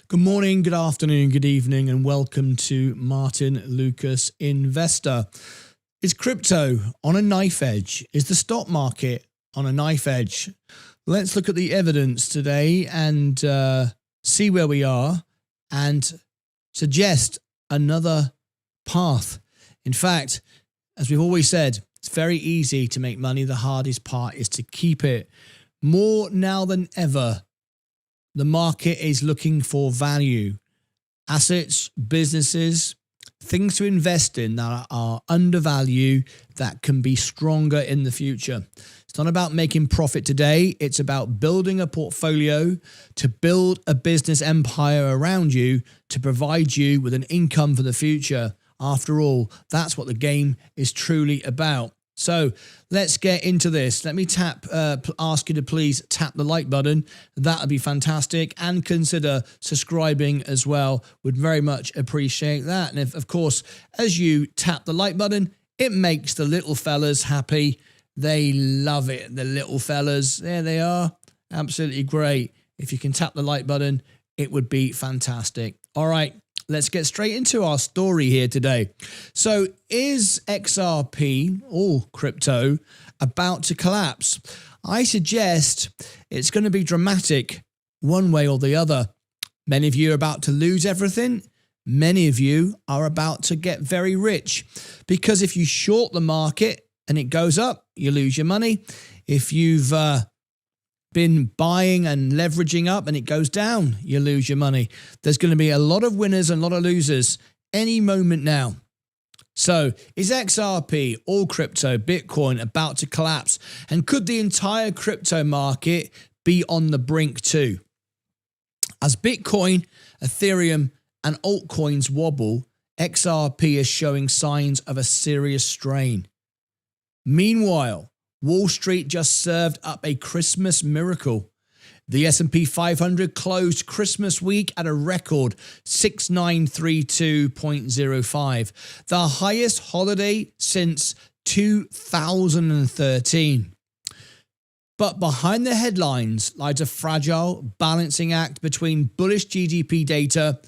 Good morning, good afternoon, good evening, and welcome to Martyn Lucas Investor. Is crypto on a knife edge? Is the stock market on a knife edge? Let's look at the evidence today and see where we are and suggest another path. In fact, as we've always said, it's very easy to make money. The hardest part is to keep it. More now than ever, the market is looking for value, assets, businesses, things to invest in that are undervalued, that can be stronger in the future. It's not about making profit today. It's about building a portfolio to build a business empire around you to provide you with an income for the future. After all, that's what the game is truly about. So let's get into this. Let me ask you to please tap the like button. That would be fantastic. And consider subscribing as well. Would very much appreciate that. And if, of course, as you tap the like button, it makes the little fellas happy. They love it. The little fellas, there they are. Absolutely great. If you can tap the like button, it would be fantastic. All right, let's get straight into our story here today. So is XRP, or crypto, about to collapse? I suggest it's going to be dramatic one way or the other. Many of you are about to lose everything. Many of you are about to get very rich, because if you short the market and it goes up, you lose your money. If you've been buying and leveraging up and it goes down, you lose your money. There's going to be a lot of winners and a lot of losers any moment now. So is XRP, all crypto, Bitcoin, about to collapse? And could the entire crypto market be on the brink too? As Bitcoin, Ethereum, and altcoins wobble, XRP is showing signs of a serious strain. Meanwhile, Wall Street just served up a Christmas miracle. The S&P 500 closed Christmas week at a record 6932.05, the highest holiday since 2013. But behind the headlines lies a fragile balancing act between bullish GDP data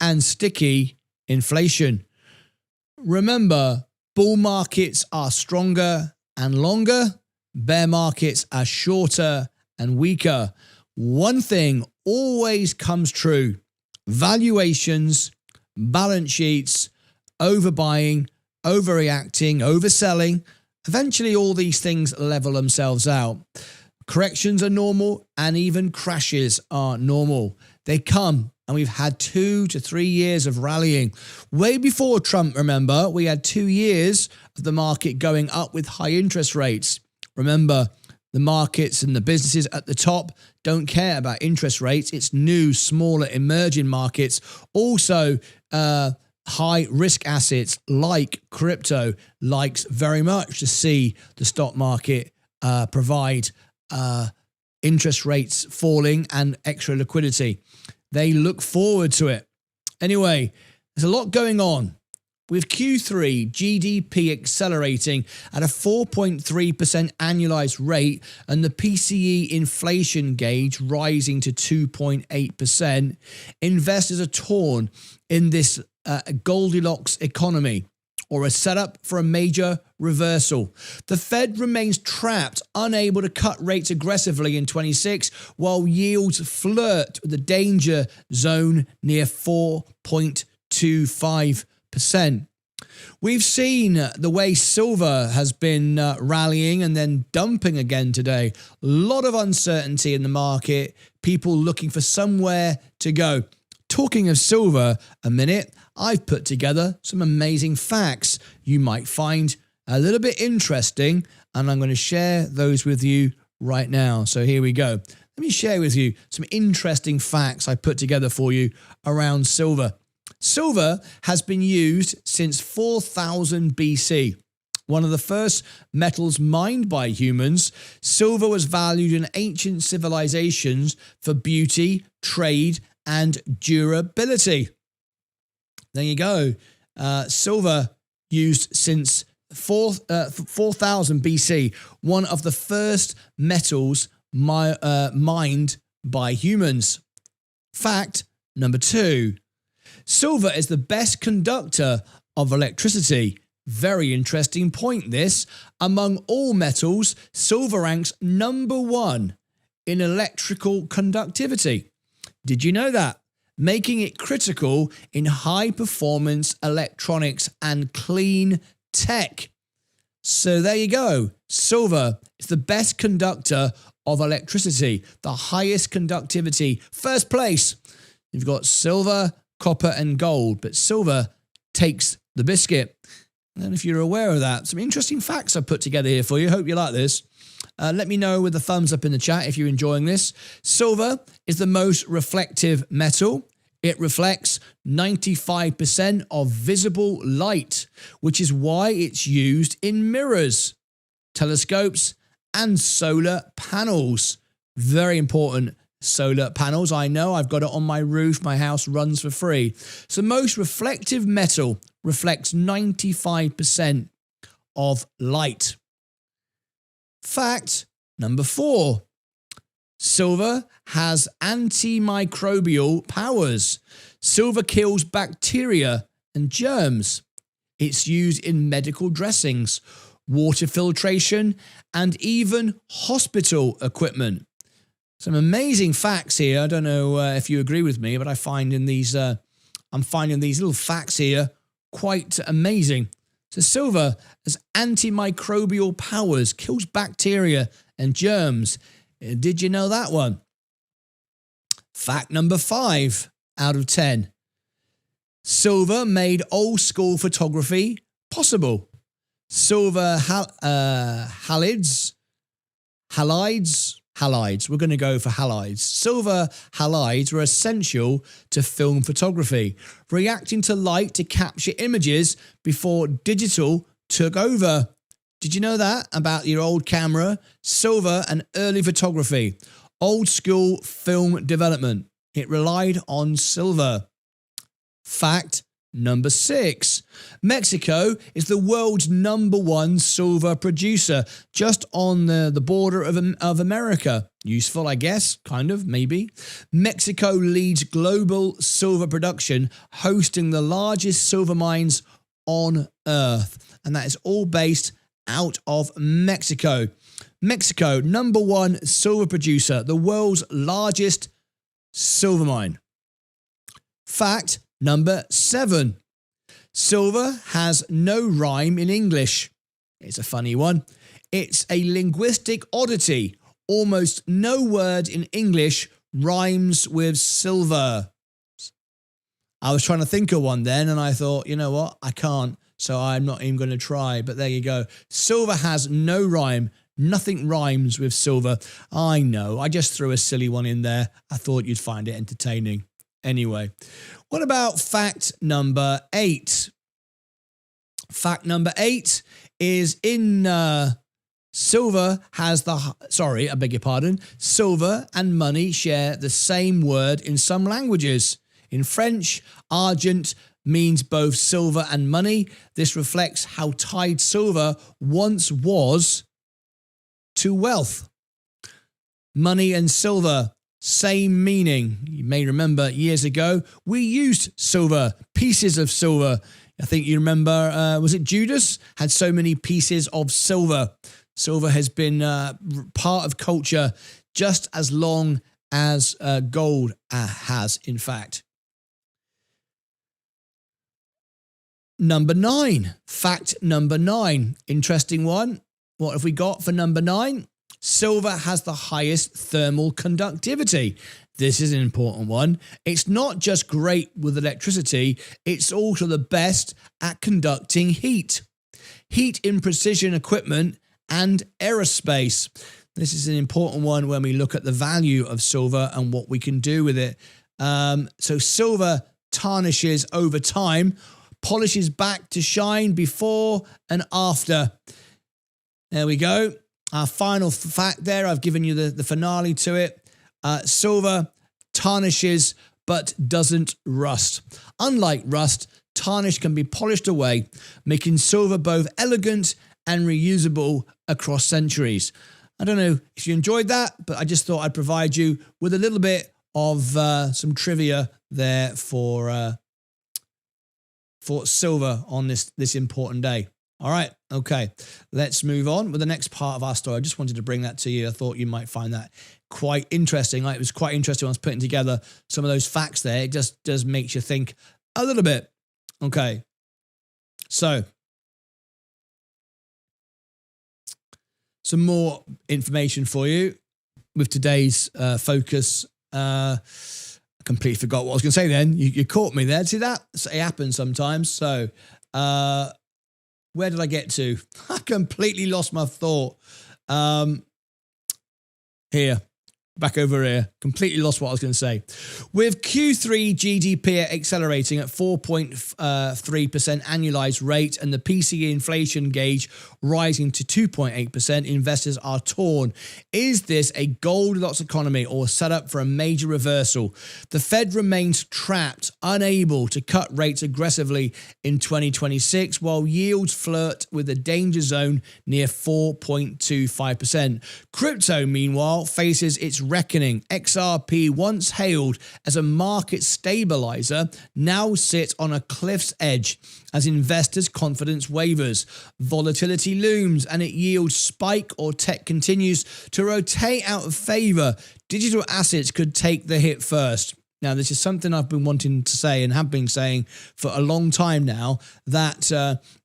and sticky inflation. Remember, bull markets are stronger and longer, bear markets are shorter and weaker. One thing always comes true: valuations, balance sheets, overbuying, overreacting, overselling. Eventually all these things level themselves out. Corrections are normal, and even crashes are normal. They come, and we've had 2 to 3 years of rallying. Way before Trump, remember, we had 2 years of the market going up with high interest rates. Remember, the markets and the businesses at the top don't care about interest rates. It's new, smaller, emerging markets. Also, high risk assets like crypto likes very much to see the stock market provide interest rates falling and extra liquidity. They look forward to it. Anyway, there's a lot going on. With Q3 GDP accelerating at a 4.3% annualized rate and the PCE inflation gauge rising to 2.8%, investors are torn in this Goldilocks economy, or a setup for a major reversal. The Fed remains trapped, unable to cut rates aggressively in 26, while yields flirt with the danger zone near 4.25%. We've seen the way silver has been rallying and then dumping again today. A lot of uncertainty in the market, people looking for somewhere to go. Talking of silver a minute, I've put together some amazing facts you might find a little bit interesting, and I'm going to share those with you right now. So here we go. Let me share with you some interesting facts I put together for you around silver. Silver has been used since 4000 BC. One of the first metals mined by humans, silver was valued in ancient civilizations for beauty, trade, and durability. There you go. Silver used since 4000 BC, one of the first metals mined by humans. Fact number 2. Silver is the best conductor of electricity. Very interesting point this. Among all metals, silver ranks number 1 in electrical conductivity. Did you know that? Making it critical in high-performance electronics and clean tech. So there you go. Silver is the best conductor of electricity, the highest conductivity. First place, you've got silver, copper, and gold, but silver takes the biscuit. And if you're aware of that, some interesting facts I put together here for you. Hope you like this. Let me know with a thumbs up in the chat if you're enjoying this. Silver is the most reflective metal. It reflects 95% of visible light, which is why it's used in mirrors, telescopes, and solar panels. Very important. Solar panels, I know, I've got it on my roof, my house runs for free. So most reflective metal reflects 95% of light. Fact number 4. Silver has antimicrobial powers. Silver kills bacteria and germs. It's used in medical dressings, water filtration, and even hospital equipment. Some amazing facts here. I don't know if you agree with me, but I'm finding these little facts here quite amazing. So silver has antimicrobial powers, kills bacteria and germs. Did you know that one? Fact number 5 out of 10. Silver made old school photography possible. Silver halides. We're going to go for halides. Silver halides were essential to film photography, reacting to light to capture images before digital took over. Did you know that about your old camera? Silver and early photography. Old school film development. It relied on silver. Fact number 6. Mexico is the world's #1 silver producer, just on the border of America. Useful, I guess, kind of, maybe. Mexico leads global silver production, hosting the largest silver mines on Earth. And that is all based out of Mexico. Mexico, #1 silver producer, the world's largest silver mine. Fact number 7. Silver has no rhyme in English. It's a funny one. It's a linguistic oddity. Almost no word in English rhymes with silver. I was trying to think of one then, and I thought, you know what? I can't, so I'm not even going to try. But there you go. Silver has no rhyme. Nothing rhymes with silver. I know. I just threw a silly one in there. I thought you'd find it entertaining. Anyway, what about fact number 8? Fact number 8 is silver and money share the same word in some languages. In French, argent means both silver and money. This reflects how tied silver once was to wealth. Money and silver, same meaning. You may remember years ago, we used silver, pieces of silver. I think you remember, was it Judas? Had so many pieces of silver. Silver has been part of culture just as long as gold has, in fact. Number 9, fact number 9. Interesting one. What have we got for number 9? Silver has the highest thermal conductivity. This is an important one. It's not just great with electricity, it's also the best at conducting heat. Heat in precision equipment and aerospace. This is an important one when we look at the value of silver and what we can do with it. So silver tarnishes over time, polishes back to shine before and after. There we go. Our final fact there, I've given you the finale to it. Silver tarnishes but doesn't rust. Unlike rust, tarnish can be polished away, making silver both elegant and reusable across centuries. I don't know if you enjoyed that, but I just thought I'd provide you with a little bit of some trivia there for silver on this important day. All right, okay, let's move on with the next part of our story. I just wanted to bring that to you. I thought you might find that quite interesting. It was quite interesting when I was putting together some of those facts there. It just does make you think a little bit. Okay, so some more information for you with today's focus. I completely forgot what I was going to say then. You caught me there. See that? It happens sometimes. So, where did I get to? I completely lost my thought. Back over here. Completely lost what I was going to say. With Q3 GDP accelerating at 4.3% annualized rate and the PCE inflation gauge rising to 2.8%, investors are torn. Is this a Goldilocks economy or set up for a major reversal? The Fed remains trapped, unable to cut rates aggressively in 2026, while yields flirt with the danger zone near 4.25%. Crypto, meanwhile, faces its reckoning. XRP, once hailed as a market stabilizer, now sits on a cliff's edge as investors' confidence wavers. Volatility looms and it yields spike or tech continues to rotate out of favor. Digital assets could take the hit first. Now, this is something I've been wanting to say and have been saying for a long time now, that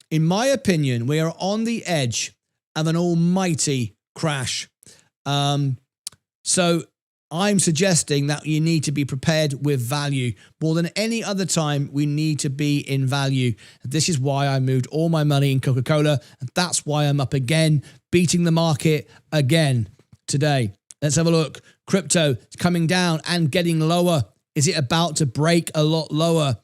in my opinion, we are on the edge of an almighty crash. So I'm suggesting that you need to be prepared with value. More than any other time, we need to be in value. This is why I moved all my money in Coca-Cola, and that's why I'm up again, beating the market again today. Let's have a look. Crypto is coming down and getting lower. Is it about to break a lot lower?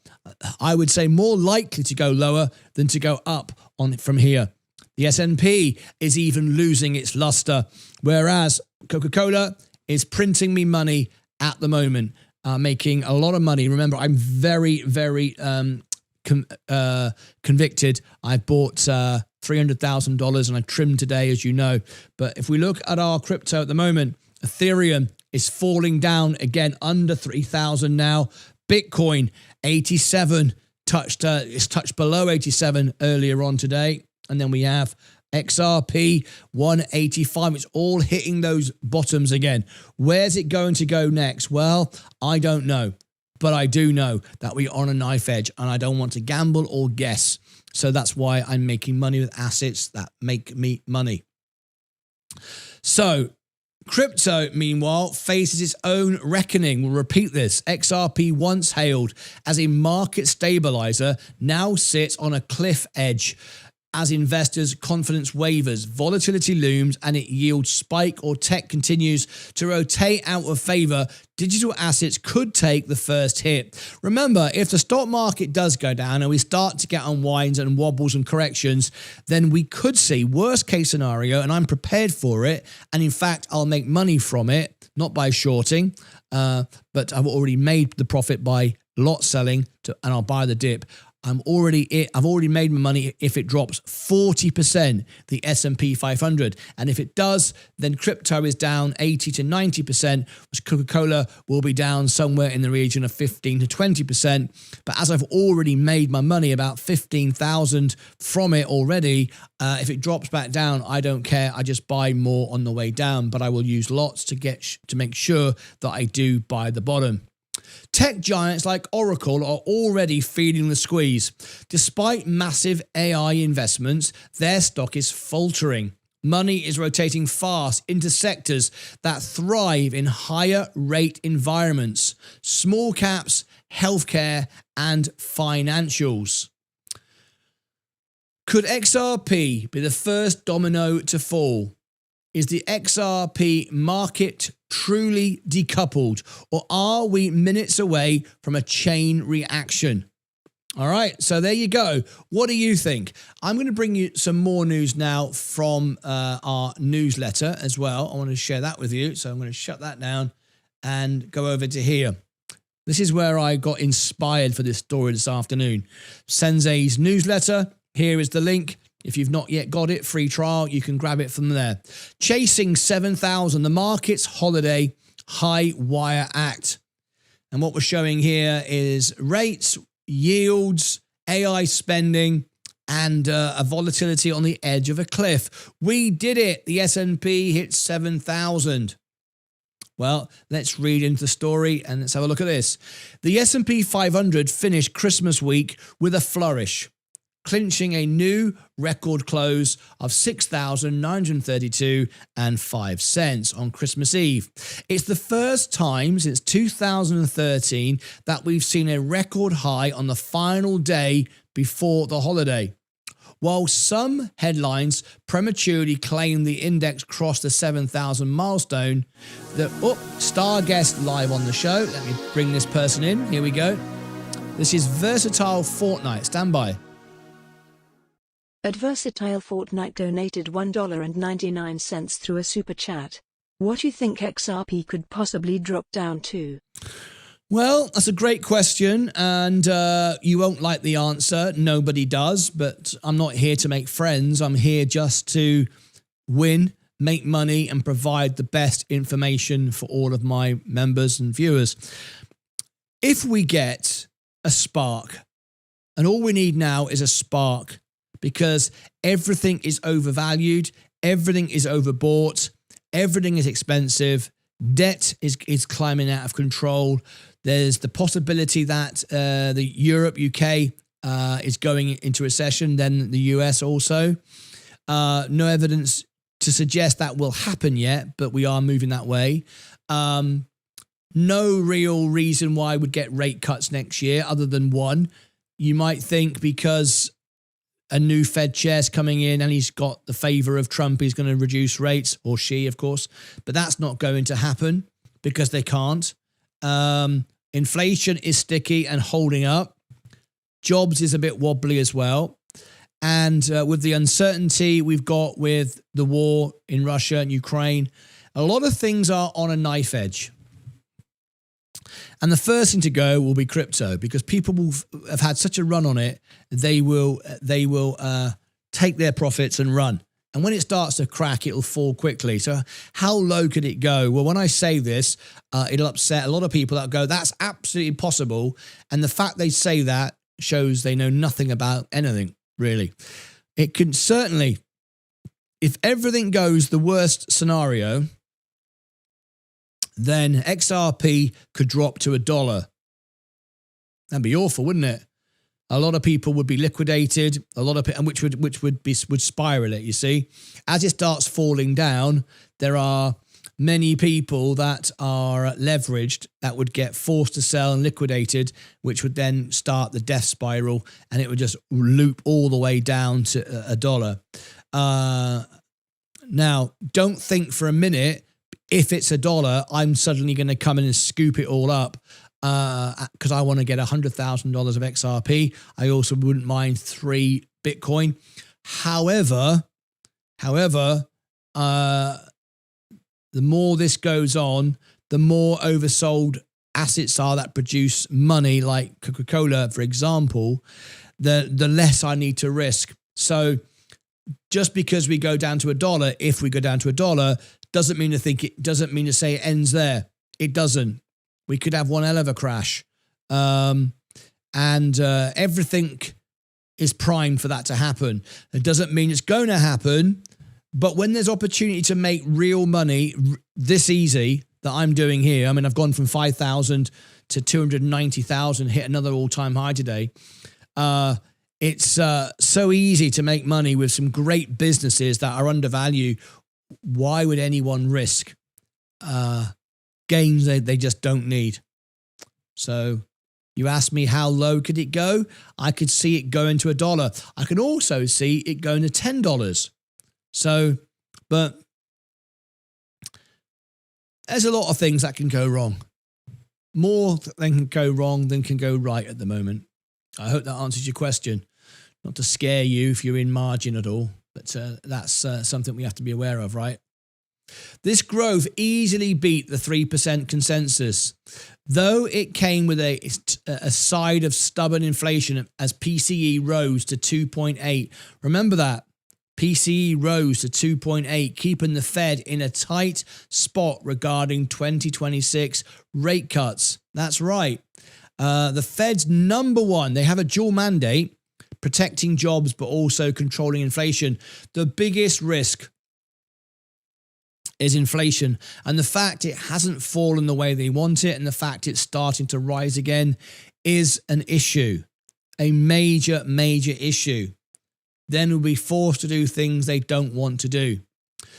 I would say more likely to go lower than to go up on from here. The S&P is even losing its luster, whereas Coca-Cola is printing me money at the moment, making a lot of money. Remember, I'm very, very convicted. I bought $300,000 and I trimmed today, as you know. But if we look at our crypto at the moment, Ethereum is falling down again under 3,000 now. Bitcoin 87 it's touched below 87 earlier on today, and then we have XRP 185. It's all hitting those bottoms again. Where's it going to go next? Well, I don't know, but I do know that we're on a knife edge, and I don't want to gamble or guess. So that's why I'm making money with assets that make me money. So crypto, meanwhile, faces its own reckoning. We'll repeat this. XRP, once hailed as a market stabilizer, now sits on a cliff edge as investors' confidence wavers. Volatility looms and it yields spike or tech continues to rotate out of favor. Digital assets could take the first hit. Remember, if the stock market does go down and we start to get unwinds and wobbles and corrections, then we could see worst case scenario, and I'm prepared for it. And in fact, I'll make money from it, not by shorting, but I've already made the profit by lot selling and I'll buy the dip. I've already made my money if it drops 40%, the S&P 500. And if it does, then crypto is down 80 to 90%, which Coca-Cola will be down somewhere in the region of 15 to 20%. But as I've already made my money, about 15,000 from it already, if it drops back down, I don't care. I just buy more on the way down, but I will use lots to make sure that I do buy the bottom. Tech giants like Oracle are already feeling the squeeze. Despite massive AI investments, their stock is faltering. Money is rotating fast into sectors that thrive in higher rate environments: small caps, healthcare, and financials. Could XRP be the first domino to fall? Is the XRP market truly decoupled, or are we minutes away from a chain reaction? All right, so there you go. What do you think? I'm going to bring you some more news now from our newsletter as well. I want to share that with you, so I'm going to shut that down and go over to here. This is where I got inspired for this story this afternoon. Sensei's newsletter. Here is the link. If you've not yet got it, free trial, you can grab it from there. Chasing 7,000, the market's holiday high wire act. And what we're showing here is rates, yields, AI spending, and a volatility on the edge of a cliff. We did it. The S&P hit 7,000. Well, let's read into the story and let's have a look at this. The S&P 500 finished Christmas week with a flourish, clinching a new record close of 6,932.05 cents on Christmas Eve. It's the first time since 2013 that we've seen a record high on the final day before the holiday. While some headlines prematurely claim the index crossed the 7,000 milestone, star guest live on the show. Let me bring this person in. Here we go. This is Versatile Fortnite. Stand by. At Versatile Fortnite donated $1.99 through a super chat. What do you think XRP could possibly drop down to? Well, that's a great question, and you won't like the answer. Nobody does, but I'm not here to make friends. I'm here just to win make money and provide the best information for all of my members and viewers. If we get a spark, and all we need now is a spark, because everything is overvalued, everything is overbought, everything is expensive, debt is climbing out of control. There's the possibility that the Europe, UK is going into recession, then the US also. No evidence to suggest that will happen yet, but we are moving that way. No real reason why we'd get rate cuts next year other than one. You might think because a new Fed chair's coming in and he's got the favor of Trump, he's going to reduce rates, or she, of course, but that's not going to happen because they can't. Inflation is sticky and holding up. Jobs is a bit wobbly as well. And with the uncertainty we've got with the war in Russia and Ukraine, a lot of things are on a knife edge. And the first thing to go will be crypto, because people will have had such a run on it, they will take their profits and run. And when it starts to crack, it'll fall quickly. So how low could it go? Well, when I say this, it'll upset a lot of people that go, that's absolutely impossible. And the fact they say that shows they know nothing about anything, really. It can certainly, if everything goes the worst scenario, then XRP could drop to $1. That'd be awful, wouldn't it? A lot of people would be liquidated, a lot of and which would spiral it, you see. As it starts falling down, there are many people that are leveraged that would get forced to sell and liquidated, which would then start the death spiral, and it would just loop all the way down to $1. Now, don't think for a minute, if it's $1, I'm suddenly going to come in and scoop it all up because I want to get $100,000 of XRP. I also wouldn't mind 3 Bitcoin. However, the more this goes on, the more oversold assets are that produce money, like Coca-Cola, for example, the less I need to risk. So just because we go down to $1, if we go down to $1, doesn't mean to say it ends there. It doesn't. We could have one hell of a crash. And everything is primed for that to happen. It doesn't mean it's going to happen, but when there's opportunity to make real money this easy that I'm doing here, I mean, I've gone from 5,000 to 290,000, hit another all-time high today. It's so easy to make money with some great businesses that are undervalued. Why would anyone risk gains they just don't need? So you ask me how low could it go? I could see it going to $1. I can also see it going to $10. So, but there's a lot of things that can go wrong. More than can go wrong than can go right at the moment. I hope that answers your question. Not to scare you if you're in margin at all, but that's something we have to be aware of, right? This growth easily beat the 3% consensus, though it came with a side of stubborn inflation as PCE rose to 2.8. Remember that. PCE rose to 2.8, keeping the Fed in a tight spot regarding 2026 rate cuts. That's right. The Fed's number one, they have a dual mandate, protecting jobs but also controlling inflation. The biggest risk is inflation, and the fact it hasn't fallen the way they want it and the fact it's starting to rise again is an issue, a major issue. Then we'll be forced to do things they don't want to do.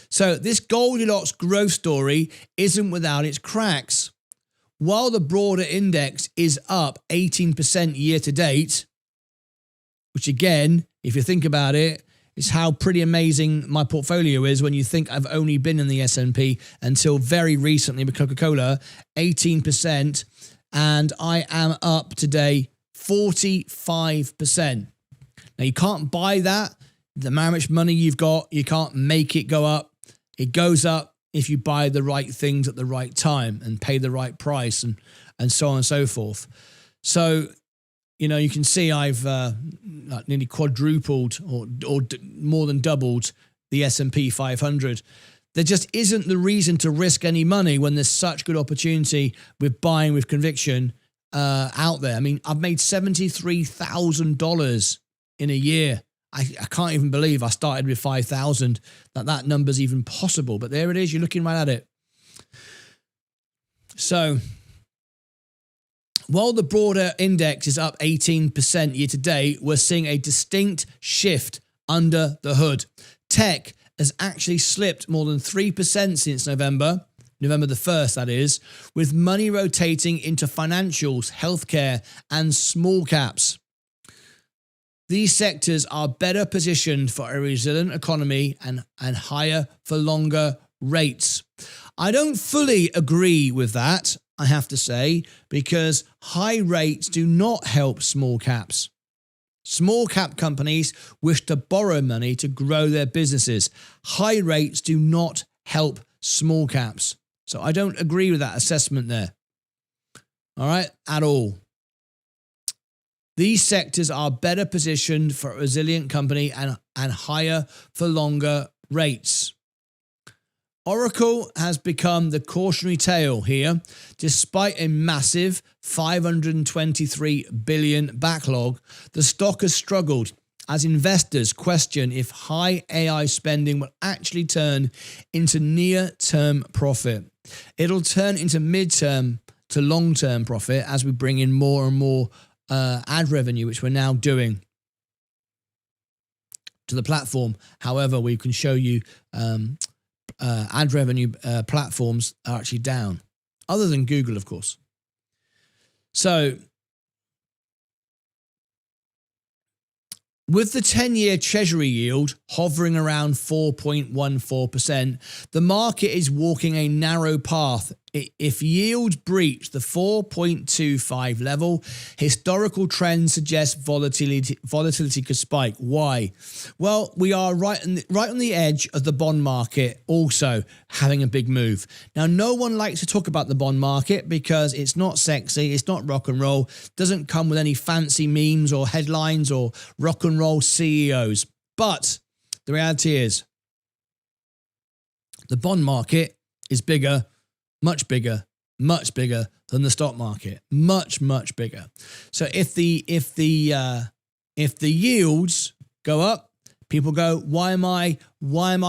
So this Goldilocks growth story isn't without its cracks. While the broader index is up 18% year to date, which again, if you think about it, is how pretty amazing my portfolio is when you think I've only been in the S&P until very recently with Coca-Cola, 18%, and I am up today 45%. Now, you can't buy that. The how much money you've got, you can't make it go up. It goes up if you buy the right things at the right time and pay the right price and so on and so forth. So, you know, you can see I've nearly quadrupled or more than doubled the S&P 500. There just isn't the reason to risk any money when there's such good opportunity with buying with conviction out there. I mean, I've made $73,000 in a year. I can't even believe I started with 5,000, that number's even possible. But there it is. You're looking right at it. So while the broader index is up 18% year to date, we're seeing a distinct shift under the hood. Tech has actually slipped more than 3% since November the 1st, that is, with money rotating into financials, healthcare, and small caps. These sectors are better positioned for a resilient economy and higher for longer rates. I don't fully agree with that, I have to say, because high rates do not help small caps. Small cap companies wish to borrow money to grow their businesses. High rates do not help small caps. So I don't agree with that assessment there. All right, at all. These sectors are better positioned for a resilient company and higher for longer rates. Oracle has become the cautionary tale here. Despite a massive $523 billion backlog, the stock has struggled as investors question if high AI spending will actually turn into near-term profit. It'll turn into mid-term to long-term profit as we bring in more and more ad revenue, which we're now doing to the platform. However, we can show you ad revenue platforms are actually down, other than Google, of course. So with the 10-year Treasury yield hovering around 4.14%, the market is walking a narrow path. If yields breach the 4.25 level, historical trends suggest volatility could spike. Why? Well, we are right on the edge of the bond market also having a big move. Now, no one likes to talk about the bond market because it's not sexy, it's not rock and roll, doesn't come with any fancy memes or headlines or rock and roll CEOs. But the reality is the bond market is bigger, much bigger than the stock market, much bigger. So if the yields go up, people go, why am I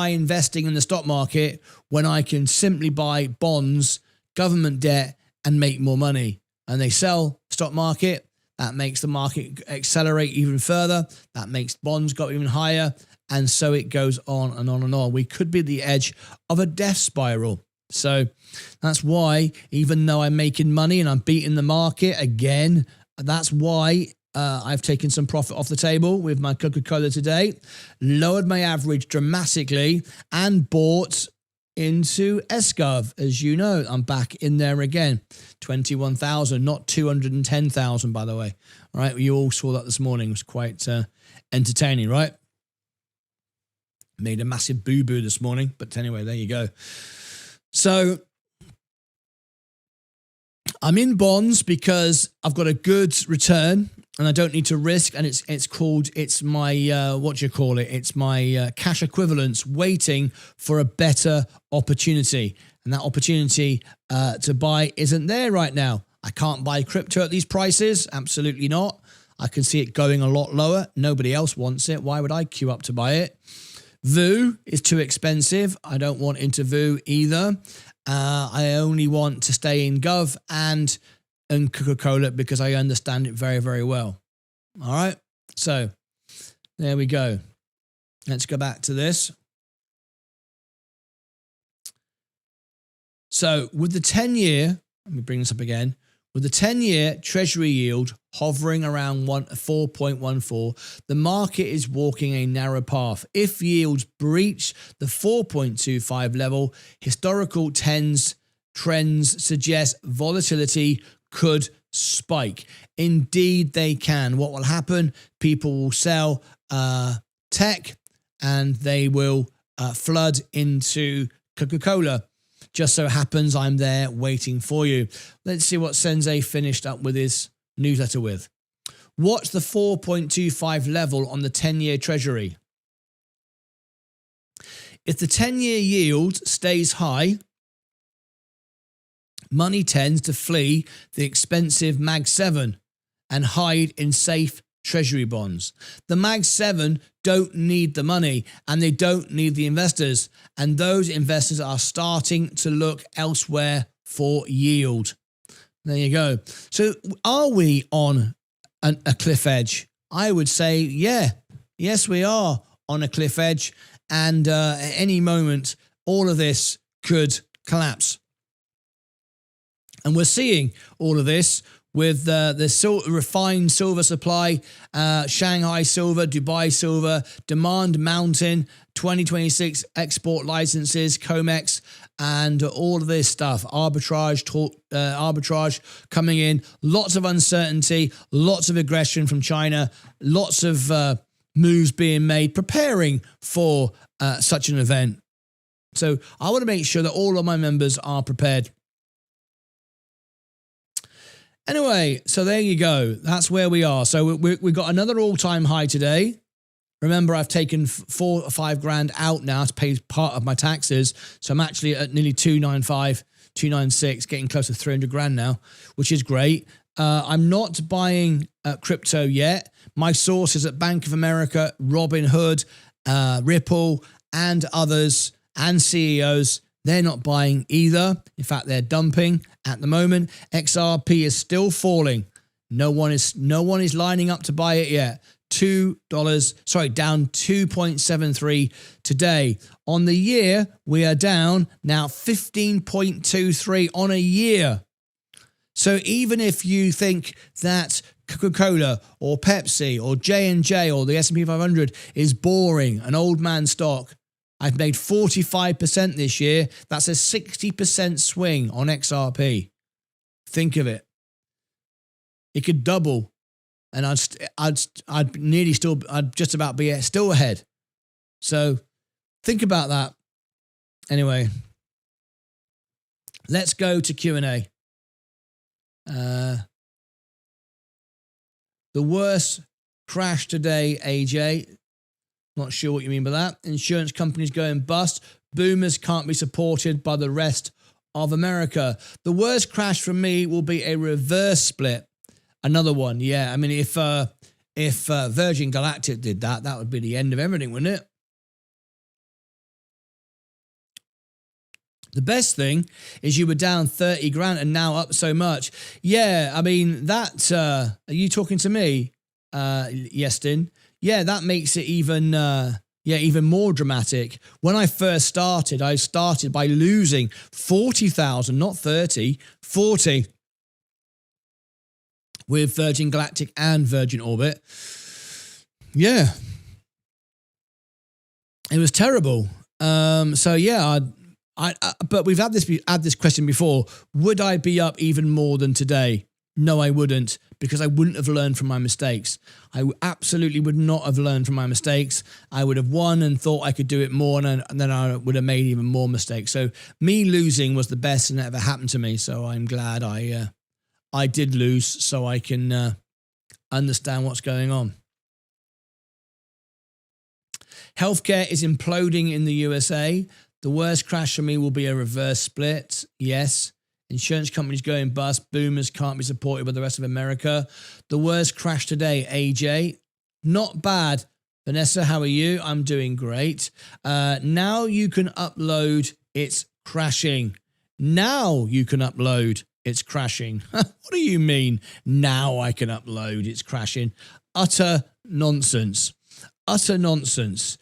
investing in the stock market when I can simply buy bonds, government debt, and make more money? And they sell stock market. That makes the market accelerate even further. That makes bonds go even higher. And so it goes on and on and on. We could be at the edge of a death spiral. So that's why, even though I'm making money and I'm beating the market again, that's why I've taken some profit off the table with my Coca-Cola today, lowered my average dramatically, and bought into SGov. As you know, I'm back in there again. 21,000, not 210,000, by the way. All right, you all saw that this morning. It was quite entertaining, right? Made a massive boo-boo this morning, but anyway, there you go. So I'm in bonds because I've got a good return and I don't need to risk. And it's my, it's my cash equivalents waiting for a better opportunity. And that opportunity to buy isn't there right now. I can't buy crypto at these prices. Absolutely not. I can see it going a lot lower. Nobody else wants it. Why would I queue up to buy it? VU is too expensive. I don't want into VU either. I only want to stay in Gov and Coca-Cola because I understand it very, very well. All right. So there we go. Let's go back to this. So with the 10-year, let me bring this up again. With the 10-year Treasury yield hovering around 4.14, the market is walking a narrow path. If yields breach the 4.25 level, historical trends suggest volatility could spike. Indeed, they can. What will happen? People will sell tech and they will flood into Coca-Cola. Just so happens I'm there waiting for you. Let's see what Sensei finished up with his newsletter with. Watch the 4.25 level on the 10-year Treasury. If the 10-year yield stays high, money tends to flee the expensive Mag 7 and hide in safe treasury bonds. The Mag 7 don't need the money and they don't need the investors. And those investors are starting to look elsewhere for yield. There you go. So are we on a cliff edge? I would say, yes, we are on a cliff edge. And at any moment, all of this could collapse. And we're seeing all of this with the refined silver supply, Shanghai silver, Dubai silver, demand mountain, 2026 export licenses, COMEX, and all of this stuff, arbitrage coming in, lots of uncertainty, lots of aggression from China, lots of moves being made, preparing for such an event. So I want to make sure that all of my members are prepared. Anyway, so there you go. That's where we are. So we got another all-time high today. Remember, I've taken 4 or 5 grand out now to pay part of my taxes. So I'm actually at nearly 295, 296, getting close to 300 grand now, which is great. I'm not buying crypto yet. My sources at Bank of America, Robinhood, Ripple, and others, and CEOs, they're not buying either. In fact, they're dumping at the moment. XRP is still falling. No one is lining up to buy it yet. Down 2.73 today. On the year, we are down now 15.23 on a year. So even if you think that Coca-Cola or Pepsi or J&J or the S&P 500 is boring, an old man stock, I've made 45% this year. That's a 60% swing on XRP. Think of it. It could double, and I'd just about be still ahead. So think about that. Anyway, let's go to Q&A. The worst crash today, AJ. Not sure what you mean by that. Insurance companies going bust. Boomers can't be supported by the rest of America. The worst crash for me will be a reverse split. Another one, yeah. I mean, if Virgin Galactic did that, that would be the end of everything, wouldn't it? The best thing is you were down 30 grand and now up so much. Yeah, I mean, that, are you talking to me, Yestin? Yeah, that makes it even more dramatic. When I first started, I started by losing 40,000, not 30, 40 with Virgin Galactic and Virgin Orbit. Yeah. It was terrible. So yeah, but we've had this question before. Would I be up even more than today? No, I wouldn't, because I wouldn't have learned from my mistakes. I absolutely would not have learned from my mistakes. I would have won and thought I could do it more, and then I would have made even more mistakes. So me losing was the best that ever happened to me. So I'm glad I did lose, so I can understand what's going on. Healthcare is imploding in the USA. The worst crash for me will be a reverse split. Yes. Insurance companies going bust. Boomers can't be supported by the rest of America. The worst crash today, AJ. Not bad. Vanessa, how are you? I'm doing great. Now you can upload. It's crashing. Now you can upload. It's crashing. What do you mean? Now I can upload. It's crashing. Utter nonsense. Utter nonsense.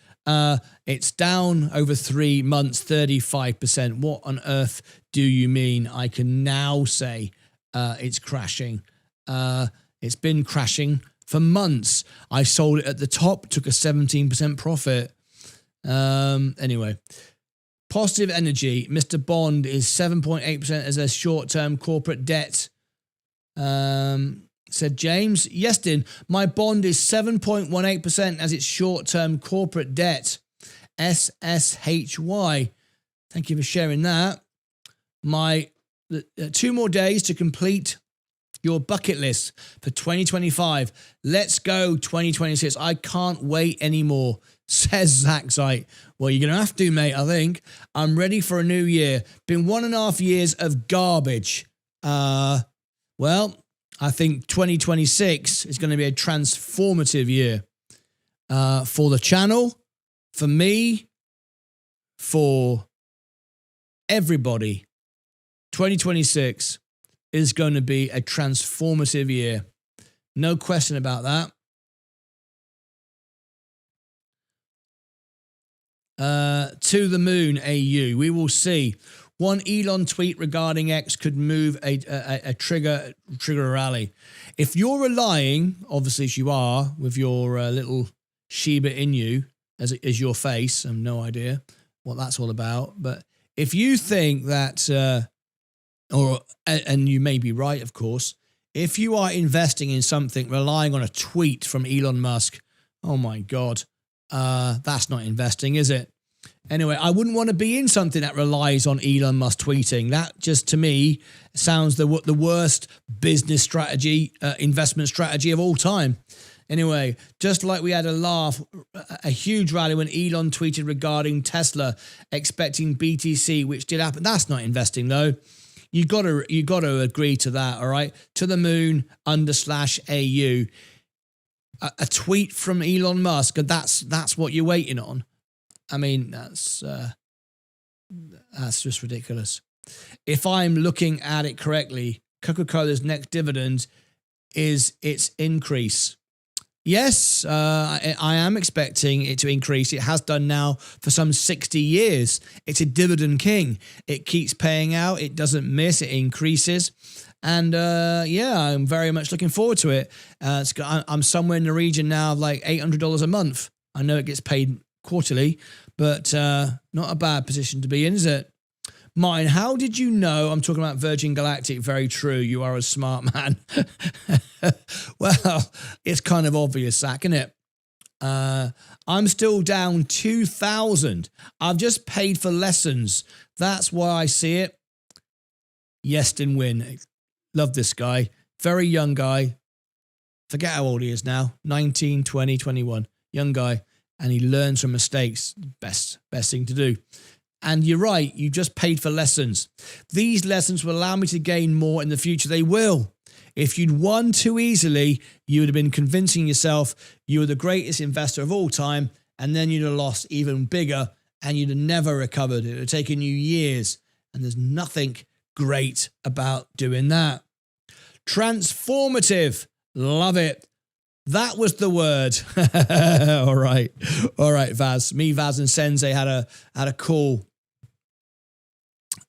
It's down over 3 months, 35%. What on earth do you mean? I can now say it's crashing. It's been crashing for months. I sold it at the top, took a 17% profit. Anyway, positive energy. Mr. Bond is 7.8% as a short-term corporate debt. Said James. Yestin, my bond is 7.18% as its short-term corporate debt. SSHY. Thank you for sharing that. 2 more days to complete your bucket list for 2025. Let's go 2026. I can't wait anymore. Says Zach Zeit. Well, you're going to have to, mate, I think. I'm ready for a new year. Been 1.5 years of garbage. Well, I think 2026 is going to be a transformative year for the channel, for me, for everybody. 2026 is going to be a transformative year. No question about that. To the moon, AU. We will see. One Elon tweet regarding X could move a trigger rally. If you're relying, obviously as you are, with your little Shiba Inu as your face, I have no idea what that's all about. But if you think that, and you may be right, of course, if you are investing in something relying on a tweet from Elon Musk, oh my God, that's not investing, is it? Anyway, I wouldn't want to be in something that relies on Elon Musk tweeting. That just, to me, sounds the worst business strategy, investment strategy of all time. Anyway, just like we had a huge rally when Elon tweeted regarding Tesla expecting BTC, which did happen. That's not investing, though. You got to agree to that, all right? To the moon _AU. A tweet from Elon Musk, and that's what you're waiting on. I mean, that's just ridiculous. If I'm looking at it correctly, Coca-Cola's next dividend is its increase. Yes, I am expecting it to increase. It has done now for some 60 years. It's a dividend king. It keeps paying out. It doesn't miss. It increases. And yeah, I'm very much looking forward to it. I'm somewhere in the region now of like $800 a month. I know it gets paid quarterly, but not a bad position to be in, is it? Martyn, how did you know? I'm talking about Virgin Galactic. Very true. You are a smart man. Well, it's kind of obvious, Zach, isn't it? I'm still down 2,000. I've just paid for lessons. That's why I see it. Yeston Win. Love this guy. Very young guy. Forget how old he is now. 19, 20, 21. Young guy. And he learns from mistakes. Best thing to do. And you're right, you just paid for lessons. These lessons will allow me to gain more in the future. They will. If you'd won too easily, you would have been convincing yourself you were the greatest investor of all time, and then you'd have lost even bigger, and you'd have never recovered. It would have taken you years, and there's nothing great about doing that. Transformative. Love it. That was the word. All right, Vaz. Me, Vaz, and Sensei had a call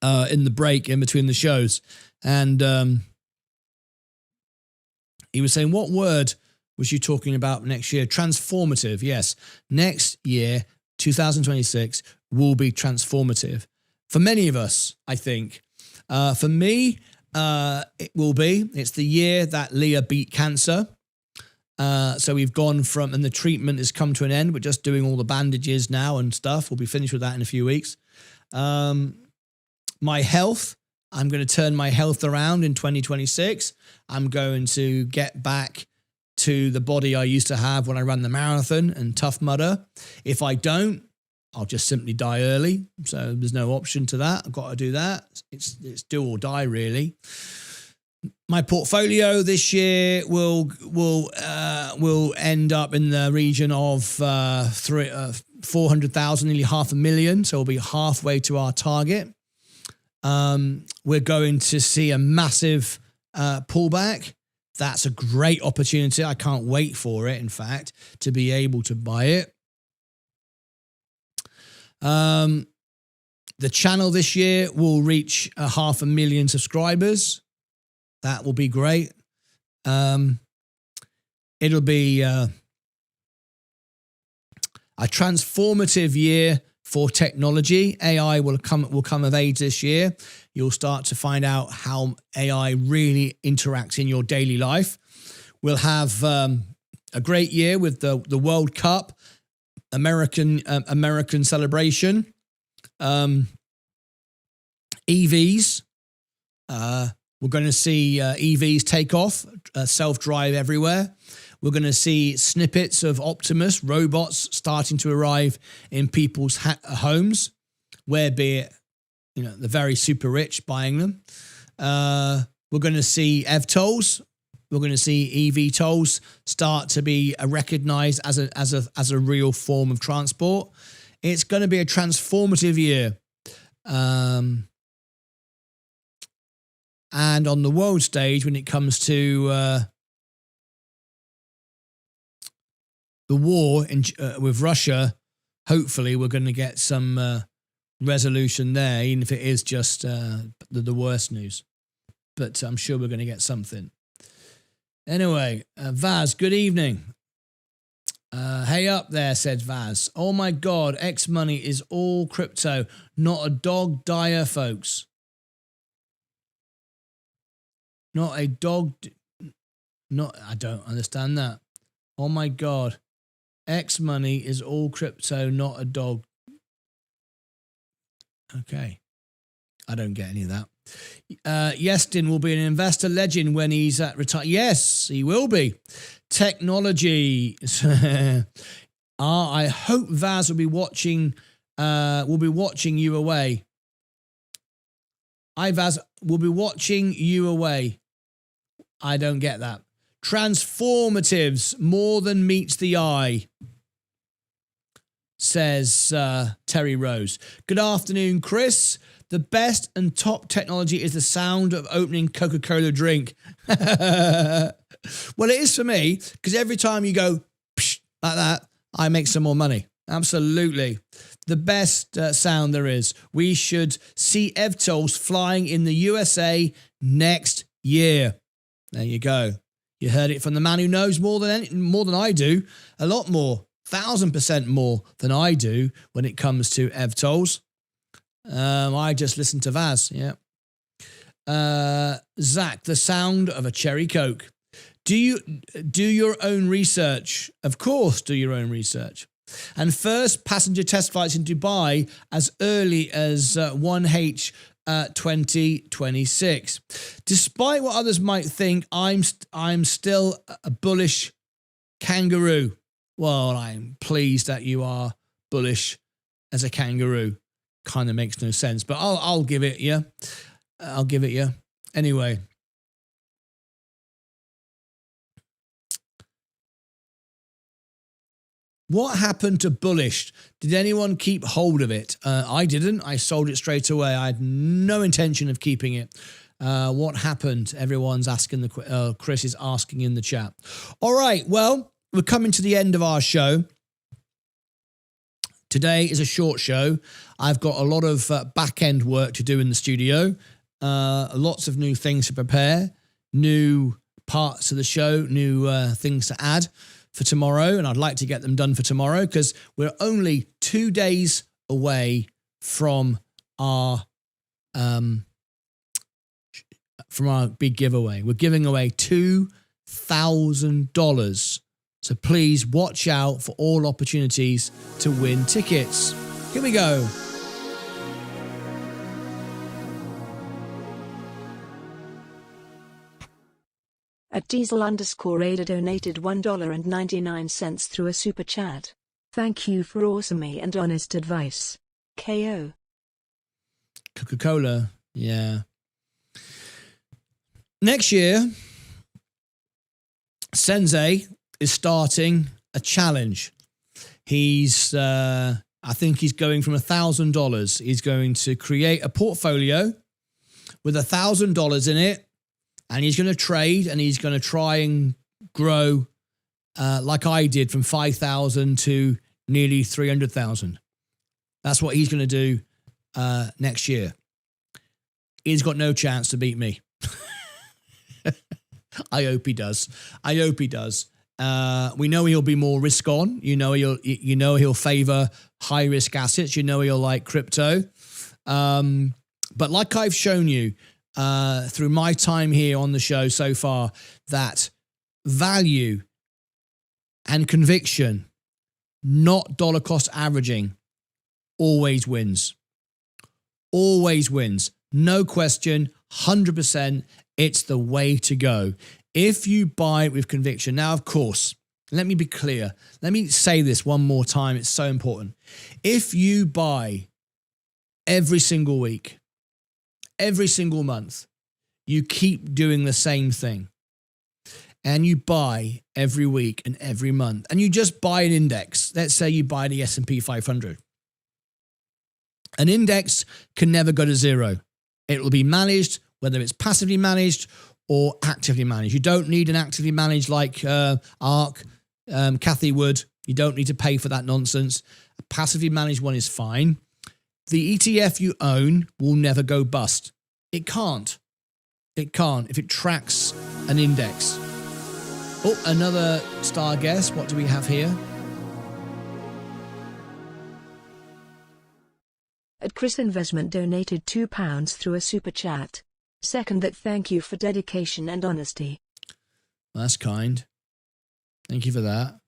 in the break in between the shows, and he was saying, what word was you talking about next year? Transformative. Yes, next year, 2026, will be transformative for many of us, I think. For me, it will be. It's the year that Leah beat cancer. So we've gone from, and the treatment has come to an end. We're just doing all the bandages now and stuff. We'll be finished with that in a few weeks. My health, I'm going to turn my health around in 2026. I'm going to get back to the body I used to have when I ran the marathon and Tough Mudder. If I don't, I'll just simply die early. So there's no option to that. I've got to do that. It's do or die, really. My portfolio this year will end up in the region of 400,000, nearly 500,000. So we'll be halfway to our target. We're going to see a massive pullback. That's a great opportunity. I can't wait for it, in fact, to be able to buy it. The channel this year will reach 500,000 subscribers. That will be great. It'll be a transformative year for technology. AI will come of age this year. You'll start to find out how AI really interacts in your daily life. We'll have a great year with the World Cup, American celebration, EVs. We're going to see EVs take off, self-drive everywhere. We're going to see snippets of Optimus robots starting to arrive in people's homes, where be it, the very super rich buying them. We're going to see EV tolls. We're going to see EV tolls start to be recognized as a real form of transport. It's going to be a transformative year. And on the world stage, when it comes to the war with Russia, hopefully we're going to get some resolution there, even if it is just the worst news. But I'm sure we're going to get something. Anyway, Vaz, good evening. Hey up there, said Vaz. Oh my God, X money is all crypto, not a dog dyer, folks. Not a dog. I don't understand that. Oh my God. X money is all crypto, not a dog. Okay. I don't get any of that. Yestin will be an investor legend when he's at retire. Yes, he will be. Technology. I hope Vaz will be watching you away. Vaz will be watching you away. I don't get that. Transformatives more than meets the eye, says Terry Rose. Good afternoon, Chris. The best and top technology is the sound of opening Coca-Cola drink. Well, it is for me, because every time you go psh, like that, I make some more money. Absolutely. The best sound there is. We should see EVTOLs flying in the USA next year. There you go. You heard it from the man who knows more than I do. A lot more. 1,000% more than I do when it comes to EVTOLs. I just listened to Vaz. Yeah. Zach, the sound of a cherry Coke. Do you do your own research? Of course, do your own research. And first passenger test flights in Dubai as early as 1H 2026. Despite what others might think, I'm still a bullish kangaroo. Well, I'm pleased that you are bullish as a kangaroo. Kind of makes no sense, but I'll give it you. I'll give it you. Anyway. What happened to bullish? Did anyone keep hold of it? I didn't. I sold it straight away. I had no intention of keeping it. What happened? Everyone's asking. Chris is asking in the chat. All right. Well, we're coming to the end of our show. Today is a short show. I've got a lot of back-end work to do in the studio. Lots of new things to prepare. New parts of the show. New things to add for tomorrow, and I'd like to get them done for tomorrow because we're only 2 days away from our big giveaway. We're giving away $2,000. So please watch out for all opportunities to win tickets. Here we go. At Diesel_Ada donated $1.99 through a super chat. Thank you for awesome and honest advice. KO. Coca-Cola, yeah. Next year, Sensei is starting a challenge. I think he's going from $1,000. He's going to create a portfolio with $1,000 in it. And he's going to trade and he's going to try and grow like I did from 5,000 to nearly 300,000. That's what he's going to do next year. He's got no chance to beat me. I hope he does. I hope he does. We know he'll be more risk on. He'll favor high risk assets. He'll like crypto. But like I've shown you, through my time here on the show so far, that value and conviction, not dollar cost averaging, always wins. Always wins. No question, 100%. It's the way to go. If you buy with conviction, now, of course, let me be clear. Let me say this one more time. It's so important. If you buy every single week, every single month, you keep doing the same thing, and you buy every week and every month, and you just buy an index. Let's say you buy the S&P 500. An index can never go to zero. It will be managed, whether it's passively managed or actively managed. You don't need an actively managed like ARK, Cathy Wood. You don't need to pay for that nonsense. A passively managed one is fine. The ETF you own will never go bust. It can't. It can't if it tracks an index. Oh, another star guest. What do we have here? At Chris Investment donated £2 through a super chat. Second that, thank you for dedication and honesty. That's kind. Thank you for that.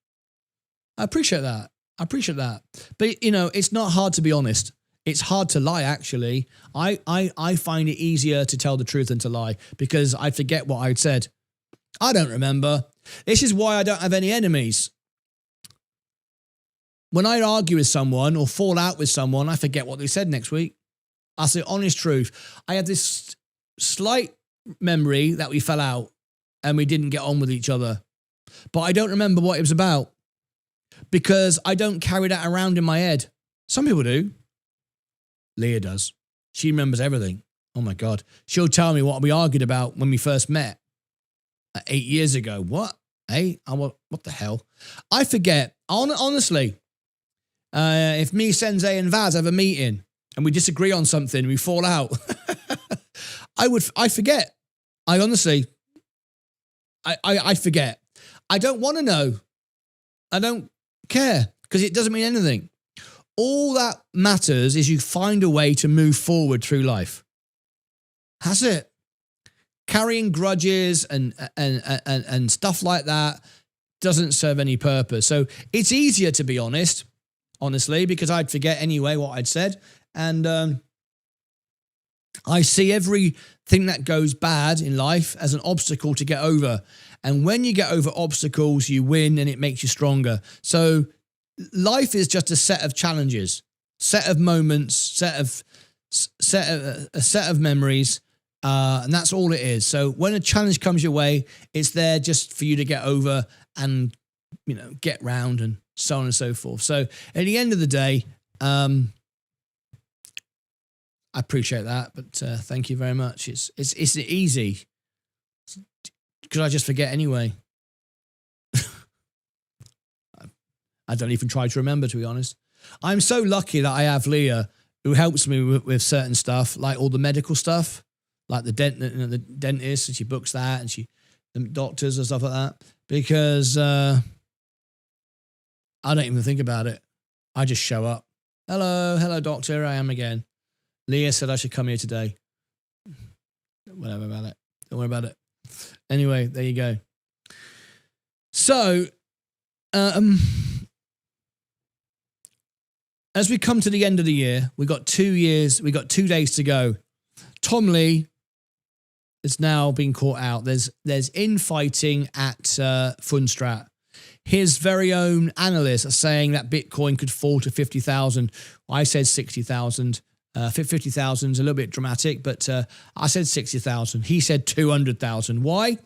I appreciate that. I appreciate that. But, you know, it's not hard to be honest. It's hard to lie, actually. I find it easier to tell the truth than to lie because I forget what I'd said. I don't remember. This is why I don't have any enemies. When I argue with someone or fall out with someone, I forget what they said next week. That's the honest truth. I have this slight memory that we fell out and we didn't get on with each other. But I don't remember what it was about because I don't carry that around in my head. Some people do. Leah does. She remembers everything. Oh my God. She'll tell me what we argued about when we first met 8 years ago. What? Hey, what the hell? I forget. Honestly, if me, Sensei and Vaz have a meeting and we disagree on something, we fall out. I forget. I honestly, I forget. I don't want to know. I don't care because it doesn't mean anything. All that matters is you find a way to move forward through life. That's it. Carrying grudges and stuff like that doesn't serve any purpose. So it's easier to be honest, honestly, because I'd forget anyway what I'd said. And I see everything that goes bad in life as an obstacle to get over. And when you get over obstacles, you win and it makes you stronger. So life is just a set of challenges, set of moments, a set of memories. And that's all it is. So when a challenge comes your way, it's there just for you to get over and, you know, get round and so on and so forth. So at the end of the day, I appreciate that, but thank you very much. It's easy because I just forget anyway. I don't even try to remember, to be honest. I'm so lucky that I have Leah who helps me with certain stuff, like all the medical stuff, like the dentist, and she books that, and the doctors and stuff like that, because I don't even think about it. I just show up. Hello, doctor, I am again. Leah said I should come here today. Whatever about it. Don't worry about it. Anyway, there you go. So, as we come to the end of the year, we got 2 years, we got 2 days to go. Tom Lee has now been caught out. There's infighting at Fundstrat. His very own analysts are saying that Bitcoin could fall to 50,000. I said 60,000. 50,000 is a little bit dramatic, but I said 60,000. He said 200,000. Why?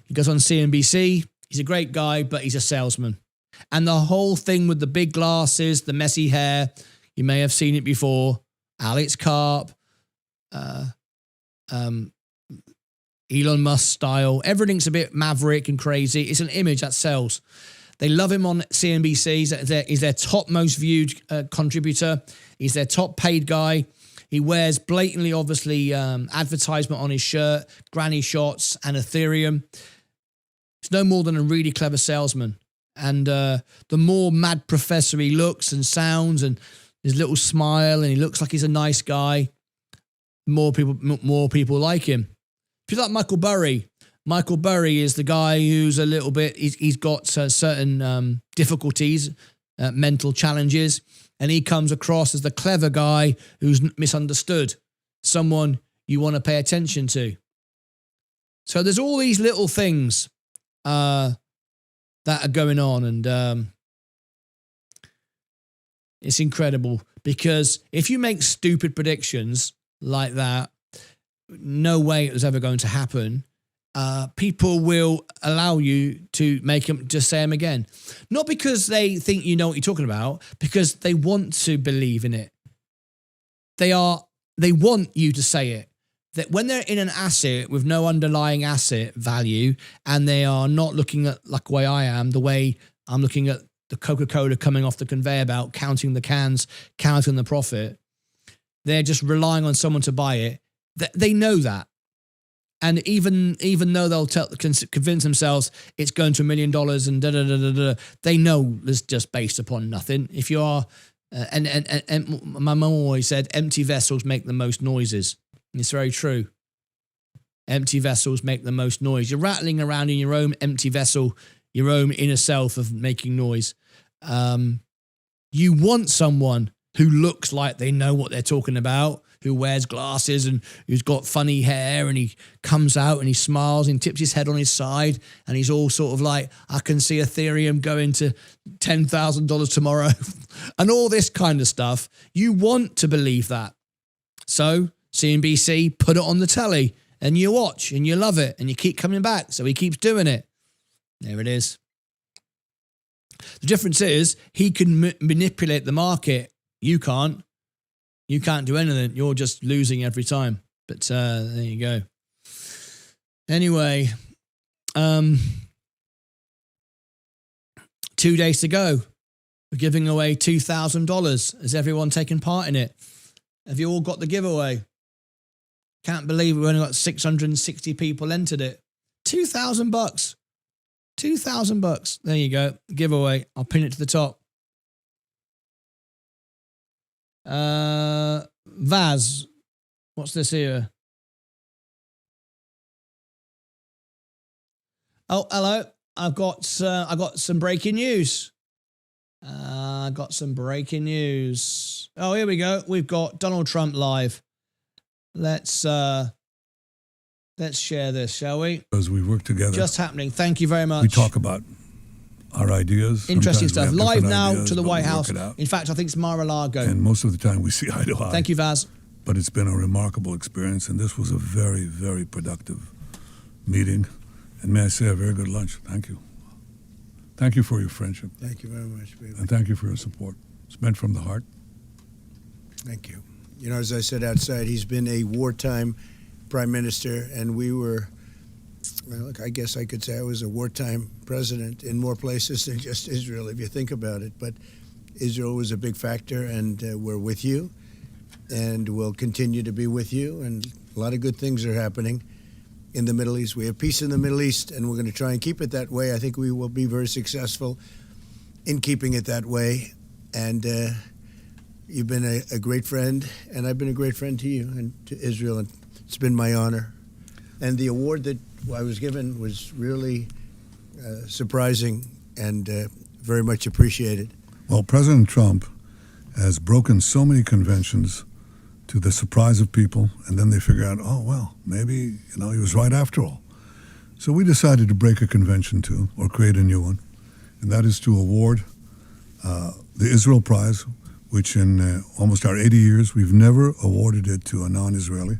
He goes on CNBC. He's a great guy, but he's a salesman. And the whole thing with the big glasses, the messy hair, you may have seen it before. Alex Karp, Elon Musk style. Everything's a bit maverick and crazy. It's an image that sells. They love him on CNBC. He's their top most viewed contributor. He's their top paid guy. He wears blatantly, obviously, advertisement on his shirt, granny shots, and Ethereum. He's no more than a really clever salesman. And the more mad professor he looks and sounds, and his little smile, and he looks like he's a nice guy, more people like him. If you like Michael Burry is the guy who's a little bit, he's got certain difficulties, mental challenges, and he comes across as the clever guy who's misunderstood, someone you want to pay attention to. So there's all these little things that are going on, and it's incredible, because if you make stupid predictions like that, no way it was ever going to happen. People will allow you to make them, just say them again. Not because they think you know what you're talking about, because they want to believe in it. They want you to say it. That when they're in an asset with no underlying asset value, and they are not looking at, like the way I am, the way I'm looking at the Coca-Cola coming off the conveyor belt, counting the cans, counting the profit, they're just relying on someone to buy it. They know that. And even though they'll convince themselves it's going to $1 million and da-da-da-da-da, they know it's just based upon nothing. If you are, and my mum always said, empty vessels make the most noises. And it's very true. Empty vessels make the most noise. You're rattling around in your own empty vessel, your own inner self of making noise. You want someone who looks like they know what they're talking about, who wears glasses and who's got funny hair, and he comes out and he smiles and tips his head on his side, and he's all sort of like, I can see Ethereum going to $10,000 tomorrow and all this kind of stuff. You want to believe that. So CNBC put it on the telly, and you watch and you love it and you keep coming back. So he keeps doing it. There it is. The difference is he can manipulate the market. You can't. You can't do anything. You're just losing every time. But there you go. Anyway, 2 days to go. We're giving away $2,000. Has everyone taken part in it? Have you all got the giveaway? Can't believe we've only got 660 people entered it. $2,000. $2,000. There you go. Giveaway. I'll pin it to the top. Vaz, what's this here? Oh, hello. I've got some breaking news. Oh, here we go. We've got Donald Trump live. Let's share this, shall we? As we work together. Just happening. Thank you very much. We talk about our ideas. Interesting stuff. Live now ideas, to the White House. In fact, I think it's Mar-a-Lago. And most of the time we see eye to eye. Thank you, Vaz. But it's been a remarkable experience, and this was a very, very productive meeting. And may I say, a very good lunch. Thank you. Thank you for your friendship. Thank you very much, baby. And thank you for your support. It's meant from the heart. Thank you. You know, as I said outside, he's been a wartime prime minister, and we were, well, I guess I could say I was a wartime president in more places than just Israel, if you think about it. But Israel was a big factor, and we're with you, and we'll continue to be with you. And a lot of good things are happening in the Middle East. We have peace in the Middle East, and we're going to try and keep it that way. I think we will be very successful in keeping it that way. And you've been a great friend, and I've been a great friend to you and to Israel, and it's been my honor. And the award that I was given was really surprising and very much appreciated. Well, President Trump has broken so many conventions to the surprise of people, and then they figure out, oh, well, maybe, he was right after all. So we decided to break a convention too, or create a new one, and that is to award the Israel Prize, which in almost our 80 years, we've never awarded it to a non-Israeli.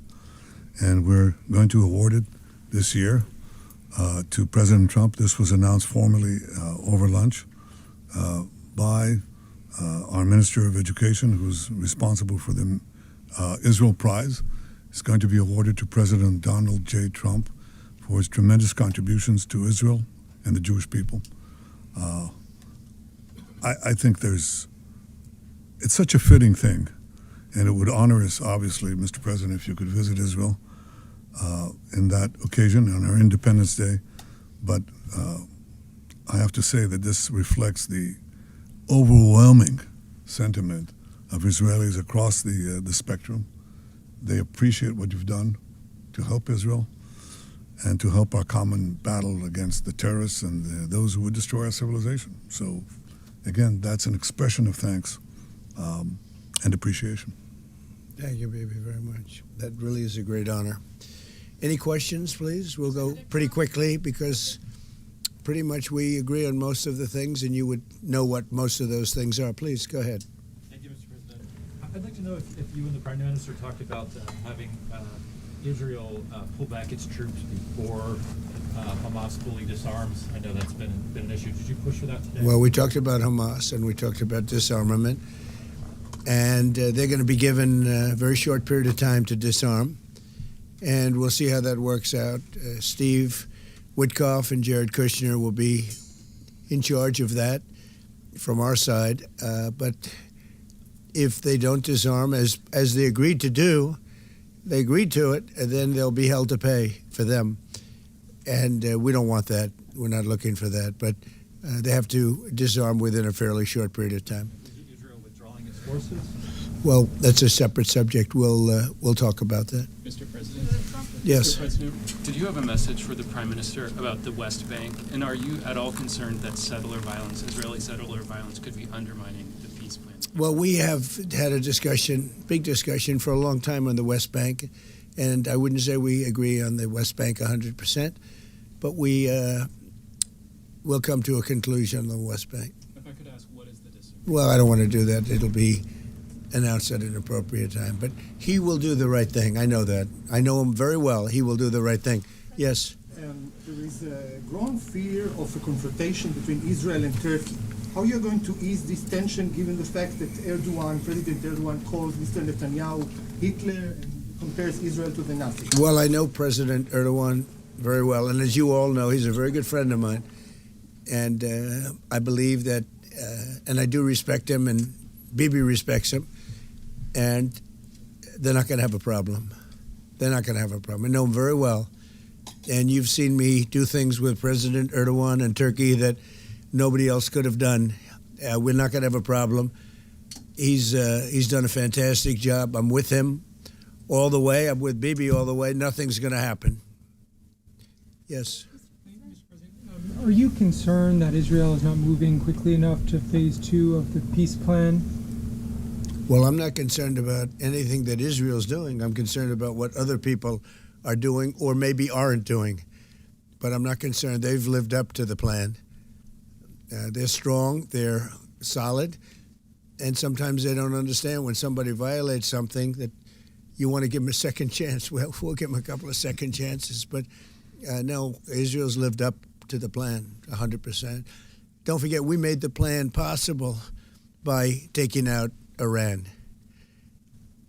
And we're going to award it this year to President Trump. This was announced formally over lunch by our Minister of Education, who's responsible for the Israel Prize. It's going to be awarded to President Donald J. Trump for his tremendous contributions to Israel and the Jewish people. I think it's such a fitting thing, and it would honor us, obviously, Mr. President, if you could visit Israel in that occasion on our Independence Day. But I have to say that this reflects the overwhelming sentiment of Israelis across the spectrum. They appreciate what you've done to help Israel and to help our common battle against the terrorists and those who would destroy our civilization. So, again, that's an expression of thanks and appreciation. Thank you, baby, very much. That really is a great honor. Any questions, please? We'll go pretty quickly because pretty much we agree on most of the things, and you would know what most of those things are. Please, go ahead. Thank you, Mr. President. I'd like to know if you and the Prime Minister talked about having Israel pull back its troops before Hamas fully disarms. I know that's been an issue. Did you push for that today? Well, we talked about Hamas and we talked about disarmament, and they're going to be given a very short period of time to disarm, and we'll see how that works out. Steve Witkoff and Jared Kushner will be in charge of that from our side, but if they don't disarm as they agreed to do, they agreed to it, and then they'll be held to pay for them. And we don't want that. We're not looking for that. But they have to disarm within a fairly short period of time. Is Israel withdrawing its forces? Well, that's a separate subject. We'll talk about that. Mr. President? Yes. Mr. President, did you have a message for the Prime Minister about the West Bank? And are you at all concerned that settler violence, Israeli settler violence, could be undermining the peace plan? Well, we have had a discussion, big discussion, for a long time on the West Bank. And I wouldn't say we agree on the West Bank 100%, but we will come to a conclusion on the West Bank. If I could ask, what is the disagreement? Well, I don't want to do that. It'll be announced at an appropriate time. But he will do the right thing. I know that. I know him very well. He will do the right thing. Yes? There is a growing fear of a confrontation between Israel and Turkey. How are you going to ease this tension given the fact that President Erdogan calls Mr. Netanyahu Hitler and compares Israel to the Nazis? Well, I know President Erdogan very well. And as you all know, he's a very good friend of mine. And I believe that, and I do respect him, and Bibi respects him. And they're not going to have a problem. They're not going to have a problem. I know him very well. And you've seen me do things with President Erdogan and Turkey that nobody else could have done. We're not going to have a problem. He's done a fantastic job. I'm with him all the way. I'm with Bibi all the way. Nothing's going to happen. Yes. Are you concerned that Israel is not moving quickly enough to phase 2 of the peace plan? Well, I'm not concerned about anything that Israel's doing. I'm concerned about what other people are doing or maybe aren't doing. But I'm not concerned. They've lived up to the plan. They're strong. They're solid. And sometimes they don't understand when somebody violates something that you want to give them a second chance. Well, we'll give them a couple of second chances. But no, Israel's lived up to the plan 100%. Don't forget, we made the plan possible by taking out Iran.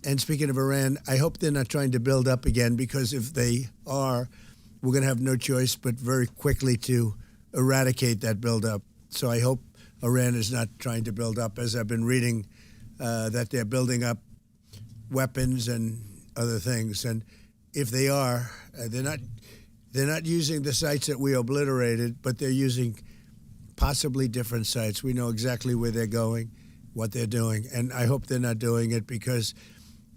And speaking of Iran, I hope they're not trying to build up again, because if they are, we're going to have no choice but very quickly to eradicate that buildup. So I hope Iran is not trying to build up, as I've been reading that they're building up weapons and other things. And if they are, they're not using the sites that we obliterated, but they're using possibly different sites. We know exactly where they're going, what they're doing, and I hope they're not doing it because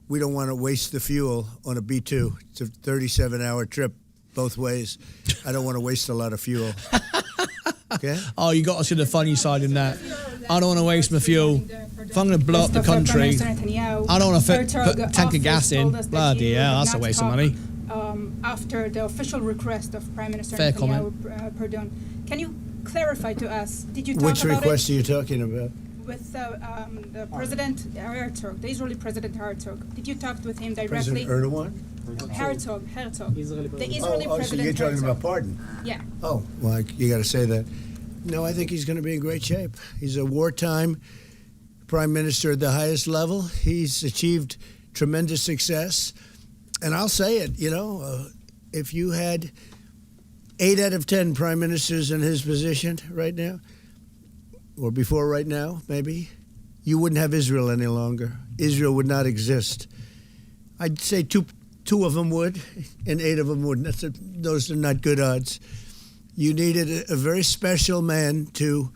we don't want to waste the fuel on a B-2. It's a 37-hour trip both ways. I don't want to waste a lot of fuel. Okay? Oh, you got to see the funny side in that. I don't want to waste my fuel. If I'm going to blow up the country, I don't want to put a tank of gas in. Bloody hell, that's a waste of money. After the official request of Prime Minister Fair Netanyahu, pardon. Can you clarify to us, did you talk Which about request are you talking about? with the President Herzog, the Israeli President Herzog? Did you talk with him directly? President Erdogan? Herzog. The Israeli President so you're talking Herzog. about pardon? Yeah. Oh, well, you got to say that. No, I think he's going to be in great shape. He's a wartime prime minister at the highest level. He's achieved tremendous success. And I'll say it, if you had 8 out of 10 prime ministers in his position right now, or before right now, maybe, you wouldn't have Israel any longer. Israel would not exist. I'd say two of them would, and 8 of them wouldn't. Those are not good odds. You needed a very special man to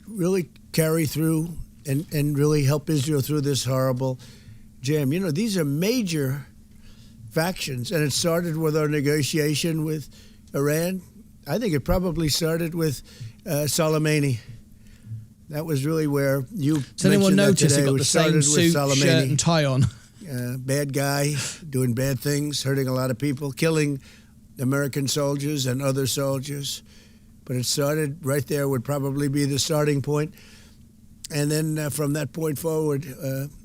really carry through and really help Israel through this horrible jam. These are major factions, and it started with our negotiation with Iran. I think it probably started with Soleimani. That was really where you Does anyone mentioned that notice he today. got It the same started with suit, Soleimani. shirt and tie on? bad guy, doing bad things, hurting a lot of people, killing American soldiers and other soldiers. But it started right there, would probably be the starting point. And then from that point forward,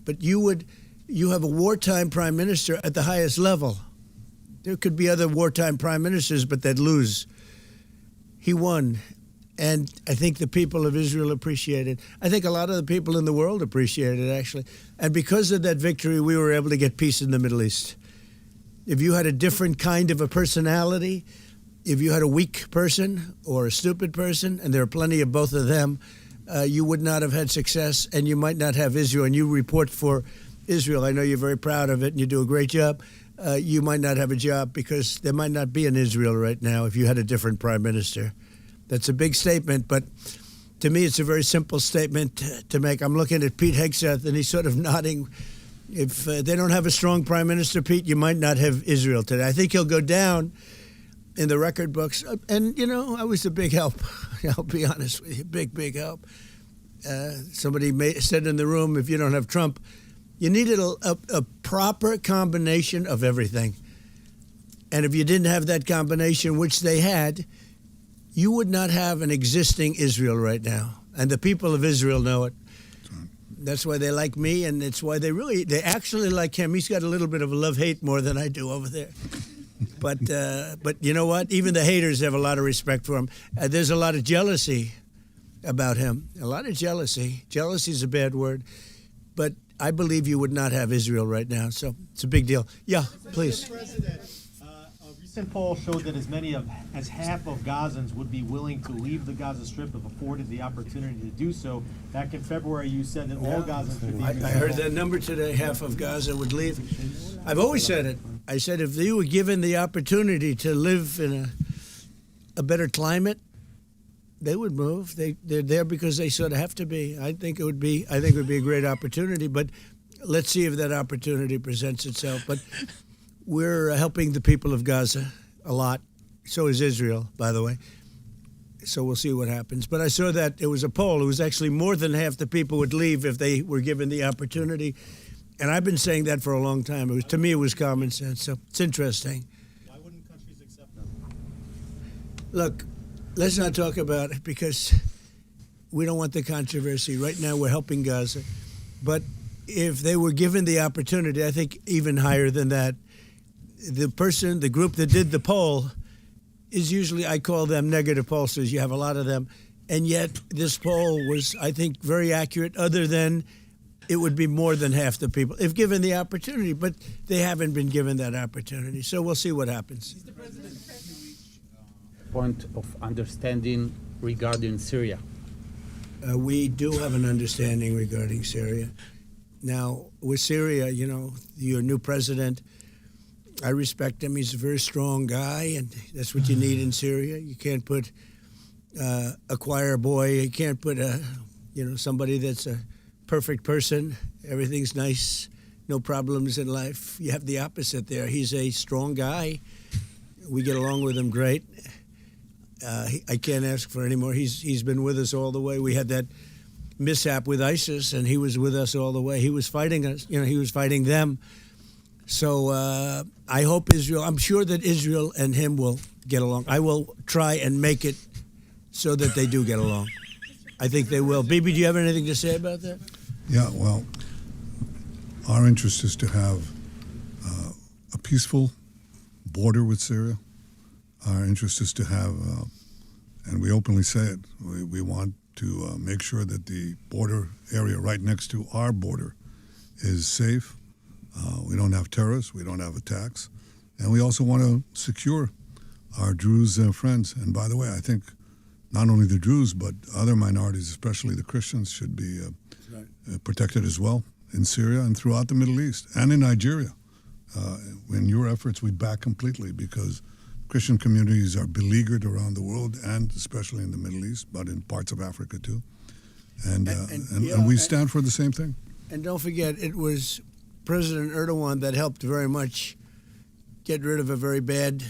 but you have a wartime prime minister at the highest level. There could be other wartime prime ministers, but they'd lose. He won. And I think the people of Israel appreciate it. I think a lot of the people in the world appreciate it, actually. And because of that victory, we were able to get peace in the Middle East. If you had a different kind of a personality, if you had a weak person or a stupid person, and there are plenty of both of them, you would not have had success, and you might not have Israel. And you report for Israel. I know you're very proud of it, and you do a great job. You might not have a job because there might not be an Israel right now if you had a different prime minister. That's a big statement, but to me it's a very simple statement to make. I'm looking at Pete Hegseth, and he's sort of nodding. If they don't have a strong prime minister, Pete, you might not have Israel today. I think he'll go down in the record books. And, I was a big help. I'll be honest with you, big help. Somebody said in the room, if you don't have Trump, you needed a proper combination of everything. And if you didn't have that combination, which they had, you would not have an existing Israel right now. And the people of Israel know it. That's why they like me, and it's why they actually like him. He's got a little bit of a love-hate more than I do over there. But you know what? Even the haters have a lot of respect for him. There's a lot of jealousy about him. A lot of jealousy. Jealousy is a bad word. But I believe you would not have Israel right now. So it's a big deal. Yeah, please. A recent poll showed that as many as half of Gazans would be willing to leave the Gaza Strip if afforded the opportunity to do so. Back in February, you said that all Gazans should be. I heard that number today. Half of Gaza would leave. I've always said it. I said if they were given the opportunity to live in a better climate, they would move. They're there because they sort of have to be. I think it would be a great opportunity. But let's see if that opportunity presents itself. But we're helping the people of Gaza a lot. So is Israel, by the way. So we'll see what happens. But I saw that it was a poll. It was actually more than half the people would leave if they were given the opportunity. And I've been saying that for a long time. To me, it was common sense. So it's interesting. Why wouldn't countries accept them? Look, let's not talk about it because we don't want the controversy. Right now, we're helping Gaza. But if they were given the opportunity, I think even higher than that, the group that did the poll is usually, I call them negative pollsters. You have a lot of them. And yet this poll was, I think, very accurate, other than it would be more than half the people if given the opportunity. But they haven't been given that opportunity. So we'll see what happens. Is the president point of understanding regarding Syria? We do have an understanding regarding Syria. Now, with Syria, your new president, I respect him. He's a very strong guy, and that's what you need in Syria. You can't put a choir boy. You can't put somebody that's a perfect person. Everything's nice, no problems in life. You have the opposite there. He's a strong guy. We get along with him great. I can't ask for any more. He's been with us all the way. We had that mishap with ISIS, and he was with us all the way. He was fighting us. He was fighting them. So I hope Israel, I'm sure that Israel and him will get along. I will try and make it so that they do get along. I think they will. Bibi, do you have anything to say about that? Yeah, well, our interest is to have a peaceful border with Syria. Our interest is to have, and we openly say it, we want to make sure that the border area right next to our border is safe. We don't have terrorists, we don't have attacks, and we also want to secure our Druze friends. And by the way, I think not only the Druze, but other minorities, especially the Christians, should be protected as well in Syria and throughout the Middle East and in Nigeria. In your efforts, we back completely because Christian communities are beleaguered around the world and especially in the Middle East, but in parts of Africa too. And we stand for the same thing. And don't forget, it was President Erdogan that helped very much get rid of a very bad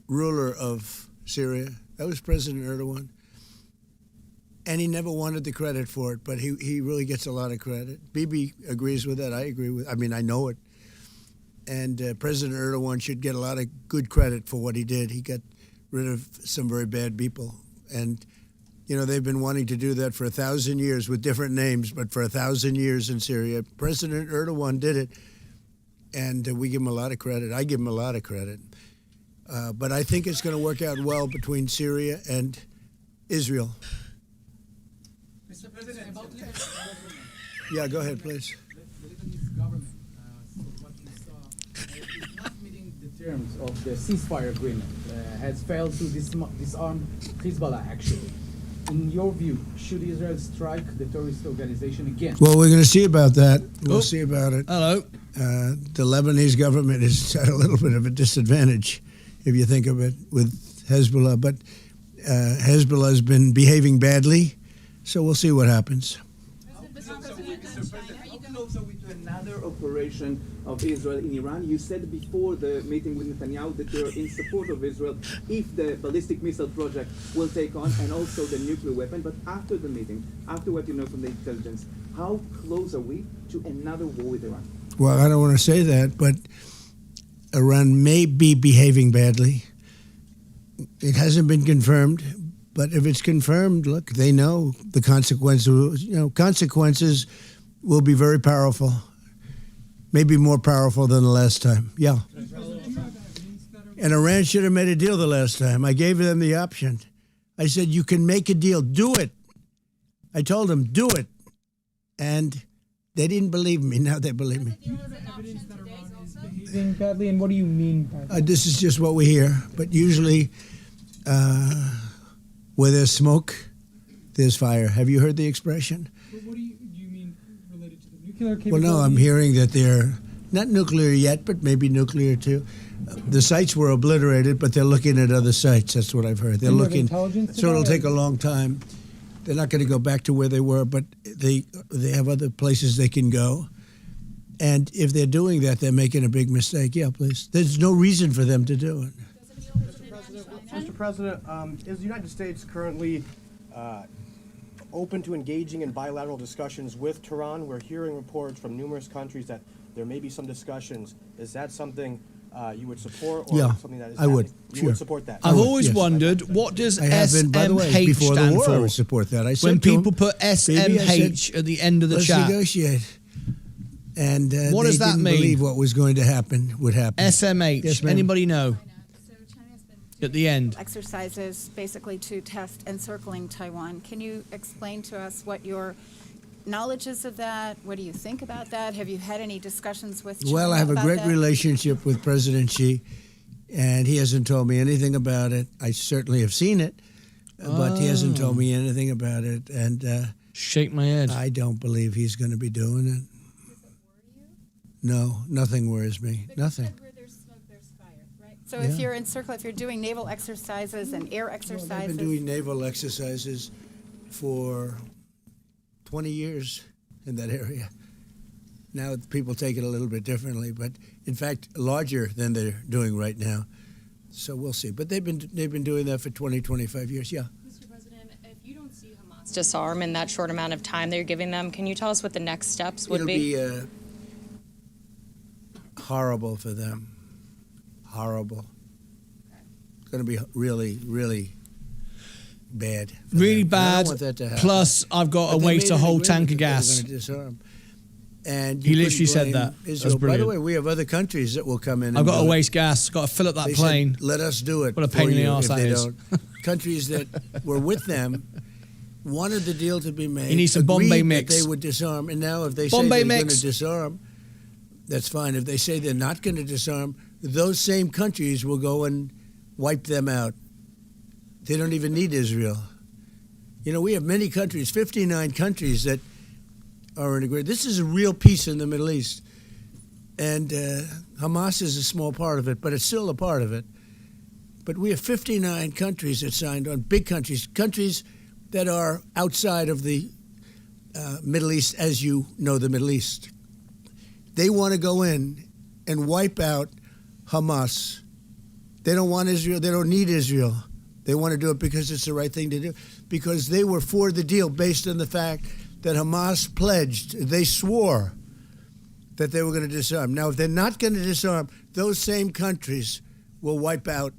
ruler of Syria. That was President Erdogan. And he never wanted the credit for it, but he really gets a lot of credit. Bibi agrees with that. I agree with I know it. And President Erdogan should get a lot of good credit for what he did. He got rid of some very bad people. And, they've been wanting to do that for 1,000 years with different names, but for 1,000 years in Syria. President Erdogan did it, and we give him a lot of credit. I give him a lot of credit. But I think it's going to work out well between Syria and Israel. Mr. President, about the Yeah, go ahead, please. The Lebanese government, what we saw, is not meeting the terms of the ceasefire agreement, has failed to disarm Hezbollah, actually. In your view, should Israel strike the terrorist organization again? Well, we're going to see about that. We'll see about it. Hello. The Lebanese government is at a little bit of a disadvantage, if you think of it, with Hezbollah. But Hezbollah has been behaving badly, so we'll see what happens. How close are we to another operation of Israel in Iran? You said before the meeting with Netanyahu that you're in support of Israel if the ballistic missile project will take on and also the nuclear weapon. But after the meeting, after what you know from the intelligence, how close are we to another war with Iran? Well, I don't want to say that, but Iran may be behaving badly. It hasn't been confirmed, but if it's confirmed, look, they know the consequences. Consequences will be very powerful, maybe more powerful than the last time. Yeah. And Iran should have made a deal the last time. I gave them the option. I said, you can make a deal. Do it. I told them, do it. And they didn't believe me. Now they believe me. Evidence that Iran is behaving badly, and what do you mean by that? This is just what we hear. But usually, where there's smoke, there's fire. Have you heard the expression? What do you mean related to the nuclear capability? Well, no, I'm hearing that they're not nuclear yet, but maybe nuclear too. The sites were obliterated, but they're looking at other sites. That's what I've heard. They're looking, so it'll take a long time. They're not going to go back to where they were, but they have other places they can go. And if they're doing that, they're making a big mistake. Yeah, please. There's no reason for them to do it. Mr. President, is the United States currently open to engaging in bilateral discussions with Tehran? We're hearing reports from numerous countries that there may be some discussions. Is that something you would support, or something that is happening? Would. You Sure. would support that? I've always wondered, what does I have been, by the way, before the stand war, I for? would support that. I said When to people him, put "Baby," I SMH said, at the end of the let's chat. negotiate. And What they does that didn't mean? believe what was going to happen would happen. SMH. Yes, ma'am. Anybody know? At the end. Exercises basically to test encircling Taiwan. Can you explain to us what your knowledge is of that? What do you think about that? Have you had any discussions with China Well, I have a about great that? relationship with President Xi, and he hasn't told me anything about it. I certainly have seen it, but he hasn't told me anything about it. And shake my head. I don't believe he's going to be doing it. No, nothing worries me. Nothing. So if you're if you're doing naval exercises and air exercises. I've been doing naval exercises for 20 years in that area. Now people take it a little bit differently, but in fact larger than they're doing right now. So we'll see. But they've been doing that for 20, 25 years. Yeah. Mr. President, if you don't see Hamas disarm in that short amount of time that you're giving them, can you tell us what the next steps would be? It'll be horrible for them. Horrible. It's going to be really, really bad. Really them. I bad. don't want that to happen. Plus, I've got But to they waste made a an whole agreement tank of that they were gas. going to disarm. And He you literally couldn't said blame that. That's Israel. By the brilliant. way, we have other countries that will come in. I've and got to do it. waste gas. Got to fill up that They said, plane. let us do it. What a pain for in the you arse if that they is. don't. Countries that were with them wanted the deal to be made. He needs some agreed Bombay that mix. They would disarm, and now if they Bombay say they're going mix. to disarm, that's fine. If they say they're not going to disarm, those same countries will go and wipe them out. They don't even need Israel. You know, we have many countries, 59 countries that are in agreement. This is a real peace in the Middle East. And Hamas is a small part of it, but it's still a part of it. But we have 59 countries that signed on, big countries, countries that are outside of the Middle East, as you know the Middle East. They want to go in and wipe out Hamas. They don't want Israel. They don't need Israel. They want to do it because it's the right thing to do, because they were for the deal based on the fact that Hamas pledged, they swore that they were going to disarm. Now, if they're not going to disarm, those same countries will wipe out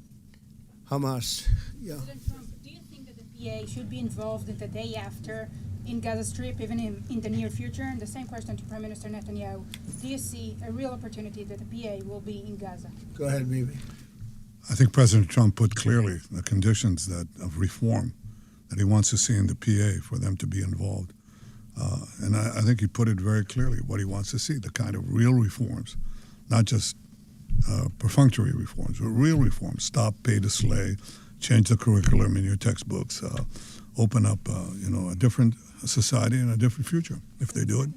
Hamas. Yeah. President Trump, do you think that the PA should be involved in the day after in Gaza Strip, even in the near future? And the same question to Prime Minister Netanyahu. Do you see a real opportunity that the PA will be in Gaza? Go ahead, Mimi. I think President Trump put clearly the conditions of reform that he wants to see in the PA for them to be involved. And I think he put it very clearly what he wants to see, the kind of real reforms, not just perfunctory reforms, but real reforms. Stop pay to slay, change the curriculum in your textbooks, open up a different society and a different future. If they do it,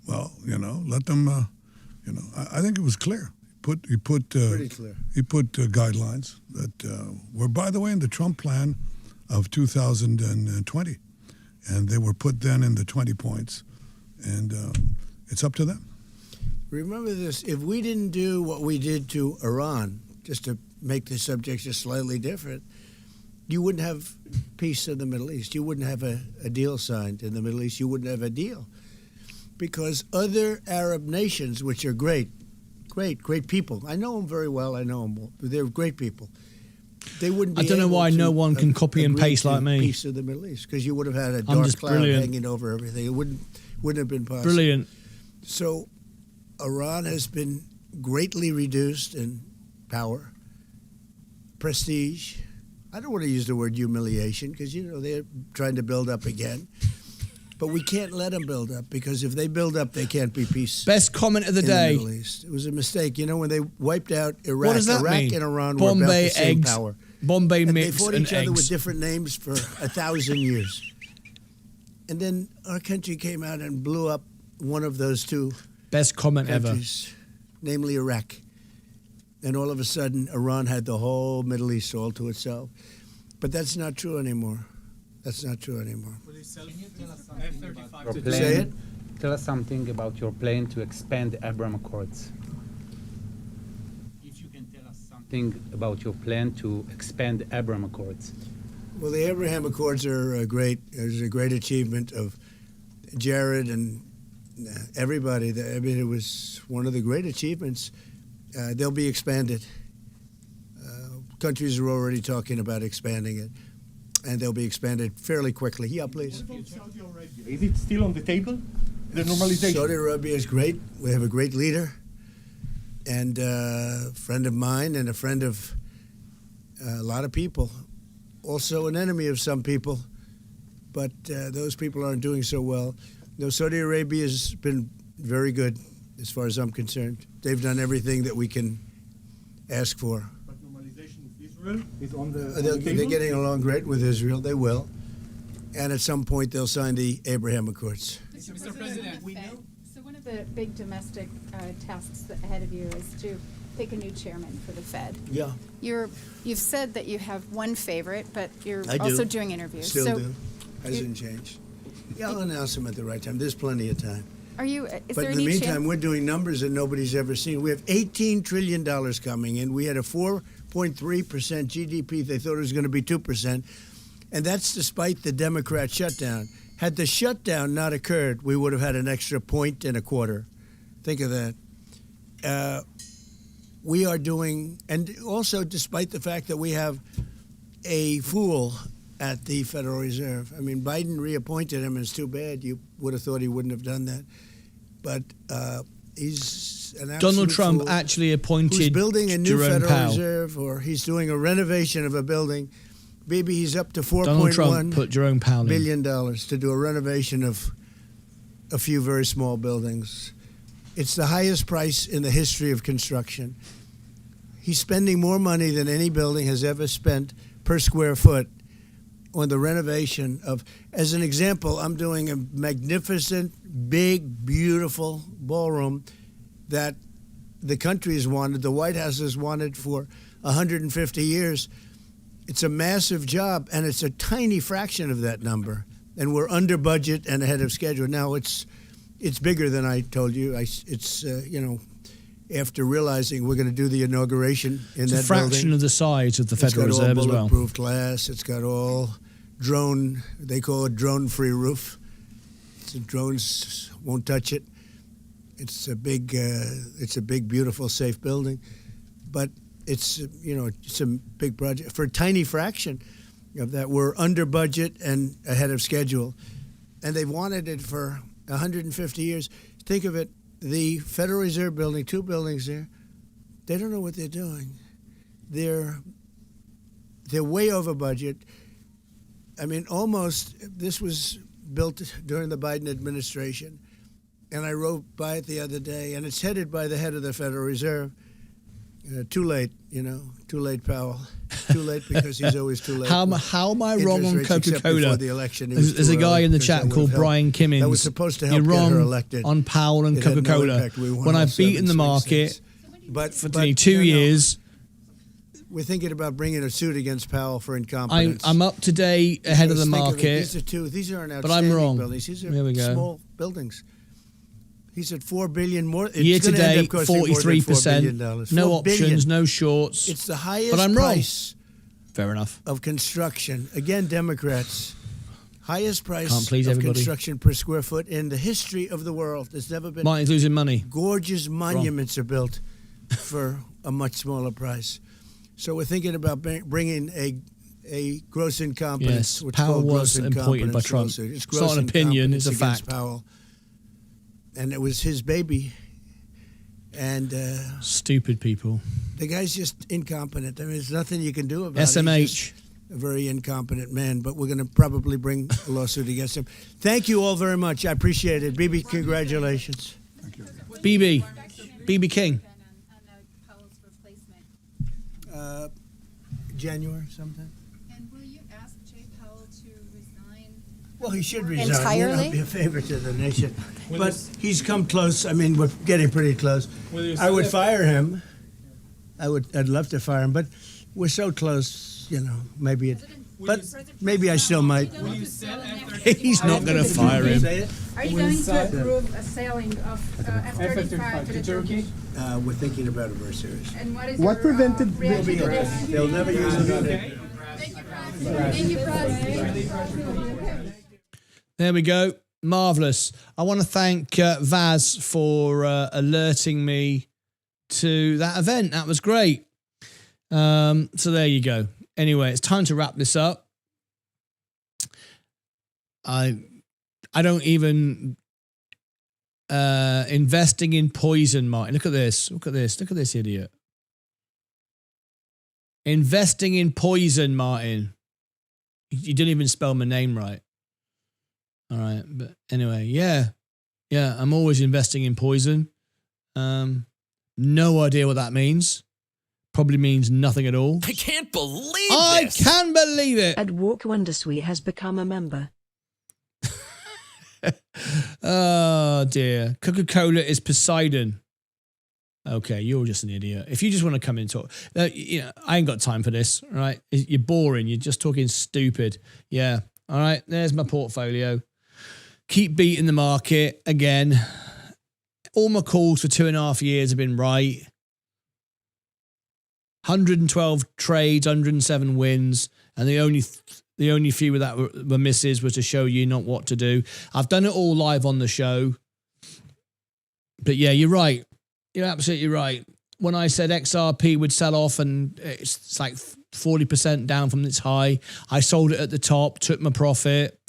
well, let them, I think it was clear. He put pretty clear. He put guidelines that were, by the way, in the Trump plan of 2020. And they were put then in the 20 points. And it's up to them. Remember this, if we didn't do what we did to Iran, just to make the subject just slightly different, you wouldn't have peace in the Middle East. You wouldn't have a deal signed in the Middle East. You wouldn't have a deal. Because other Arab nations, which are great people. I know them very well. I know them. They're great people. They wouldn't be I don't know why no one can copy and paste like me. Peace of the Middle East, because you would have had a dark cloud hanging over everything. It wouldn't have been possible. Brilliant. So Iran has been greatly reduced in power, prestige. I don't want to use the word humiliation because, they're trying to build up again. But we can't let them build up, because if they build up, they can't be peace. Best comment of the in day. The Middle East. It was a mistake. When they wiped out Iraq, what does that Iraq mean? and Iran Bombay were about the same eggs, power. Bombay and mix they fought and each other eggs. with different names for 1,000 years. And then our country came out and blew up one of those two best comment countries, ever, namely Iraq. And all of a sudden, Iran had the whole Middle East all to itself. But that's not true anymore. That's not true anymore. Say it. Tell us something about your plan to expand the Abraham Accords. If you can tell us something about your plan to expand the Abraham Accords. Well, the Abraham Accords are great. It was a great achievement of Jared and everybody. It was one of the great achievements. They'll be expanded. Countries are already talking about expanding it, and they'll be expanded fairly quickly. Yeah, please. What about Saudi Arabia? Is it still on the table? The normalization? Saudi Arabia is great. We have a great leader, and a friend of mine and a friend of a lot of people. Also an enemy of some people, but those people aren't doing so well. No, Saudi Arabia has been very good as far as I'm concerned. They've done everything that we can ask for. But normalization with Israel is on the They're table? getting along great with Israel. They will. And at some point, they'll sign the Abraham Accords. Mr. President, so one of the big domestic tasks ahead of you is to pick a new chairman for the Fed. Yeah. You've said that you have one favorite, but you're I do. also doing interviews. Still so do. Hasn't changed. Yeah, I'll announce them at the right time. There's plenty of time. Are you? But Is there in the any meantime, chance? we're doing numbers that nobody's ever seen. We have $18 trillion coming in. We had a 4.3% GDP. They thought it was going to be 2%. And that's despite the Democrat shutdown. Had the shutdown not occurred, we would have had an extra 1.25. Think of that. We are doing, and also despite the fact that we have a fool at the Federal Reserve. I mean, Biden reappointed him, and it's too bad. You would have thought he wouldn't have done that. But he's an absolute Donald Trump fool actually appointed who's building a new Jerome Federal Powell. Reserve, or he's doing a renovation of a building. Maybe he's up to Donald Trump $4.1 put Jerome Powell in. billion to do a renovation of a few very small buildings. It's the highest price in the history of construction. He's spending more money than any building has ever spent per square foot on the renovation of, as an example, I'm doing a magnificent, big, beautiful ballroom that the country has wanted, the White House has wanted for 150 years. It's a massive job, and it's a tiny fraction of that number. And we're under budget and ahead of schedule. Now, it's bigger than I told you. After realizing we're going to do the inauguration in It's that a fraction building, of the size of the Federal it's got Reserve all as well. bulletproof glass. It's got all drone. They call it drone-free roof. So drones won't touch it. It's a big, beautiful, safe building, but it's it's a big project for a tiny fraction of that. We're under budget and ahead of schedule, and they've wanted it for 150 years. Think of it: the Federal Reserve Building, 2 buildings there. They don't know what they're doing. They're way over budget. I mean, almost. This was built during the Biden administration. And I rode by it the other day, and it's headed by the head of the Federal Reserve. Too late, too late, Powell. Too late because he's always too late. How am I wrong on Coca-Cola? The election, There's a guy in the chat called Brian Kimmins. That was supposed to help You're get her wrong elected. on Powell and It had no Coca-Cola. impact. We won When all I've beaten 7 the swing market states. But for 2 years. We're thinking about bringing a suit against Powell for incompetence. I'm up to date ahead of the Because think market. These aren't but I'm outstanding wrong. buildings. These are There we go. small buildings. He said $4 billion more. It's Year to gonna end up date, costing more than $4 billion. $43%. No $4 billion. options, no shorts. It's the highest but I'm wrong. price Fair enough. of construction. Again, Democrats. Highest price Can't please of everybody. construction per square foot in the history of the world. There's never been. Martin's losing money. Gorgeous monuments are built for a much smaller price. So we're thinking about bringing a gross incompetence. Yes, what's Powell called was gross appointed by incompetence Trump. lawsuit. It's gross not an opinion, incompetence it's a against fact. Powell. And it was his baby. And Stupid people. the guy's just incompetent. I mean, there's nothing you can do about it. SMH. He's just a very incompetent man, but we're going to probably bring a lawsuit against him. Thank you all very much. I appreciate it. BB, congratulations. BB King. January sometime. And will you ask Jay Powell to resign? Well, he should resign. Entirely? Be a favor to the nation. But he's come close. I mean, we're getting pretty close. I would fire him. I'd love to fire him, but we're so close. Maybe it. But maybe I still might. He's not going to fire him. Are you going to approve a selling of F-35 to Turkey? We're thinking about it very seriously. And what is What your prevented reaction to this? They'll never use it on it. Thank you, President. There we go. Marvellous. I want to thank Vaz for alerting me to that event. That was great. So there you go. Anyway, it's time to wrap this up. I don't even investing in poison, Martin. Look at this. Look at this. Look at this idiot. Investing in poison, Martin. You didn't even spell my name right. All right, but anyway, yeah, I'm always investing in poison. No idea what that means. Probably means nothing at all. I can't believe I this. can believe it. Ed Walk Wondersuite has become a member. Oh dear. Coca-Cola is Poseidon. Okay, you're just an idiot. If you just want to come in and talk, I ain't got time for this. All right, you're boring. You're just talking stupid. Yeah. All right. There's my portfolio. Keep beating the market again. All my calls for 2.5 years have been right. 112 trades, 107 wins, and the only few that were misses was to show you not what to do. I've done it all live on the show. But yeah, you're right. You're absolutely right. When I said XRP would sell off and it's like 40% down from its high, I sold it at the top, took my profit.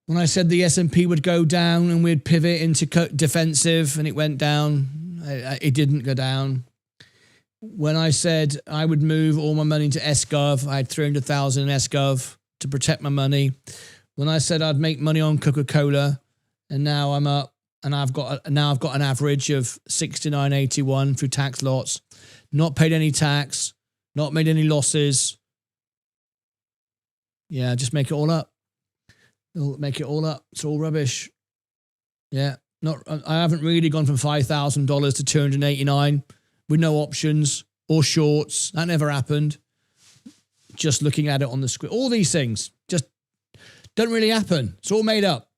When I said the S&P would go down and we'd pivot into defensive and it went down, it didn't go down. When I said I would move all my money into SGov, I had 300,000 in SGov to protect my money. When I said I'd make money on Coca-Cola, and now I'm up, and I've got an average of 69.81 through tax lots, not paid any tax, not made any losses. Yeah, just make it all up. Make it all up. It's all rubbish. Yeah, I haven't really gone from $5,000 to 289 with no options or shorts. That never happened. Just looking at it on the screen. All these things just don't really happen. It's all made up.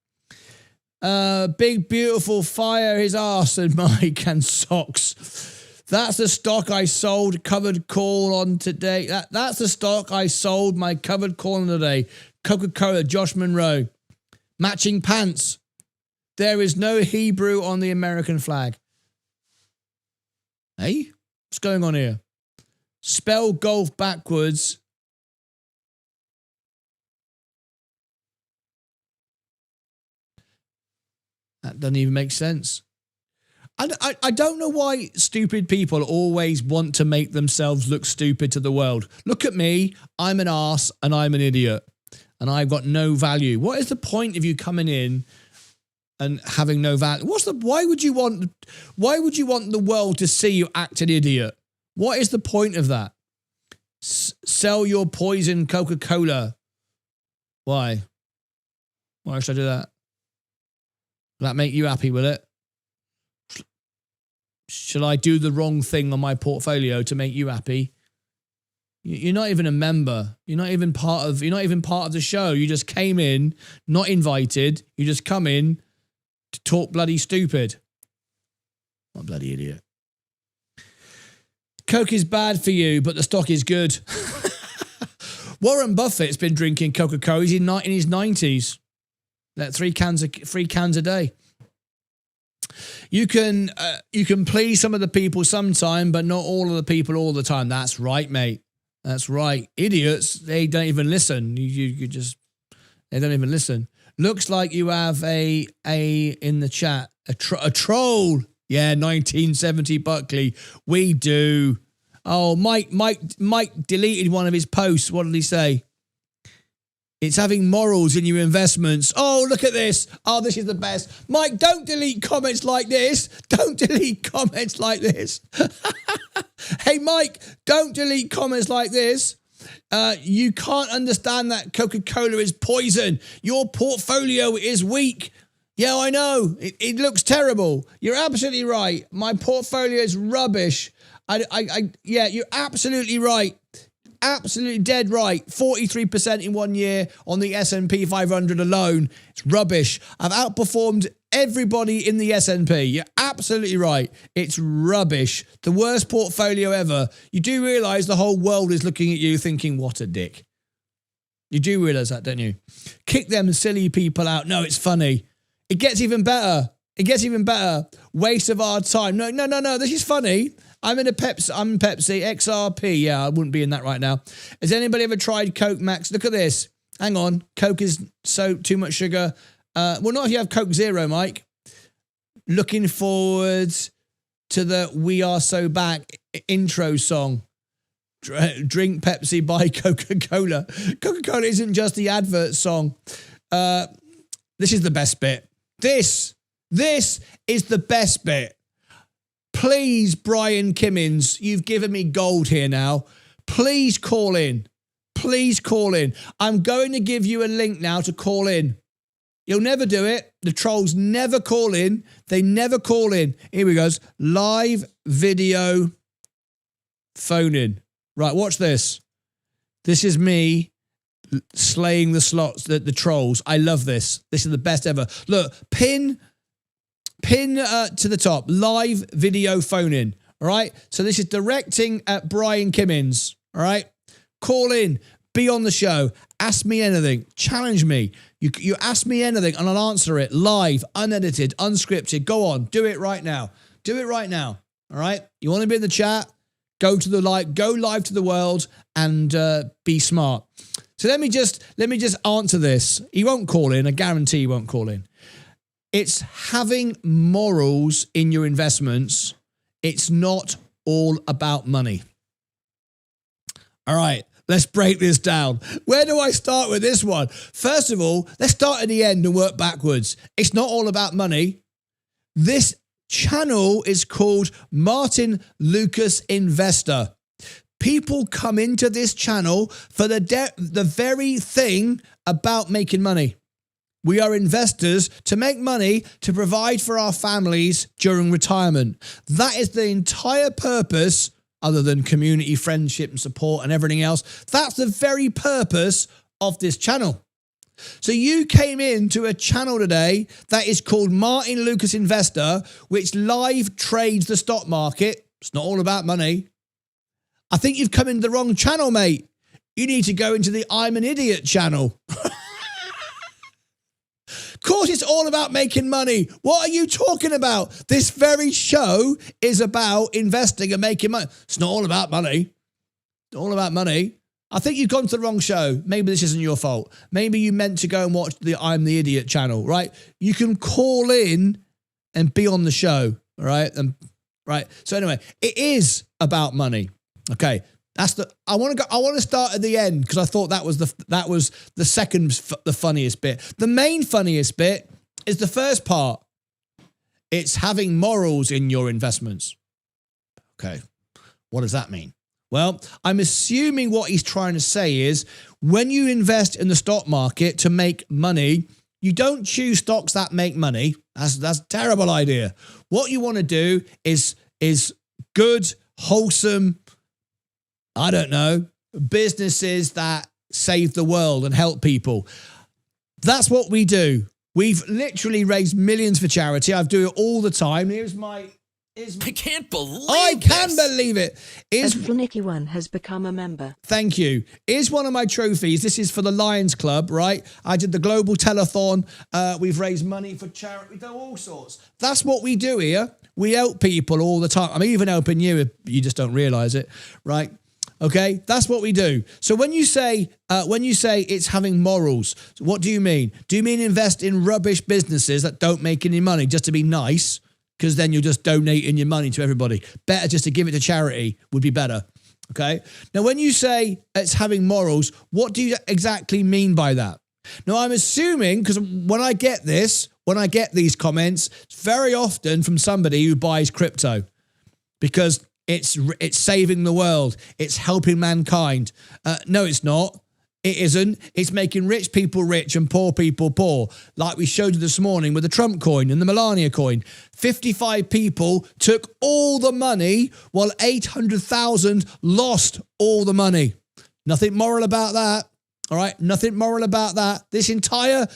Big, beautiful fire his arse and Mike and socks. That's the stock I sold covered call on today. That's the stock I sold my covered call on today. Coca-Cola, Josh Monroe. Matching pants. There is no Hebrew on the American flag. Hey, what's going on here? Spell golf backwards. That doesn't even make sense. I don't know why stupid people always want to make themselves look stupid to the world. Look at me. I'm an arse and I'm an idiot. And I've got no value. What is the point of you coming in and having no value? Why would you want the world to see you act an idiot? What is the point of that? Sell your poison Coca-Cola. Why? Why should I do that? Will that make you happy, will it? Shall I do the wrong thing on my portfolio to make you happy? You're not even a member. You're not even part of the show. You just came in, not invited. You just come in to talk bloody stupid. What a bloody idiot. Coke is bad for you, but the stock is good. Warren Buffett's been drinking Coca-Cola. He's in his 90s. That 3 cans a day. You can please some of the people sometime, but not all of the people all the time. That's right, mate. That's right. Idiots, they don't even listen. They don't even listen. Looks like you have a in the chat a troll. Yeah, 1970 Buckley. We do. Oh, Mike deleted one of his posts. What did he say? It's having morals in your investments. Oh, look at this. Oh, this is the best. Mike, don't delete comments like this. Don't delete comments like this. Hey, Mike, don't delete comments like this. You can't understand that Coca-Cola is poison. Your portfolio is weak. Yeah, I know. It looks terrible. You're absolutely right. My portfolio is rubbish. Yeah, you're absolutely right. Absolutely dead right. 43% in 1 year on the S&P 500 alone. It's rubbish. I've outperformed everybody in the S&P. You're absolutely right. It's rubbish. The worst portfolio ever. You do realise the whole world is looking at you thinking, what a dick. You do realise that, don't you? Kick them silly people out. No, it's funny. It gets even better. It gets even better. Waste of our time. No. This is funny. I'm Pepsi, XRP. Yeah, I wouldn't be in that right now. Has anybody ever tried Coke Max? Look at this. Hang on. Coke is so too much sugar. Well, not if you have Coke Zero, Mike. Looking forward to the We Are So Back intro song. Drink Pepsi, buy Coca-Cola. Coca-Cola isn't just the advert song. This is the best bit. This is the best bit. Please, Brian Kimmins, you've given me gold here now. Please call in. Please call in. I'm going to give you a link now to call in. You'll never do it. The trolls never call in. They never call in. Here we go. Live video phone in. Right, watch this. This is me slaying the slots, the trolls. I love this. This is the best ever. Look, pin to the top, live video phone in. All right. So this is directing at Brian Kimmins. All right. Call in, be on the show, ask me anything, challenge me. You ask me anything and I'll answer it live, unedited, unscripted. Go on, do it right now. Do it right now. All right. You want to be in the chat? Go live to the world and be smart. So let me just answer this. He won't call in. I guarantee he won't call in. It's having morals in your investments. It's not all about money. All right, let's break this down. Where do I start with this one? First of all, let's start at the end and work backwards. It's not all about money. This channel is called Martyn Lucas Investor. People come into this channel for the very thing about making money. We are investors to make money to provide for our families during retirement. That is the entire purpose, other than community, friendship and support and everything else. That's the very purpose of this channel. So you came into a channel today that is called Martyn Lucas Investor, which live trades the stock market. It's not all about money. I think you've come into the wrong channel, mate. You need to go into the I'm an Idiot channel. Of course it's all about making money. What are you talking about? This very show is about investing and making money. It's not all about money. It's all about money. I think you've gone to the wrong show. Maybe this isn't your fault. Maybe you meant to go and watch the I'm the Idiot channel, right? You can call in and be on the show, all right? Right. So anyway, it is about money. Okay. I want to start at the end because I thought that was the second the funniest bit. The main funniest bit is the first part. It's having morals in your investments. Okay. What does that mean? Well, I'm assuming what he's trying to say is when you invest in the stock market to make money, you don't choose stocks that make money. That's a terrible idea. What you want to do is good, wholesome, I don't know, businesses that save the world and help people. That's what we do. We've literally raised millions for charity. I do it all the time. I can't believe it. Flicky One has become a member. Thank you. Here's one of my trophies. This is for the Lions Club, right? I did the global telethon. We've raised money for charity. We do all sorts. That's what we do here. We help people all the time. I'm even helping you if you just don't realize it, right? Okay, that's what we do. So when you say it's having morals, what do you mean? Do you mean invest in rubbish businesses that don't make any money just to be nice? Because then you're just donating your money to everybody. Better just to give it to charity would be better. Okay. Now, when you say it's having morals, what do you exactly mean by that? Now, I'm assuming, because when I get these comments, it's very often from somebody who buys crypto because it's saving the world. It's helping mankind. No, it's not. It isn't. It's making rich people rich and poor people poor. Like we showed you this morning with the Trump coin and the Melania coin. 55 people took all the money while 800,000 lost all the money. Nothing moral about that. All right. Nothing moral about that. This entire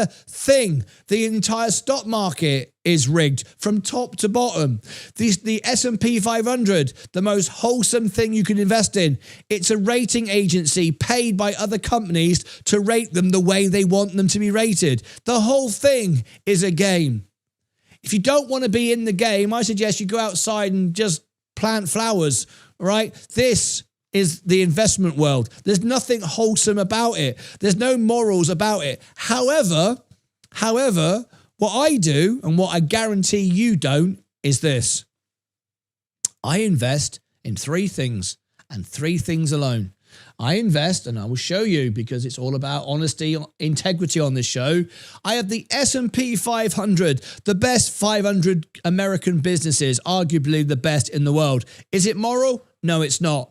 thing, the entire stock market is rigged from top to bottom. The S&P 500, the most wholesome thing you can invest in. It's a rating agency paid by other companies to rate them the way they want them to be rated. The whole thing is a game. If you don't want to be in the game, I suggest you go outside and just plant flowers. All right. This is the investment world. There's nothing wholesome about it. There's no morals about it. However, what I do and what I guarantee you don't is this. I invest in three things and three things alone. I invest, and I will show you because it's all about honesty, integrity on this show. I have the S&P 500, the best 500 American businesses, arguably the best in the world. Is it moral? No, it's not.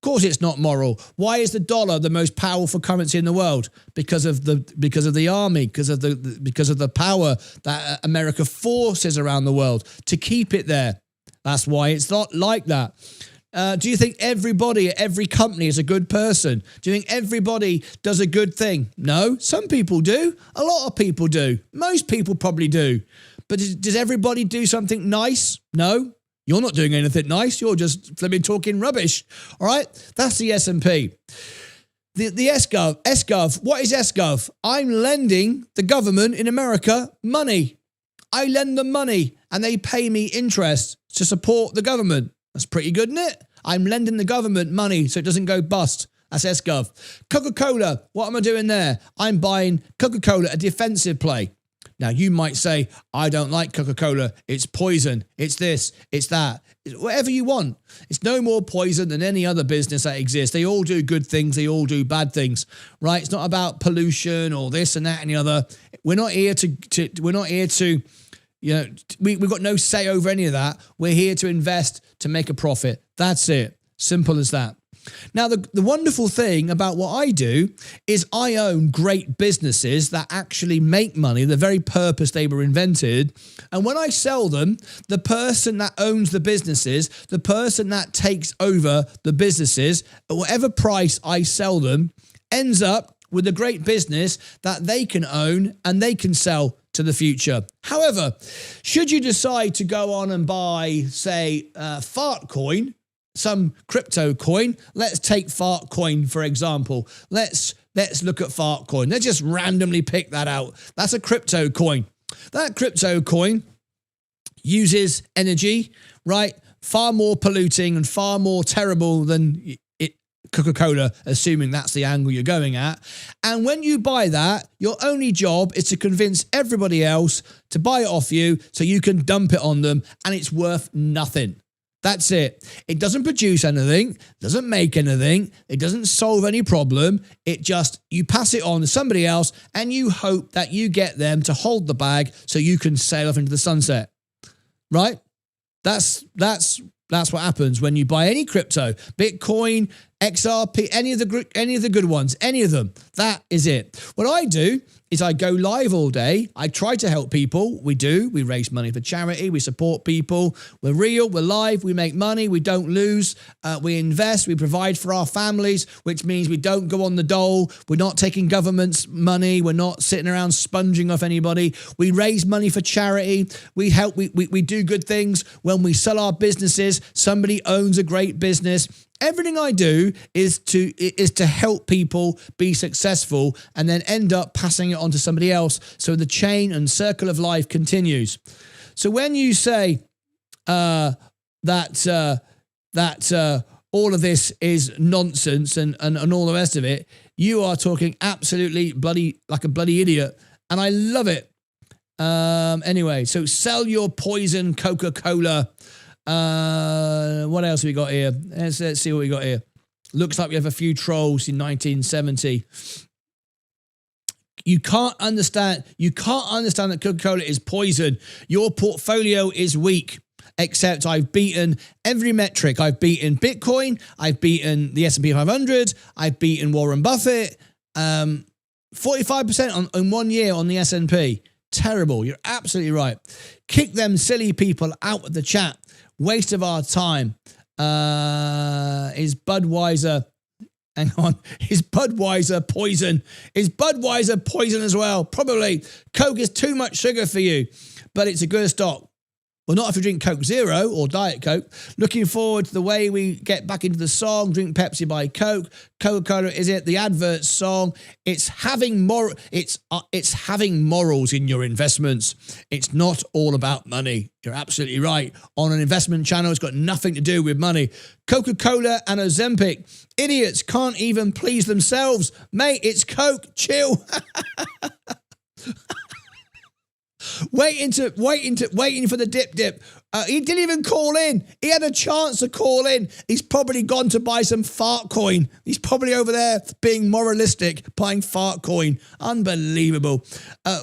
Of course it's not moral. Why is the dollar the most powerful currency in the world? Because of the army, because of the power that America forces around the world to keep it there. That's why it's not like that. Do you think everybody at every company is a good person? Do you think everybody does a good thing? No, some people do. A lot of people do. Most people probably do. But does everybody do something nice? No. You're not doing anything nice. You're just flipping talking rubbish. All right? That's the S&P. The SGov. What is SGov? I'm lending the government in America money. I lend them money and they pay me interest to support the government. That's pretty good, isn't it? I'm lending the government money so it doesn't go bust. That's SGov. Coca-Cola. What am I doing there? I'm buying Coca-Cola, a defensive play. Now, you might say, I don't like Coca-Cola. It's poison. It's this. It's that. It's whatever you want. It's no more poison than any other business that exists. They all do good things. They all do bad things, right? It's not about pollution or this and that and the other. We're not here to, we've got no say over any of that. We're here to invest to make a profit. That's it. Simple as that. Now, the wonderful thing about what I do is I own great businesses that actually make money, the very purpose they were invented. And when I sell them, the person that owns the businesses, the person that takes over the businesses, at whatever price I sell them, ends up with a great business that they can own and they can sell to the future. However, should you decide to go on and buy, say, fart coin, some crypto coin. Let's take fart coin, for example. Let's let's look at fart coin. Let's just randomly pick that out. That's a crypto coin. That crypto coin uses energy, right? Far more polluting and far more terrible than Coca-Cola, assuming that's the angle you're going at. And when you buy that, your only job is to convince everybody else to buy it off you so you can dump it on them, and it's worth nothing. That's it. It doesn't produce anything, doesn't make anything, it doesn't solve any problem. It just, you pass it on to somebody else and you hope that you get them to hold the bag so you can sail off into the sunset. Right? That's what happens when you buy any crypto, Bitcoin, XRP, any of the good ones, any of them. That is it. What I do is I go live all day. I try to help people. We do. We raise money for charity. We support people. We're real. We're live. We make money. We don't lose. We invest. We provide for our families, which means we don't go on the dole. We're not taking government's money. We're not sitting around sponging off anybody. We raise money for charity. We help. We do good things. When we sell our businesses, somebody owns a great business. Everything I do is to help people be successful and then end up passing it on to somebody else, so the chain and circle of life continues. So when you say that all of this is nonsense and all the rest of it, you are talking absolutely like a bloody idiot, and I love it. Anyway, so sell your poison, Coca-Cola. What else have we got here? Let's see what we got here. Looks like we have a few trolls in 1970. You can't understand that Coca-Cola is poison. Your portfolio is weak. Except I've beaten every metric. I've beaten Bitcoin. I've beaten the S&P 500. I've beaten Warren Buffett. 45% in 1 year on the S&P. Terrible. You're absolutely right. Kick them silly people out of the chat. Waste of our time. Is Budweiser... Hang on. Is Budweiser poison? Is Budweiser poison as well? Probably. Coke is too much sugar for you, but it's a good stock. Well, not if you drink Coke Zero or Diet Coke. Looking forward to the way we get back into the song, Drink Pepsi by Coke. Coca-Cola, is it? The advert song. It's having having morals in your investments. It's not all about money. You're absolutely right. On an investment channel, it's got nothing to do with money. Coca-Cola and Ozempic. Idiots can't even please themselves. Mate, it's Coke. Chill. Waiting for the dip. He didn't even call in. He had a chance to call in. He's probably gone to buy some fart coin. He's probably over there being moralistic, buying fart coin. Unbelievable.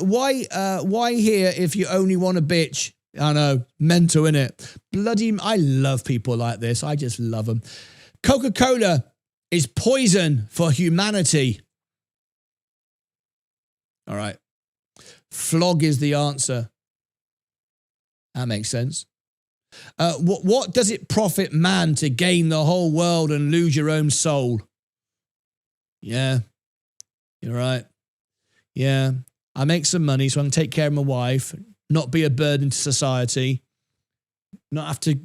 Why here if you only want a bitch? I know, mental, innit? Bloody, I love people like this. I just love them. Coca-Cola is poison for humanity. All right. Flog is the answer. That makes sense. What does it profit man to gain the whole world and lose your own soul? Yeah, you're right. Yeah, I make some money so I can take care of my wife, not be a burden to society, not have to.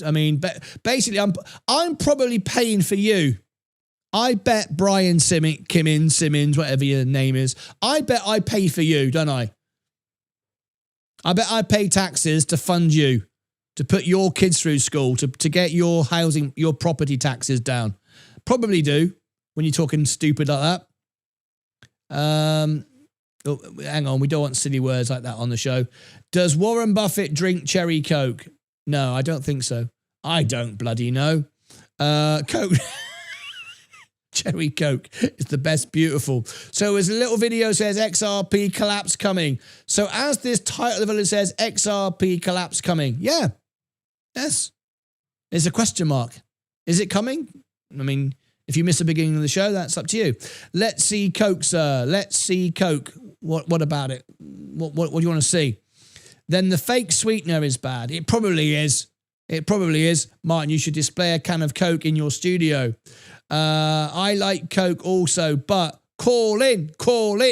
I mean, basically, I'm probably paying for you. I bet Brian Simmons, whatever your name is, I bet I pay for you, don't I? I bet I pay taxes to fund you, to put your kids through school, to get your housing, your property taxes down. Probably do, when you're talking stupid like that. Hang on, we don't want silly words like that on the show. Does Warren Buffett drink cherry Coke? No, I don't think so. I don't bloody know. Coke... Cherry Coke is the best, beautiful. So as a little video says XRP collapse coming. So as this title of it says XRP collapse coming. Yeah. Yes. There's a question mark. Is it coming? I mean, if you miss the beginning of the show, that's up to you. Let's see Coke, sir. Let's see Coke. What about it? What do you want to see? Then the fake sweetener is bad. It probably is. It probably is. Martin, you should display a can of Coke in your studio. I like Coke also, but call in.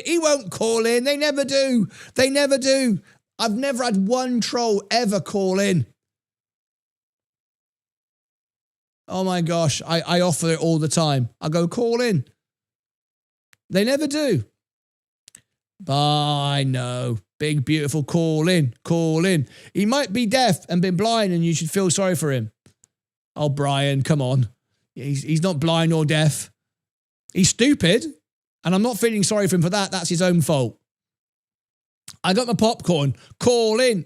He won't call in. They never do. I've never had one troll ever call in. Oh my gosh, I offer it all the time. I go, call in. They never do. I know. Big, beautiful, call in. He might be deaf and been blind and you should feel sorry for him. Oh, Brian, come on. He's not blind or deaf. He's stupid. And I'm not feeling sorry for him for that. That's his own fault. I got my popcorn. Call in.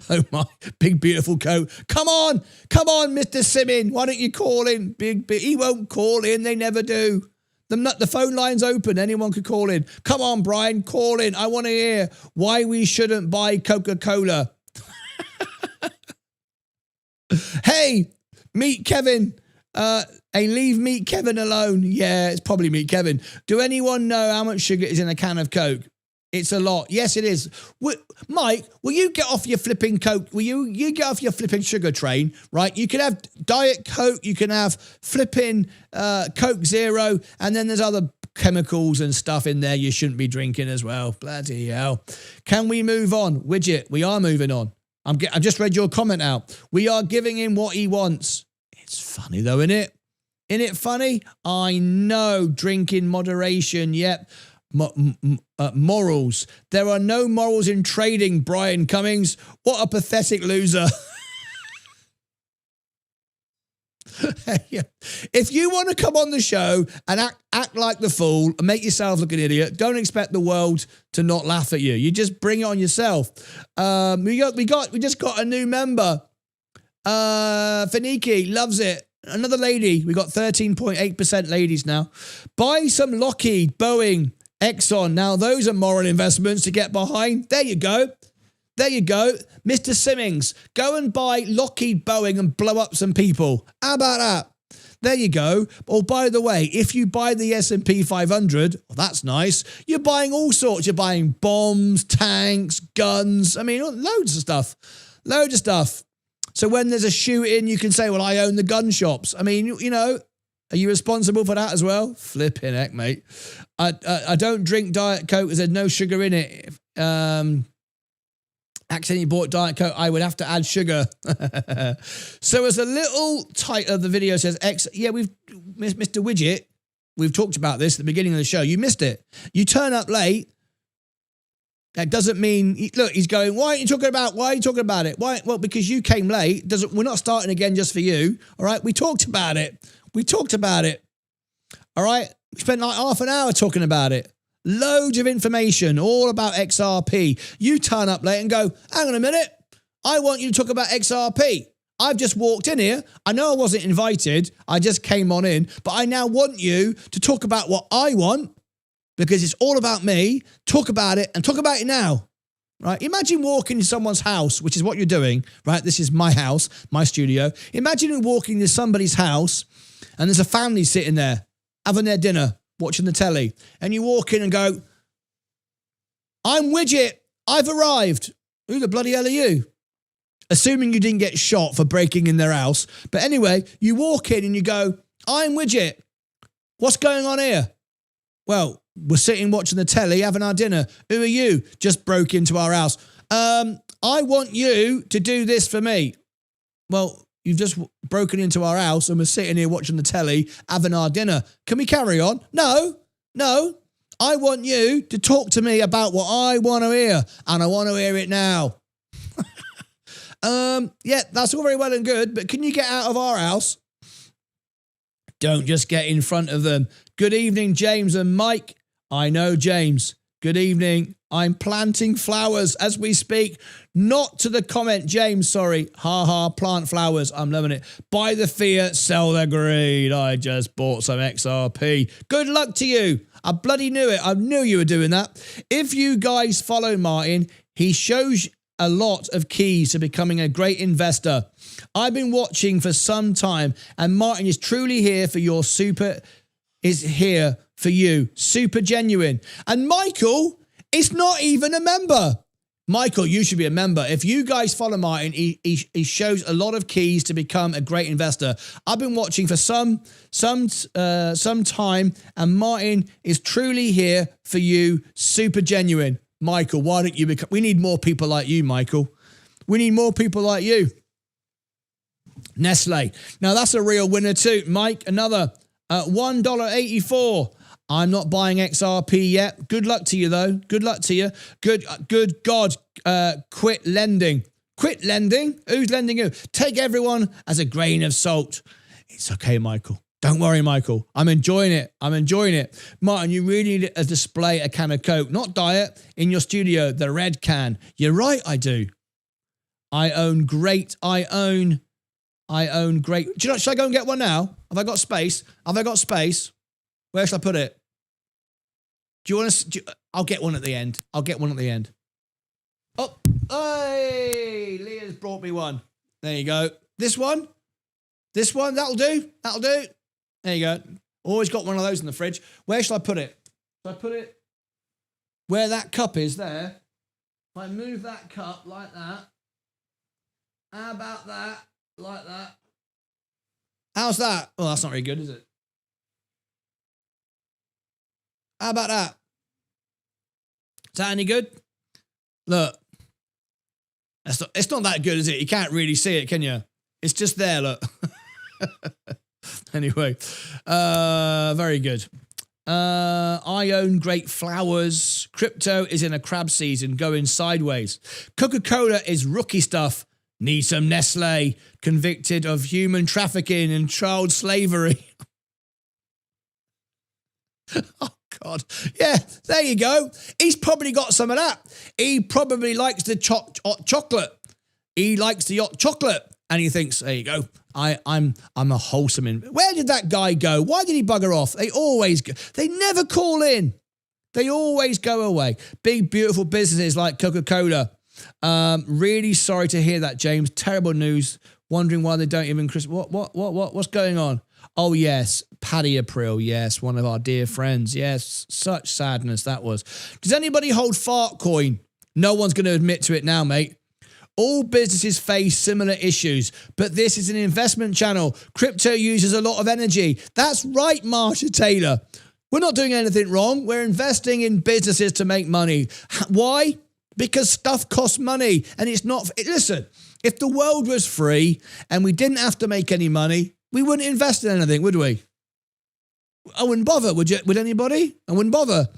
Oh my, big beautiful coat. Come on, Mr. Simmon. Why don't you call in? He won't call in. They never do. The phone line's open. Anyone could call in. Come on, Brian, call in. I want to hear why we shouldn't buy Coca-Cola. Hey, meet Kevin. Hey, leave Meet Kevin alone. Yeah, it's probably Meet Kevin. Do anyone know how much sugar is in a can of Coke? It's a lot. Yes, it is. Mike, will you get off your flipping Coke? Will you get off your flipping sugar train, right? You can have Diet Coke, you can have flipping Coke Zero, and then there's other chemicals and stuff in there you shouldn't be drinking as well. Bloody hell. Can we move on? Widget, we are moving on. I've just read your comment out. We are giving him what he wants. It's funny though, isn't it? Isn't it funny? I know. Drink in moderation. Yep. Morals. There are no morals in trading, Brian Cummings. What a pathetic loser. If you want to come on the show and act like the fool and make yourself look an idiot, don't expect the world to not laugh at you. You just bring it on yourself. We just got a new member. Finiki loves it. Another lady. We got 13.8% ladies now. Buy some Lockheed, Boeing, Exxon. Now those are moral investments to get behind. There you go. Mr. Simmons, go and buy Lockheed, Boeing and blow up some people. How about that? There you go. Oh, by the way, if you buy the S&P 500, well, that's nice. You're buying all sorts. You're buying bombs, tanks, guns. I mean, loads of stuff. So when there's a shooting, you can say, well, I own the gun shops. I mean, you know, are you responsible for that as well? Flipping heck, mate. I don't drink Diet Coke because there's no sugar in it. Accidentally bought Diet Coke, I would have to add sugar. So as a little title of the video says, we've Mr. Widget, we've talked about this at the beginning of the show. You missed it. You turn up late. That doesn't mean, look, he's going, why are you talking about it? Why? Well, because you came late. We're not starting again just for you. All right. We talked about it. All right. We spent like half an hour talking about it. Loads of information all about XRP. You turn up late and go, hang on a minute. I want you to talk about XRP. I've just walked in here. I know I wasn't invited. I just came on in, but I now want you to talk about what I want because it's all about me. Talk about it and talk about it now. Right? Imagine walking into someone's house, which is what you're doing, right? This is my house, my studio. Imagine walking into somebody's house and there's a family sitting there having their dinner, watching the telly, and you walk in and go, I'm Widget, I've arrived. Who the bloody hell are you? Assuming you didn't get shot for breaking in their house. But anyway, you walk in and you go, I'm Widget. What's going on here? Well, we're sitting watching the telly, having our dinner. Who are you? Just broke into our house. I want you to do this for me. Well, you've just broken into our house and we're sitting here watching the telly, having our dinner. Can we carry on? No. I want you to talk to me about what I want to hear, and I want to hear it now. Yeah, that's all very well and good, but can you get out of our house? Don't just get in front of them. Good evening, James and Mike. I know, James. Good evening. I'm planting flowers as we speak. Not to the comment, James, sorry. Plant flowers. I'm loving it. Buy the fear, sell the greed. I just bought some XRP. Good luck to you. I bloody knew it. I knew you were doing that. If you guys follow Martyn, he shows a lot of keys to becoming a great investor. I've been watching for some time, and Martyn is truly here for your super genuine. And Michael is not even a member. Michael, you should be a member. If you guys follow Martyn, he shows a lot of keys to become a great investor. I've been watching for some time, and Martyn is truly here for you, super genuine. Michael, why don't you become... We need more people like you, Michael. We need more people like you. Nestle. Now, that's a real winner too. Mike, another $1.84. I'm not buying XRP yet. Good luck to you, though. Good luck to you. Good God. Quit lending. Quit lending? Who's lending who? Take everyone as a grain of salt. It's okay, Michael. Don't worry, Michael. I'm enjoying it. I'm enjoying it. Martyn, you really need a display a can of Coke, not diet, in your studio, the red can. You're right, I do. I own great. Do you know, should I go and get one now? Have I got space? Have I got space? Where shall I put it? Do you want to? I'll get one at the end. I'll get one at the end. Oh, hey, Leah's brought me one. There you go. This one? This one? That'll do. That'll do. There you go. Always got one of those in the fridge. Where shall I put it? Shall I put it where that cup is there? If I move that cup like that. How about that? Like that. How's that? Oh, that's not very good, is it? How about that? Is that any good? Look. It's not that good, is it? You can't really see it, can you? It's just there, look. Anyway, very good. I own great flowers. Crypto is in a crab season going sideways. Coca-Cola is rookie stuff. Need some Nestle. Convicted of human trafficking and child slavery. Oh, God. Yeah, there you go. He's probably got some of that. He probably likes the hot chocolate. He likes the hot chocolate. And he thinks, there you go. I'm a wholesome. Where did that guy go? Why did he bugger off? They always go. They never call in. They always go away. Big, beautiful businesses like Coca-Cola. Really sorry to hear that, James. Terrible news. Wondering why they don't even what's going on? Oh, yes. Paddy April. Yes. One of our dear friends. Yes. Such sadness that was. Does anybody hold fart coin? No one's going to admit to it now, mate. All businesses face similar issues, but this is an investment channel. Crypto uses a lot of energy. That's right, Marsha Taylor. We're not doing anything wrong. We're investing in businesses to make money. Why? Because stuff costs money, and it's not. Listen, if the world was free and we didn't have to make any money, we wouldn't invest in anything, would we? I wouldn't bother, would you? Would anybody? I wouldn't bother.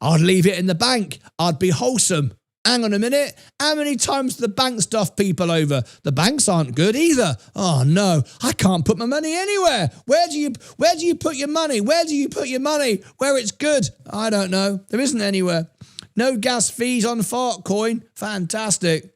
I'd leave it in the bank. I'd be wholesome. Hang on a minute. How many times do the bank stuff people over? The banks aren't good either. Oh no, I can't put my money anywhere. Where do you put your money? Where do you put your money? Where it's good? I don't know. There isn't anywhere. No gas fees on fart coin. Fantastic.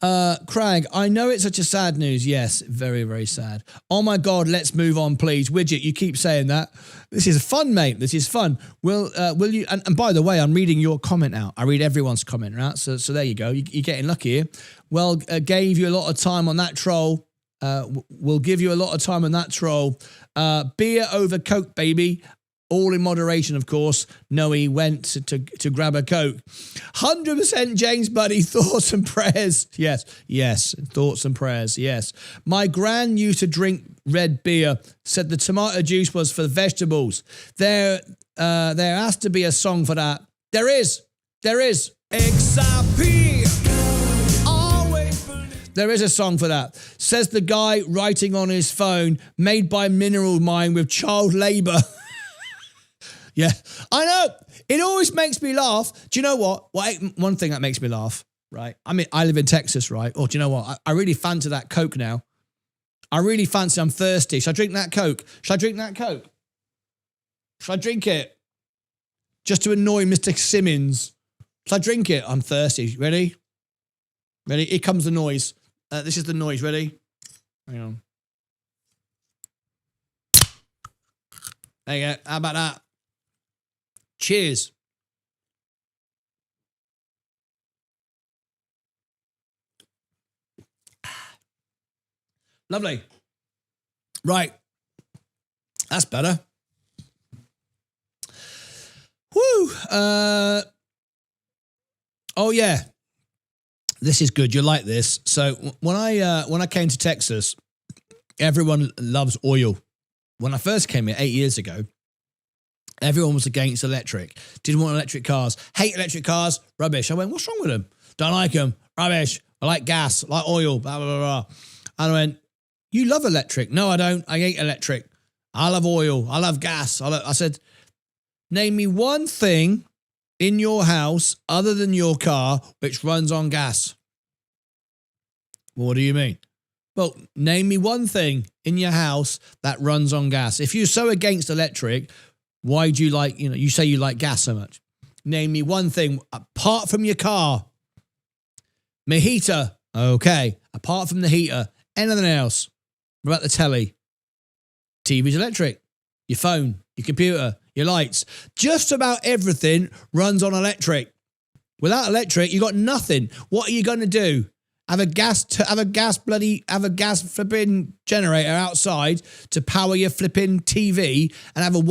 Craig, I know it's such a sad news. Yes, very, very sad. Oh my God, let's move on, please. Widget, you keep saying that. This is fun, mate. This is fun. Will you? And by the way, I'm reading your comment out. I read everyone's comment, right? So there you go. You're getting lucky here. Well, gave you a lot of time on that troll. We'll give you a lot of time on that troll. Beer over Coke, baby. All in moderation, of course. No, he went to grab a Coke. 100% James, buddy. Thoughts and prayers. Yes. Thoughts and prayers. Yes. My gran used to drink red beer. Said the tomato juice was for the vegetables. There has to be a song for that. There is. XRP. There is a song for that. Says the guy writing on his phone, made by mineral mine with child labour. Yeah, I know. It always makes me laugh. Do you know what? One thing that makes me laugh, right? I mean, I live in Texas, right? Or do you know what? I really fancy that Coke now. I'm thirsty. Should I drink that Coke? Should I drink it? Just to annoy Mr. Simmons. Should I drink it? I'm thirsty. Ready? Here comes the noise. This is the noise. Ready? Hang on. There you go. How about that? Cheers. Lovely. Right. That's better. Woo. Oh yeah. This is good. You like this. So when I came to Texas, everyone loves oil. When I first came here 8 years ago, everyone was against electric. Didn't want electric cars. Hate electric cars. Rubbish. I went, what's wrong with them? Don't like them. Rubbish. I like gas. I like oil. Blah, blah, blah, blah. And I went, You love electric. No, I don't. I hate electric. I love oil. I love gas. I said, name me one thing in your house other than your car which runs on gas. What do you mean? Well, name me one thing in your house that runs on gas. If you're so against electric, why do you like, you say you like gas so much? Name me one thing apart from your car. My heater. Okay. Apart from the heater, anything else? What about the telly? TV's electric. Your phone, your computer, your lights. Just about everything runs on electric. Without electric, you got nothing. What are you going to do? Have a gas flipping generator outside to power your flipping TV and have a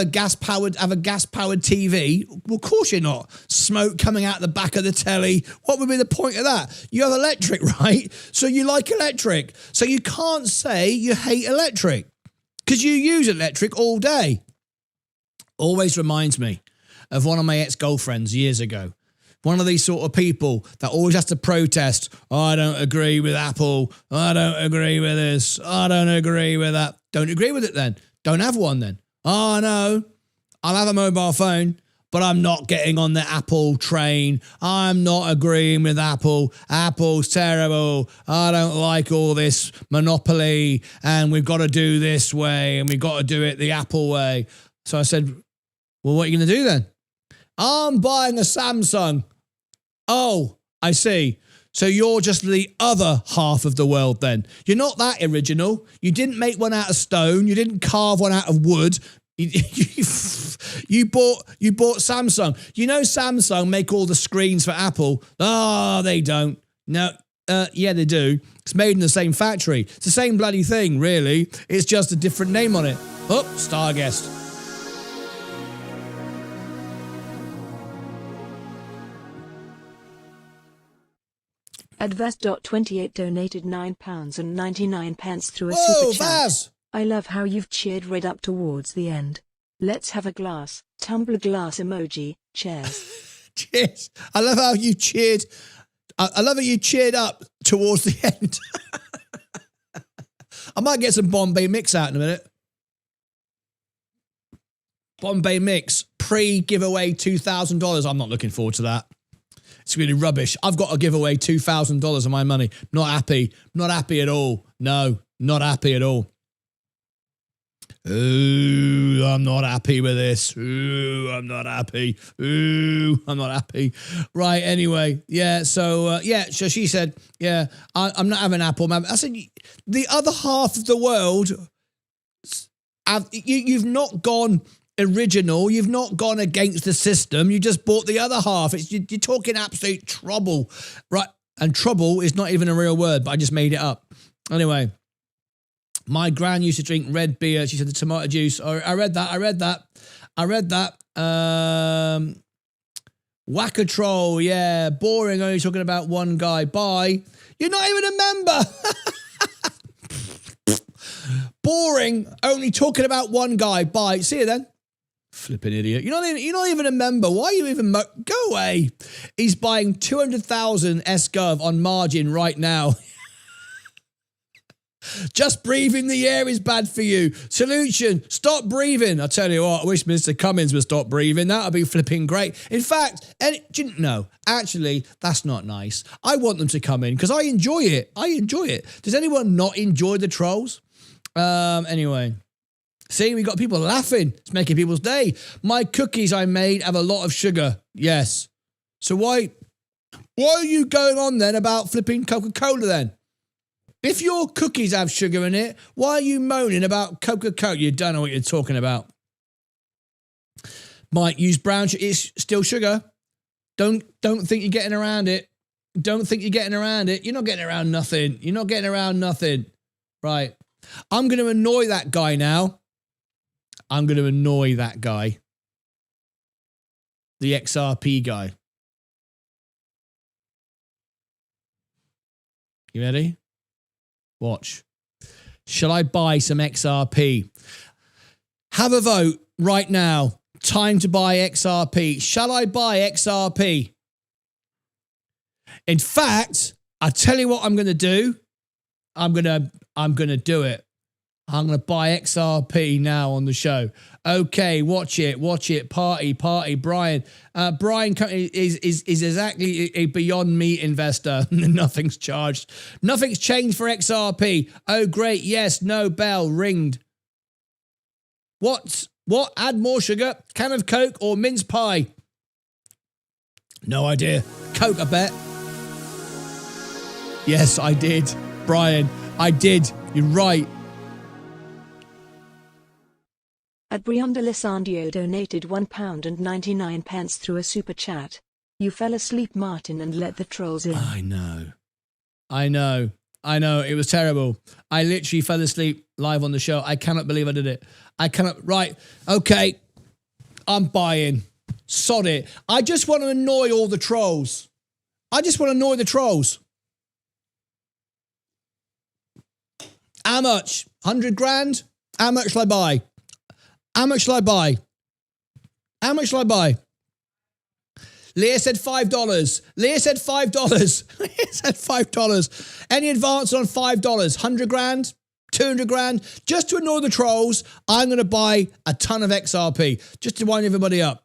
gas powered TV? Well, of course you're not. Smoke coming out the back of the telly. What would be the point of that? You have electric, right? So you like electric. So you can't say you hate electric because you use electric all day. Always reminds me of one of my ex-girlfriends years ago. One of these sort of people that always has to protest. Oh, I don't agree with Apple. I don't agree with this. I don't agree with that. Don't agree with it then. Don't have one then. Oh, no. I'll have a mobile phone, but I'm not getting on the Apple train. I'm not agreeing with Apple. Apple's terrible. I don't like all this monopoly and we've got to do this way and we've got to do it the Apple way. So I said, well, what are you going to do then? I'm buying a Samsung. Oh, I see. So you're just the other half of the world then. You're not that original. You didn't make one out of stone. You didn't carve one out of wood. You bought Samsung. You know Samsung make all the screens for Apple. Oh, they don't. No, yeah, they do. It's made in the same factory. It's the same bloody thing, really. It's just a different name on it. Oh, star guest. Advest.28 donated £9.99 through a Whoa, super chat. Vaz! I love how you've cheered Red up towards the end. Let's have a glass. Tumbler glass emoji. Cheers. Cheers. I love how you cheered. I love how you cheered up towards the end. I might get some Bombay Mix out in a minute. Bombay Mix pre-giveaway $2,000. I'm not looking forward to that. It's really rubbish. I've got to give away $2,000 of my money. Not happy. Not happy at all. No, not happy at all. Ooh, I'm not happy with this. Ooh, I'm not happy. Ooh, I'm not happy. Right, anyway. Yeah, so she said, yeah, I'm not having Apple. I said, the other half of the world, you've not gone original. You've not gone against the system. You just bought the other half. You're talking absolute trouble, right? And trouble is not even a real word, but I just made it up. Anyway, my gran used to drink red beer. She said the tomato juice. I read that. Wackatroll, yeah. Boring, only talking about one guy. Bye. You're not even a member. Boring, only talking about one guy. Bye. See you then. Flipping idiot. You're not even a member. Why are you even... Go away. He's buying 200,000 S-Gov on margin right now. Just breathing the air is bad for you. Solution, stop breathing. I tell you what, I wish Mr. Cummins would stop breathing. That would be flipping great. In fact, no, actually, that's not nice. I want them to come in because I enjoy it. Does anyone not enjoy the trolls? Anyway. See, we got people laughing. It's making people's day. My cookies I made have a lot of sugar. Yes. So why are you going on then about flipping Coca-Cola then? If your cookies have sugar in it, why are you moaning about Coca-Cola? You don't know what you're talking about. Might use brown sugar. It's still sugar. Don't think you're getting around it. Don't think you're getting around it. You're not getting around nothing. You're not getting around nothing. Right. I'm going to annoy that guy now. I'm going to annoy that guy. The XRP guy. You ready? Watch. Shall I buy some XRP? Have a vote right now. Time to buy XRP. Shall I buy XRP? In fact, I tell you what I'm going to do. I'm gonna do it. I'm gonna buy XRP now on the show. Okay, watch it. Party. Brian is exactly a beyond meat investor. Nothing's charged. Nothing's changed for XRP. Oh, great. Yes. No. Bell ringed. What? Add more sugar? Can of Coke or mince pie? No idea. Coke, I bet. Yes, I did. Brian, I did. You're right. Adbrianda Lisandio donated £1.99 through a super chat. You fell asleep, Martin, and let the trolls in. I know. It was terrible. I literally fell asleep live on the show. I cannot believe I did it. Right. Okay. I'm buying. Sod it. I just want to annoy all the trolls. How much? 100 grand? How much shall I buy? Leah said $5. Leah said $5. Any advance on $5? 100 grand? 200 grand? Just to annoy the trolls, I'm going to buy a ton of XRP. Just to wind everybody up.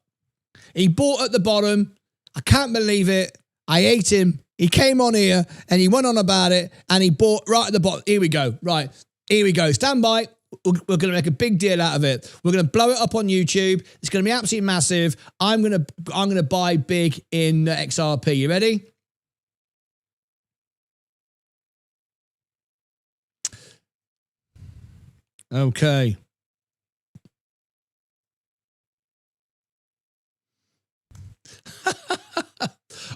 He bought at the bottom. I can't believe it. I hate him. He came on here and he went on about it and he bought right at the bottom. Here we go. Right. Here we go. Stand by. We're going to make a big deal out of it. We're going to blow it up on YouTube. It's going to be absolutely massive. I'm going to buy big in XRP. You ready? Okay.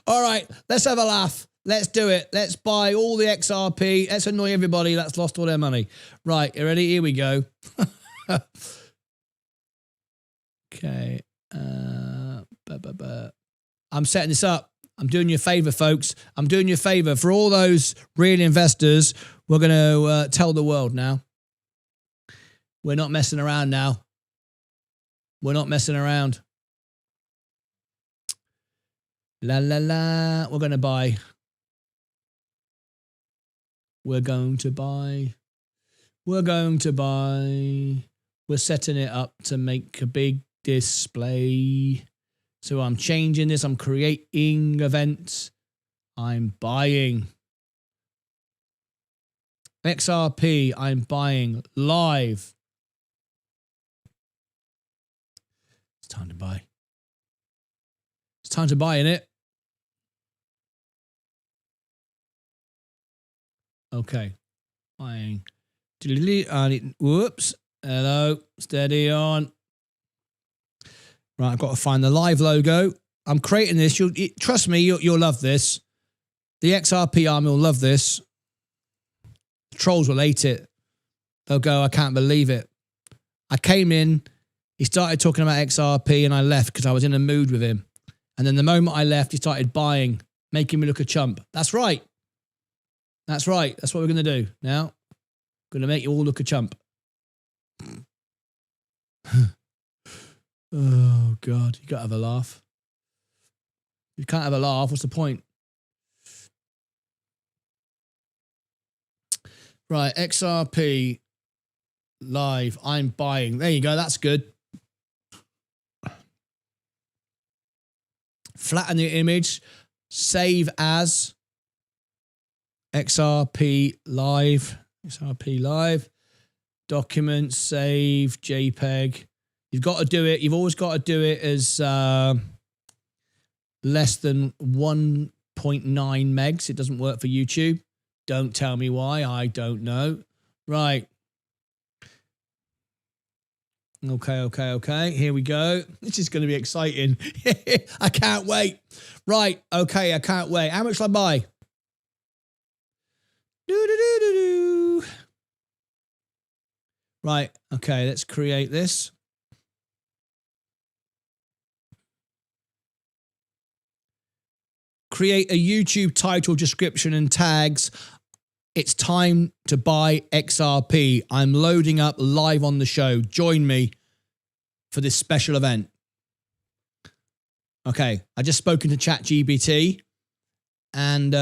All right, let's have a laugh. Let's do it. Let's buy all the XRP. Let's annoy everybody that's lost all their money. Right, you ready? Here we go. Okay. I'm setting this up. I'm doing you a favor, folks. I'm doing you a favor. For all those real investors, we're going to tell the world now. We're not messing around now. We're not messing around. La, la, la. We're going to buy. We're going to buy. We're going to buy. We're setting it up to make a big display. So I'm changing this. I'm creating events. I'm buying. XRP, I'm buying live. It's time to buy. It's time to buy, innit? Okay. Buying. Whoops. Hello. Steady on. Right, I've got to find the live logo. I'm creating this. Trust me, you'll love this. The XRP army will love this. The trolls will hate it. They'll go, I can't believe it. I came in, he started talking about XRP and I left because I was in a mood with him. And then the moment I left, he started buying, making me look a chump. That's right. That's right. That's what we're going to do. Now, going to make you all look a chump. Oh, God. You got to have a laugh. You can't have a laugh. What's the point? Right. XRP live. I'm buying. There you go. That's good. Flatten the image. Save as. XRP live. XRP live. Document. Save. JPEG. You've got to do it. You've always got to do it as less than 1.9 megs. It doesn't work for YouTube. Don't tell me why. I don't know. Right. Okay. Here we go. This is going to be exciting. I can't wait. Right. Okay. I can't wait. How much shall I buy? Right. Okay. Let's create this. Create a YouTube title, description, and tags. It's time to buy XRP. I'm loading up live on the show. Join me for this special event. Okay, I just spoken to ChatGPT and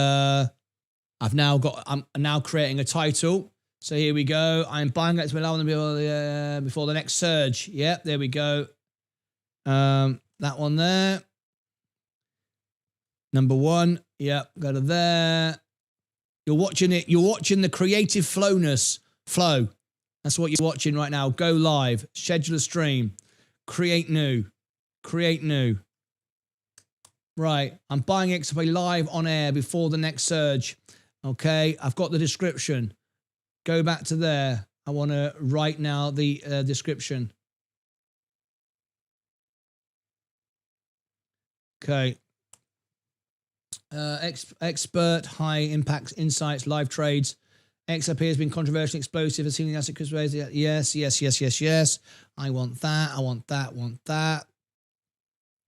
I'm now creating a title. So here we go. I'm buying it before the next surge. Yep, there we go. That one there. Number 1. Yep, go to there. You're watching it. You're watching the creative flow. That's what you're watching right now. Go live. Schedule a stream. Create new. Create new. Right. I'm buying XRP live on air before the next surge. Okay. I've got the description. Go back to there. I want to write now the description. Okay. Expert, high impact insights, live trades. XRP has been controversial, explosive, has seen the asset crystallized. Yes. I want that.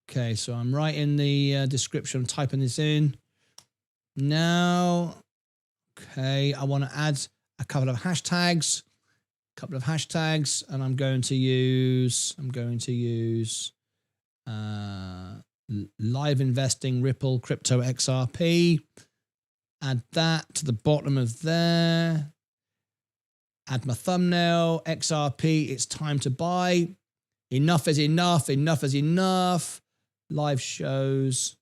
Okay, so I'm writing the description. I'm typing this in now. Okay, I want to add a couple of hashtags. And I'm going to use live investing, Ripple, crypto, XRP. Add that to the bottom of there. Add my thumbnail, XRP, it's time to buy. Enough is enough. Live shows.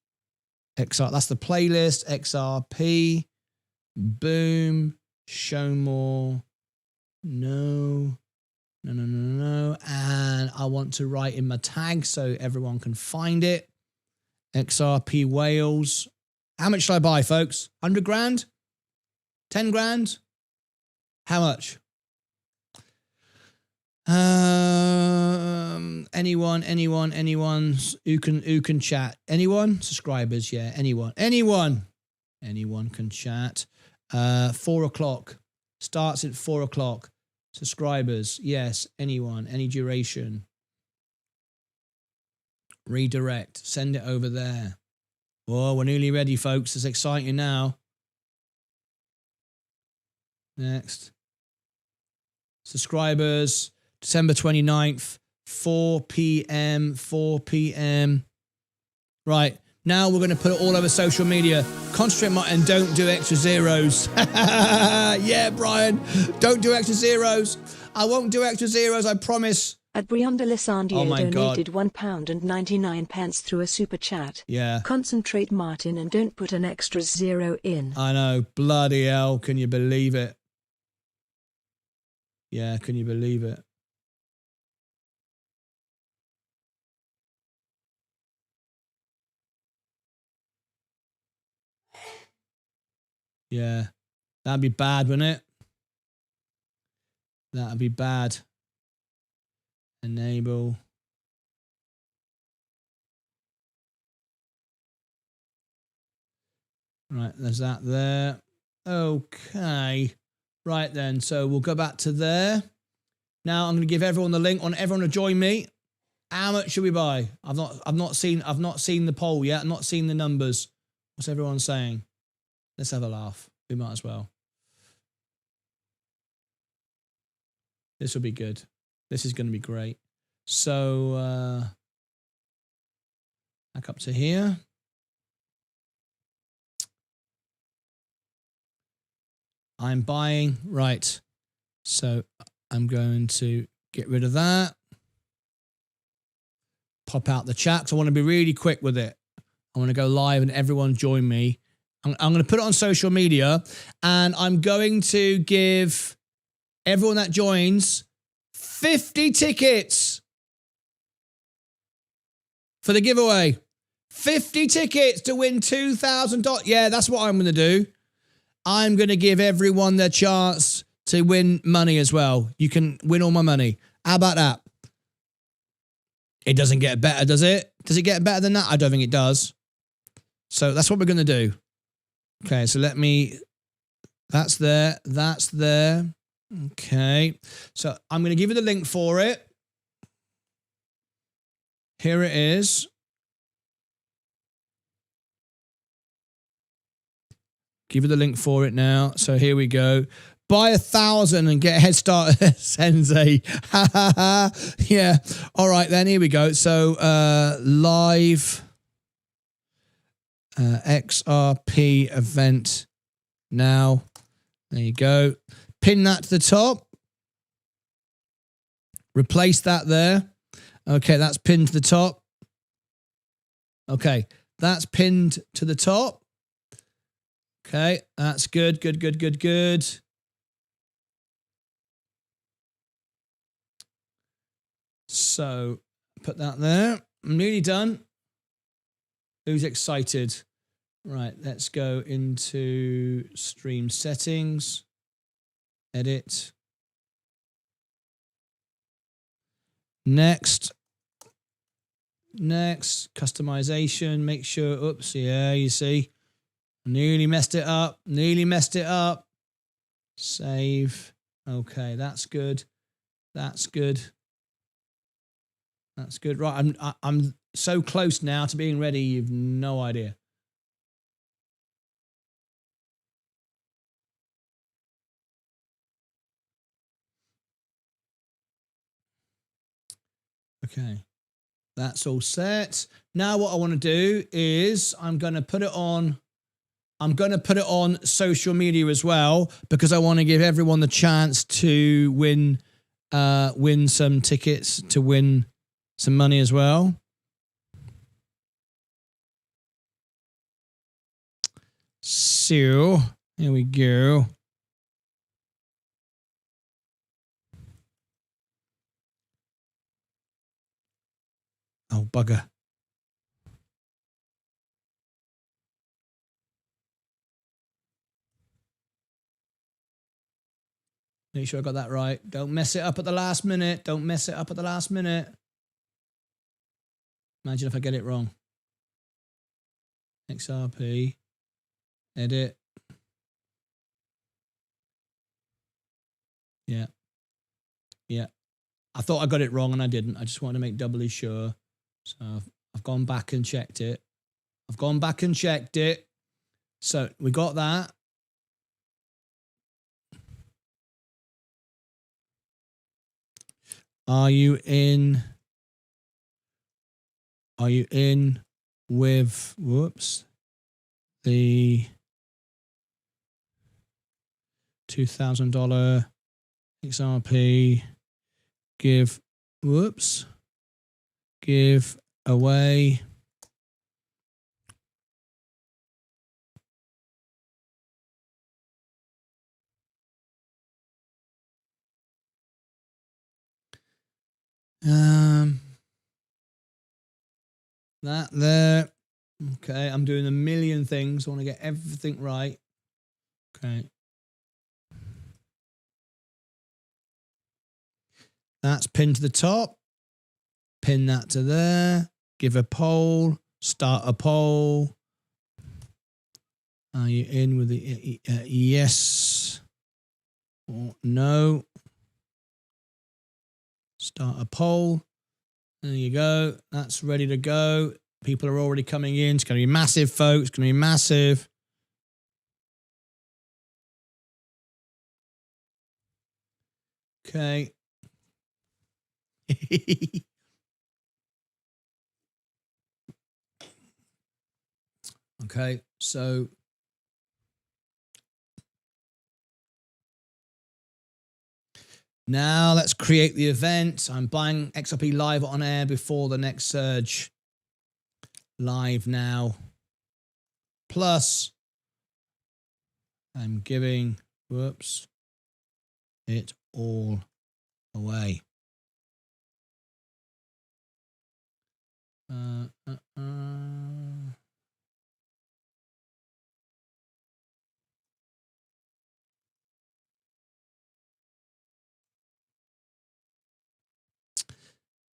XR, that's the playlist. XRP. Boom. Show more. No. And I want to write in my tag so everyone can find it. XRP whales. How much should I buy, folks? 100 grand? 10 grand? How much? Anyone who can chat? Anyone? Subscribers, yeah. Anyone can chat. 4 o'clock. Starts at 4 o'clock. Subscribers, yes. Anyone, any duration. Redirect. Send it over there. Oh, we're nearly ready, folks. It's exciting now. Next. Subscribers, December 29th, 4 p.m. Right. Now we're going to put it all over social media. Concentrate and don't do extra zeros. Yeah, Brian. Don't do extra zeros. I won't do extra zeros, I promise. At Brianda Lissandier donated God. £1.99 through a super chat. Yeah. Concentrate, Martin, and don't put an extra zero in. I know. Bloody hell. Can you believe it? Yeah, can you believe it? Yeah. That'd be bad, wouldn't it? That'd be bad. Enable. Right, there's that there. Okay. Right then, so we'll go back to there. Now I'm going to give everyone the link. I want everyone to join me. How much should we buy? I've not seen the poll yet. I've not seen the numbers. What's everyone saying? Let's have a laugh. We might as well. This will be good. This is going to be great. So back up to here. I'm buying. Right. So I'm going to get rid of that. Pop out the chat because I want to be really quick with it. I want to go live and everyone join me. I'm going to put it on social media and I'm going to give everyone that joins 50 tickets for the giveaway. 50 tickets to win $2,000. Yeah, that's what I'm going to do. I'm going to give everyone their chance to win money as well. You can win all my money. How about that? It doesn't get better, does it? Does it get better than that? I don't think it does. So that's what we're going to do. Okay, so that's there. Okay, so I'm going to give you the link for it. Here it is. Give you the link for it now. So here we go. Buy 1,000 and get a head start, Sensei. Yeah. All right, then. Here we go. So live XRP event Now, there you go. Pin that to the top. Replace that there. Okay, that's pinned to the top. Okay, that's pinned to the top. Okay, that's good, good, good, good, good. So, put that there. I'm nearly done. Who's excited? Right, let's go into stream settings. Edit. Next, customization, make sure, oops, yeah, you see, nearly messed it up, save, okay, that's good, right, I'm so close now to being ready, you've no idea. Okay, that's all set. Now what I want to do is I'm going to put it on social media as well, because I want to give everyone the chance to win some tickets, to win some money as well. So here we go. Oh, bugger. Make sure I got that right. Don't mess it up at the last minute. Don't mess it up at the last minute. Imagine if I get it wrong. XRP. Edit. Yeah. Yeah. I thought I got it wrong and I didn't. I just wanted to make doubly sure. So I've gone back and checked it. So we got that. Are you in with, whoops, the $2,000 XRP give away that there. Okay, I'm doing a million things. I want to get everything right. Okay. That's pinned to the top. Pin that to there. Give a poll. Start a poll. Are you in with the yes or no? Start a poll. There you go. That's ready to go. People are already coming in. It's going to be massive, folks. It's going to be massive. Okay. Okay, so now let's create the event. I'm buying XRP live on air before the next surge. Live now. Plus, I'm giving, whoops, it all away.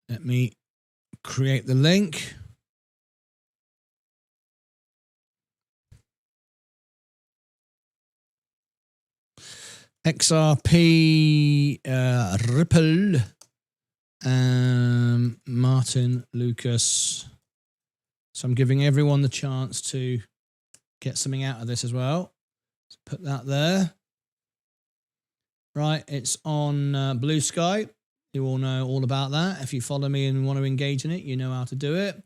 Let me create the link. XRP Ripple, Martyn, Lucas. So I'm giving everyone the chance to get something out of this as well. Let's put that there. Right, it's on Blue Sky. You all know all about that. If you follow me and want to engage in it, you know how to do it.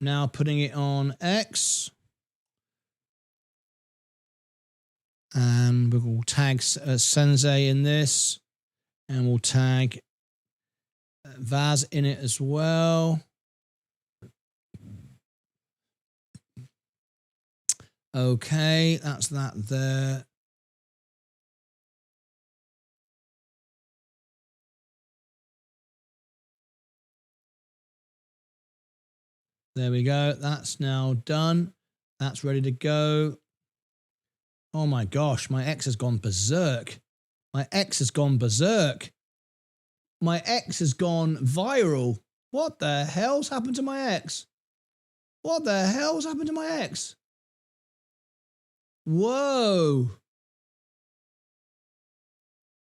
Now putting it on X. And we'll tag Sensei in this, and we'll tag Vaz in it as well. Okay, that's that there. There we go. That's now done. That's ready to go. Oh my gosh, my ex has gone berserk. My ex has gone berserk. My ex has gone viral. What the hell's happened to my ex? What the hell's happened to my ex? Whoa.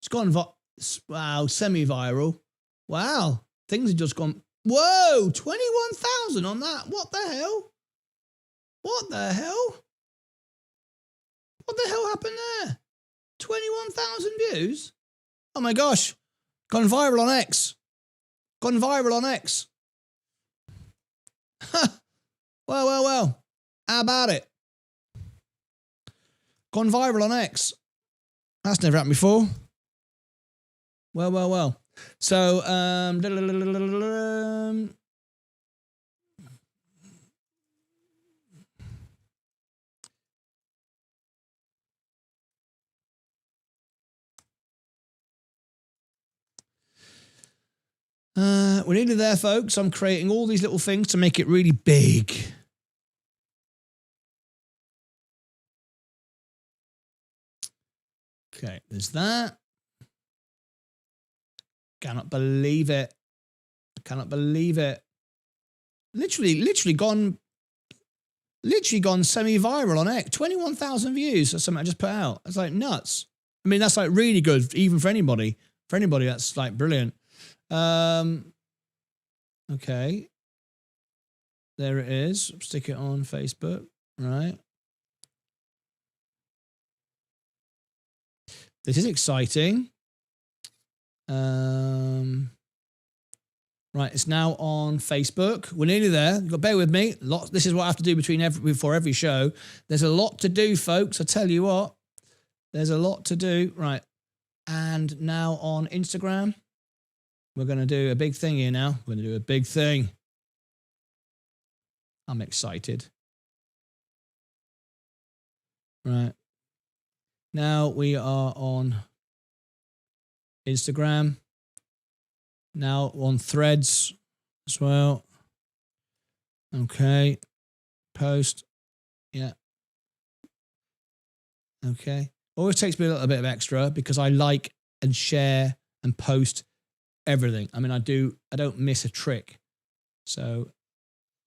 It's gone, wow, semi-viral. Wow, things have just gone, whoa, 21,000 on that. What the hell? What the hell? What the hell happened there? 21,000 views? Oh my gosh. Gone viral on X. Gone viral on X. Well. How about it? Gone viral on X. That's never happened before. Well. So, we're nearly there, folks. I'm creating all these little things to make it really big. Okay, there's that. Cannot believe it. I cannot believe it. Literally gone semi-viral on X. 21,000 views or something I just put out. It's like nuts. I mean, that's like really good, even for anybody. For anybody, that's like brilliant. Okay. There it is. Stick it on Facebook. Right. This is exciting. Right, it's now on Facebook. We're nearly there. You've got to bear with me. This is what I have to do before every show. There's a lot to do, folks. I tell you what. There's a lot to do. Right. And now on Instagram, we're going to do a big thing here now. We're going to do a big thing. I'm excited. Right. Now we are on Instagram. Now on Threads as well. Okay. Post. Yeah. Okay. Always takes me a little bit of extra because I like and share and post everything. I mean, I don't miss a trick. So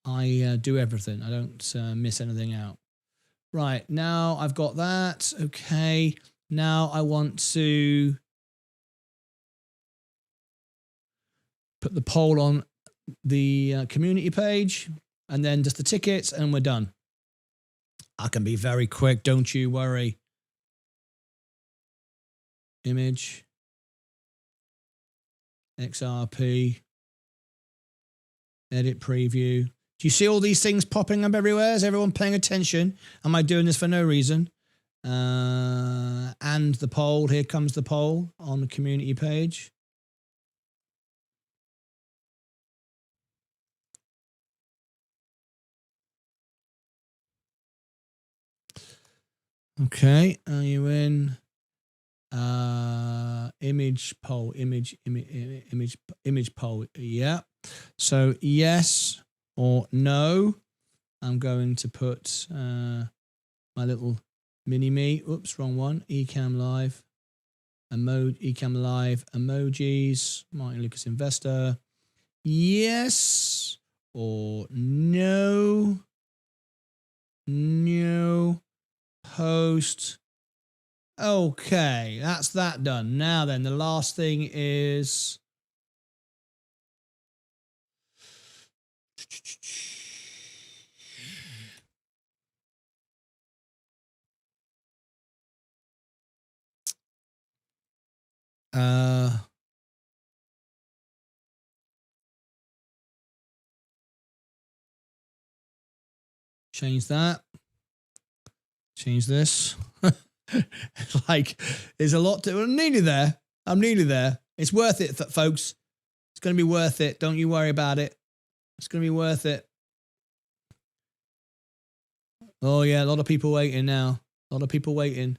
I do everything. I don't miss anything out. Right. Now I've got that. Okay. Now I want to put the poll on the community page and then just the tickets and we're done. I can be very quick. Don't you worry. Image. XRP. Edit preview. Do you see all these things popping up everywhere? Is everyone paying attention? Am I doing this for no reason? And the poll. Here comes the poll on the community page. Okay, are you in? Image poll, image poll. Yeah. So yes or no. I'm going to put my little mini me. Oops, wrong one. Ecamm live. Ecamm live emojis. Martyn Lucas Investor. Yes or no. No. Post. Okay, that's that done. Now then, the last thing is change that. Change this. Like, there's a lot to. I'm nearly there. I'm nearly there. It's worth it, folks. It's going to be worth it. Don't you worry about it. It's going to be worth it. Oh yeah, a lot of people waiting now. A lot of people waiting.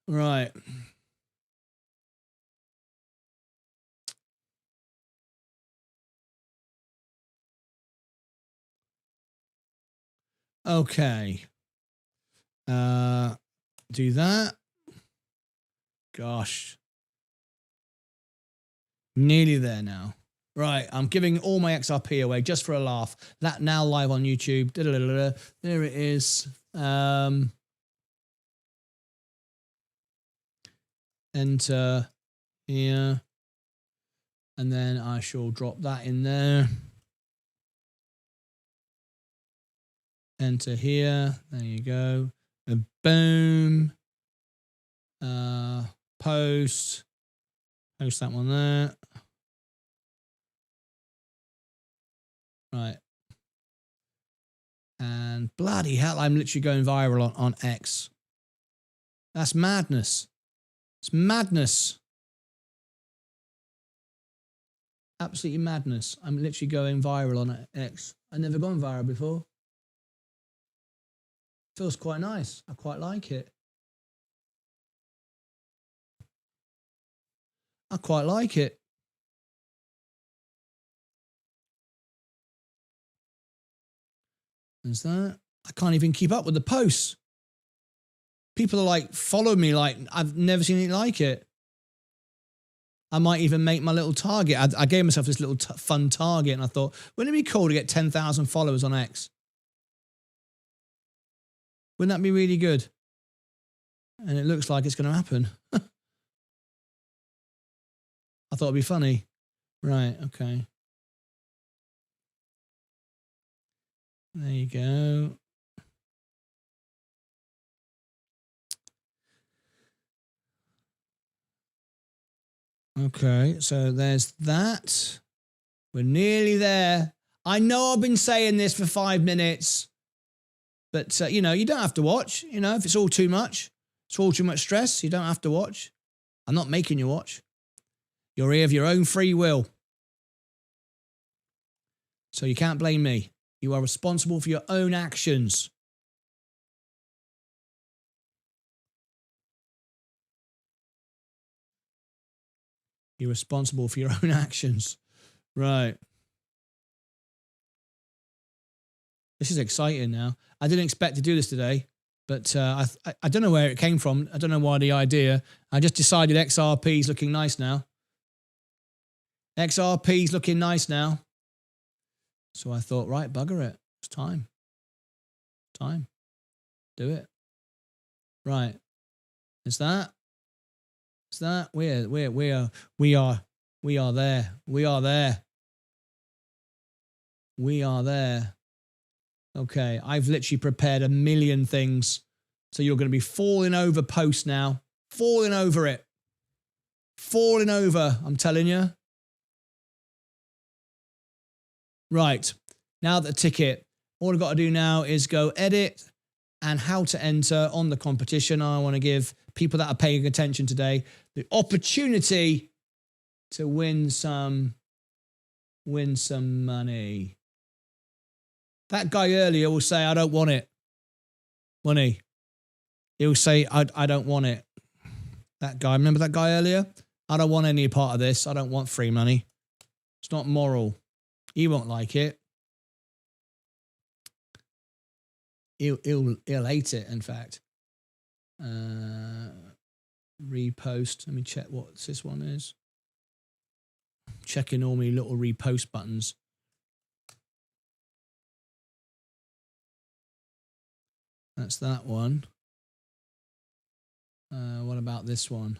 Right. Okay. Do that. Gosh. Nearly there now. Right, I'm giving all my XRP away just for a laugh. That now live on YouTube. There it is. Enter here. And then I shall drop that in there. Enter here. There you go. And boom. Post. Post that one there. Right. And bloody hell, I'm literally going viral on X. That's madness. It's madness. Absolutely madness. I'm literally going viral on X. I've never gone viral before. Feels quite nice. I quite like it. I quite like it. There's that. I can't even keep up with the posts. People are like, follow me, like, I've never seen anything like it. I might even make my little target. I gave myself this little fun target, and I thought, wouldn't it be cool to get 10,000 followers on X? Wouldn't that be really good? And it looks like it's going to happen. I thought it'd be funny. Right, okay. There you go. Okay, so there's that. We're nearly there. I know I've been saying this for 5 minutes, but, you know, you don't have to watch. You know, if it's all too much, it's all too much stress, you don't have to watch. I'm not making you watch. You're here of your own free will. So you can't blame me. You are responsible for your own actions. You're responsible for your own actions. Right. This is exciting now. I didn't expect to do this today, but I don't know where it came from. I don't know why the idea. I just decided XRP is looking nice now. XRP is looking nice now. So I thought, right, bugger it. It's time. Time. Do it. Right. It's that. It's that. We are there. We are there. We are there. Okay, I've literally prepared a million things. So you're going to be falling over posts now. Falling over it. Falling over, I'm telling you. Right, now the ticket. All I've got to do now is go edit and how to enter on the competition. I want to give people that are paying attention today the opportunity to win some money. That guy earlier will say, I don't want it. Won't he? He'll say, I don't want it. That guy, remember that guy earlier? I don't want any part of this. I don't want free money. It's not moral. He won't like it. He'll hate it, in fact. Repost. Let me check what this one is. Checking all my little repost buttons. That's that one. What about this one?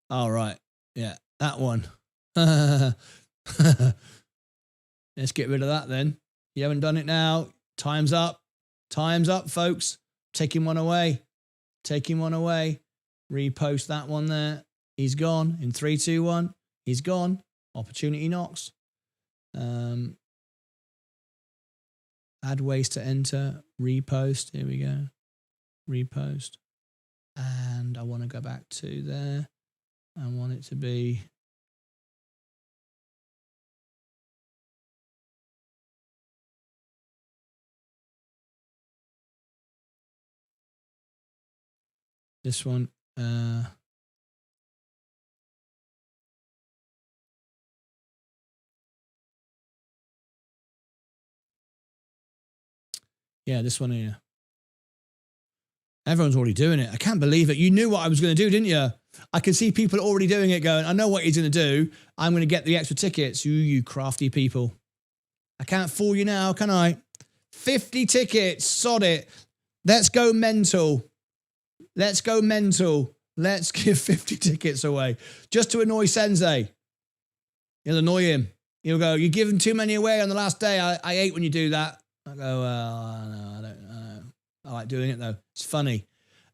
All right. Yeah, that one. Let's get rid of that then. You haven't done it now. Time's up. Time's up, folks. Taking one away. Taking one away. Repost that one there. He's gone in 3, 2, 1. He's gone. Opportunity knocks. Add ways to enter. Repost. Here we go. Repost. And I want to go back to there. I want it to be this one. Yeah, this one here. Everyone's already doing it. I can't believe it. You knew what I was going to do, didn't you? I can see people already doing it going, I know what he's going to do. I'm going to get the extra tickets. You crafty people. I can't fool you now, can I? 50 tickets. Sod it. Let's go mental. Let's go mental. Let's give 50 tickets away. Just to annoy Sensei. You'll annoy him. He'll go, you're giving too many away on the last day. I hate when you do that. I go, well, no, I don't know. I like doing it though. It's funny.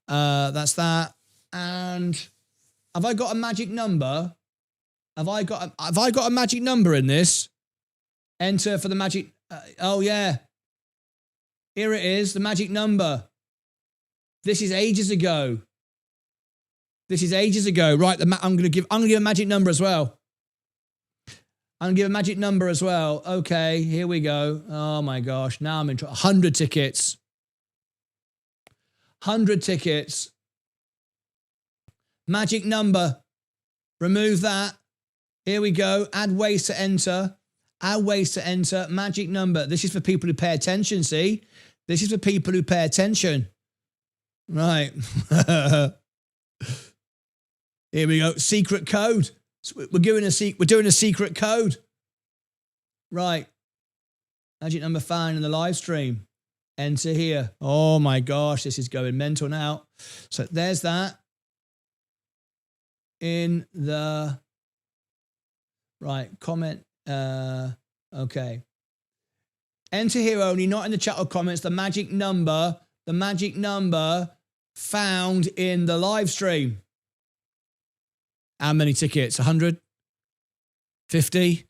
That's that. And have I got a magic number? Have I got a magic number in this? Enter for the magic. Oh yeah. Here it is, the magic number. This is ages ago. This is ages ago. Right, I'm gonna give a magic number as well. I'm gonna give a magic number as well. Okay, here we go. Oh my gosh, now I'm in trouble. 100 tickets. 100 tickets. Magic number. Remove that. Here we go. Add ways to enter. Add ways to enter. Magic number. This is for people who pay attention, see? This is for people who pay attention. Right. Here we go. Secret code. We're doing a secret code. Right. Magic number found in the live stream. Enter here. Oh my gosh, this is going mental now. So there's that. In the right comment. Okay. Enter here only, not in the chat or comments. The magic number found in the live stream. How many tickets? 100? 50?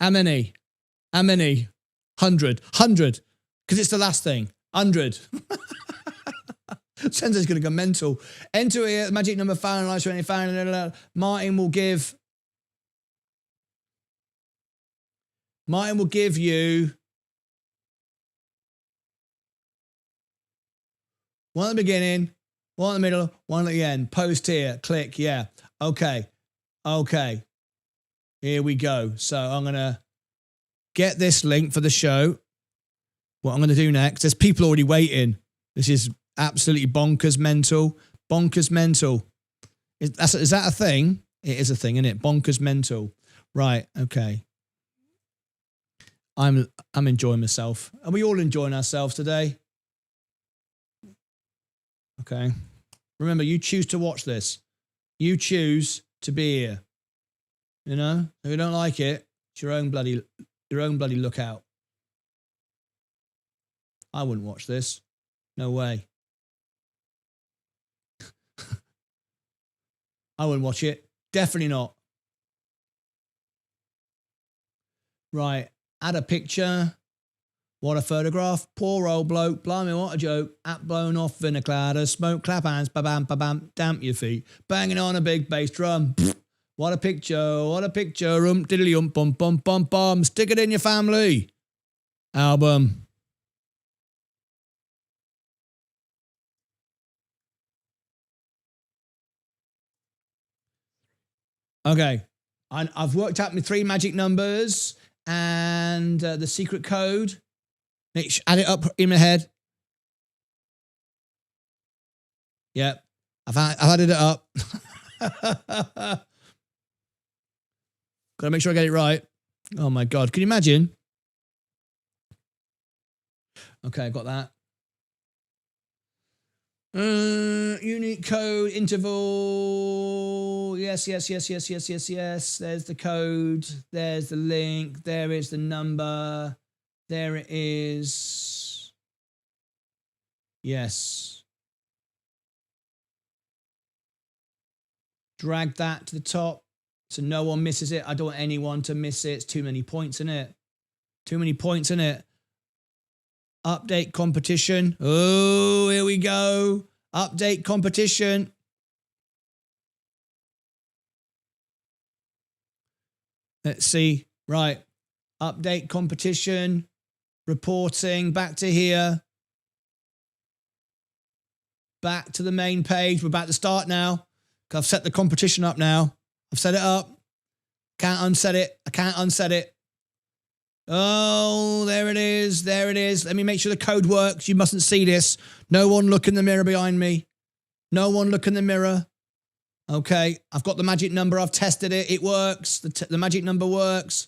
How many? 100. 100. Because it's the last thing. 100. Sensei's going to go mental. Enter here, the magic number found, live stream found. Martyn will give you one at the beginning, one in the middle, one at the end. Post here. Click. Yeah. Okay. Okay. Here we go. So I'm going to get this link for the show. What I'm going to do next, there's people already waiting. This is absolutely bonkers mental. Bonkers mental. Is that a thing? It is a thing, isn't it? Bonkers mental. Right. Okay. I'm enjoying myself. Are we all enjoying ourselves today? Okay. Remember, you choose to watch this. You choose to be here. You know? If you don't like it, it's your own bloody lookout. I wouldn't watch this. No way. I wouldn't watch it. Definitely not. Right. Add a picture. What a photograph. Poor old bloke. Blimey, what a joke. At blown off in a cloud of smoke. Clap hands. Ba-bam, ba-bam. Damp your feet. Banging on a big bass drum. What a picture. What a picture. Diddly bum bum bum bum. Stick it in your family. Album. Okay. I've worked out my 3 magic numbers and the secret code. Add it up in my head. Yep. I've added it up. Gotta make sure I get it right. Oh my God. Can you imagine? Okay, got that. Unique code interval. Yes. There's the code. There's the link. There is the number. There it is. Yes. Drag that to the top so no one misses it. I don't want anyone to miss it. It's too many points in it. Too many points in it. Update competition. Oh, here we go. Update competition. Let's see. Right. Update competition. Reporting. Back to here. Back to the main page. We're about to start now. I've set the competition up now. I've set it up. Can't unset it. I can't unset it. Oh, there it is. There it is. Let me make sure the code works. You mustn't see this. No one look in the mirror behind me. No one look in the mirror. Okay. I've got the magic number. I've tested it. It works. The magic number works.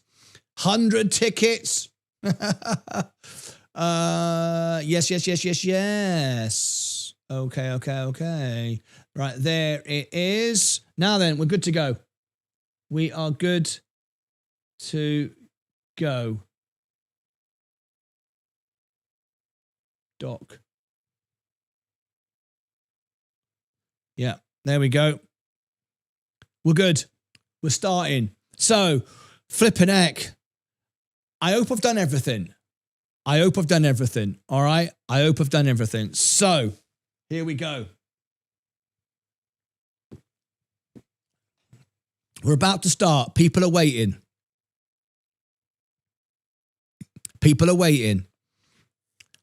100 tickets. Yes. Okay. Right, there it is. Now then, we're good to go. We are good to go. Doc. Yeah, there we go. We're good. We're starting. So, flipping heck. I hope I've done everything. All right? I hope I've done everything. So, here we go. We're about to start. People are waiting.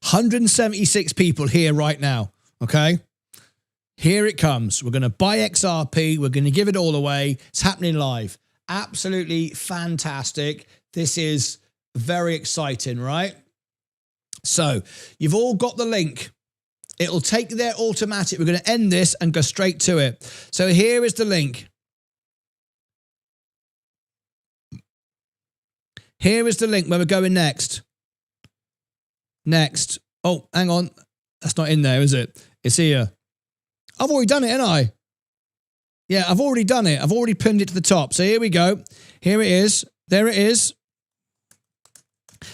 176 people here right now. Okay? Here it comes. We're going to buy XRP. We're going to give it all away. It's happening live. Absolutely fantastic. This is very exciting, right? So, you've all got the link. It'll take you there automatic. We're going to end this and go straight to it. So, here is the link. Here is the link where we're going next. Next. Oh, hang on. That's not in there, is it? It's here. I've already done it, haven't I? Yeah, I've already done it. I've already pinned it to the top. So here we go. Here it is. There it is.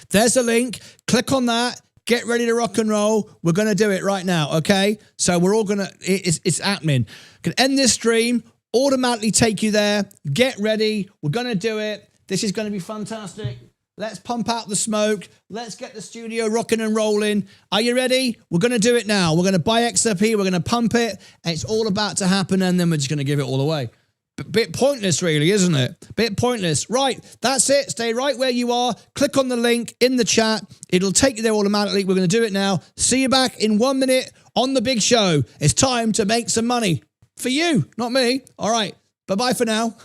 There's the link. Click on that. Get ready to rock and roll. We're going to do it right now, okay? So we're all going to... It's happening. Can end this stream. Automatically take you there. Get ready. We're going to do it. This is going to be fantastic. Let's pump out the smoke. Let's get the studio rocking and rolling. Are you ready? We're going to do it now. We're going to buy XRP. We're going to pump it. And it's all about to happen. And then we're just going to give it all away. Bit pointless, really, isn't it? Bit pointless. Right. That's it. Stay right where you are. Click on the link in the chat. It'll take you there automatically. We're going to do it now. See you back in 1 minute on the big show. It's time to make some money. For you, not me. All right. Bye-bye for now.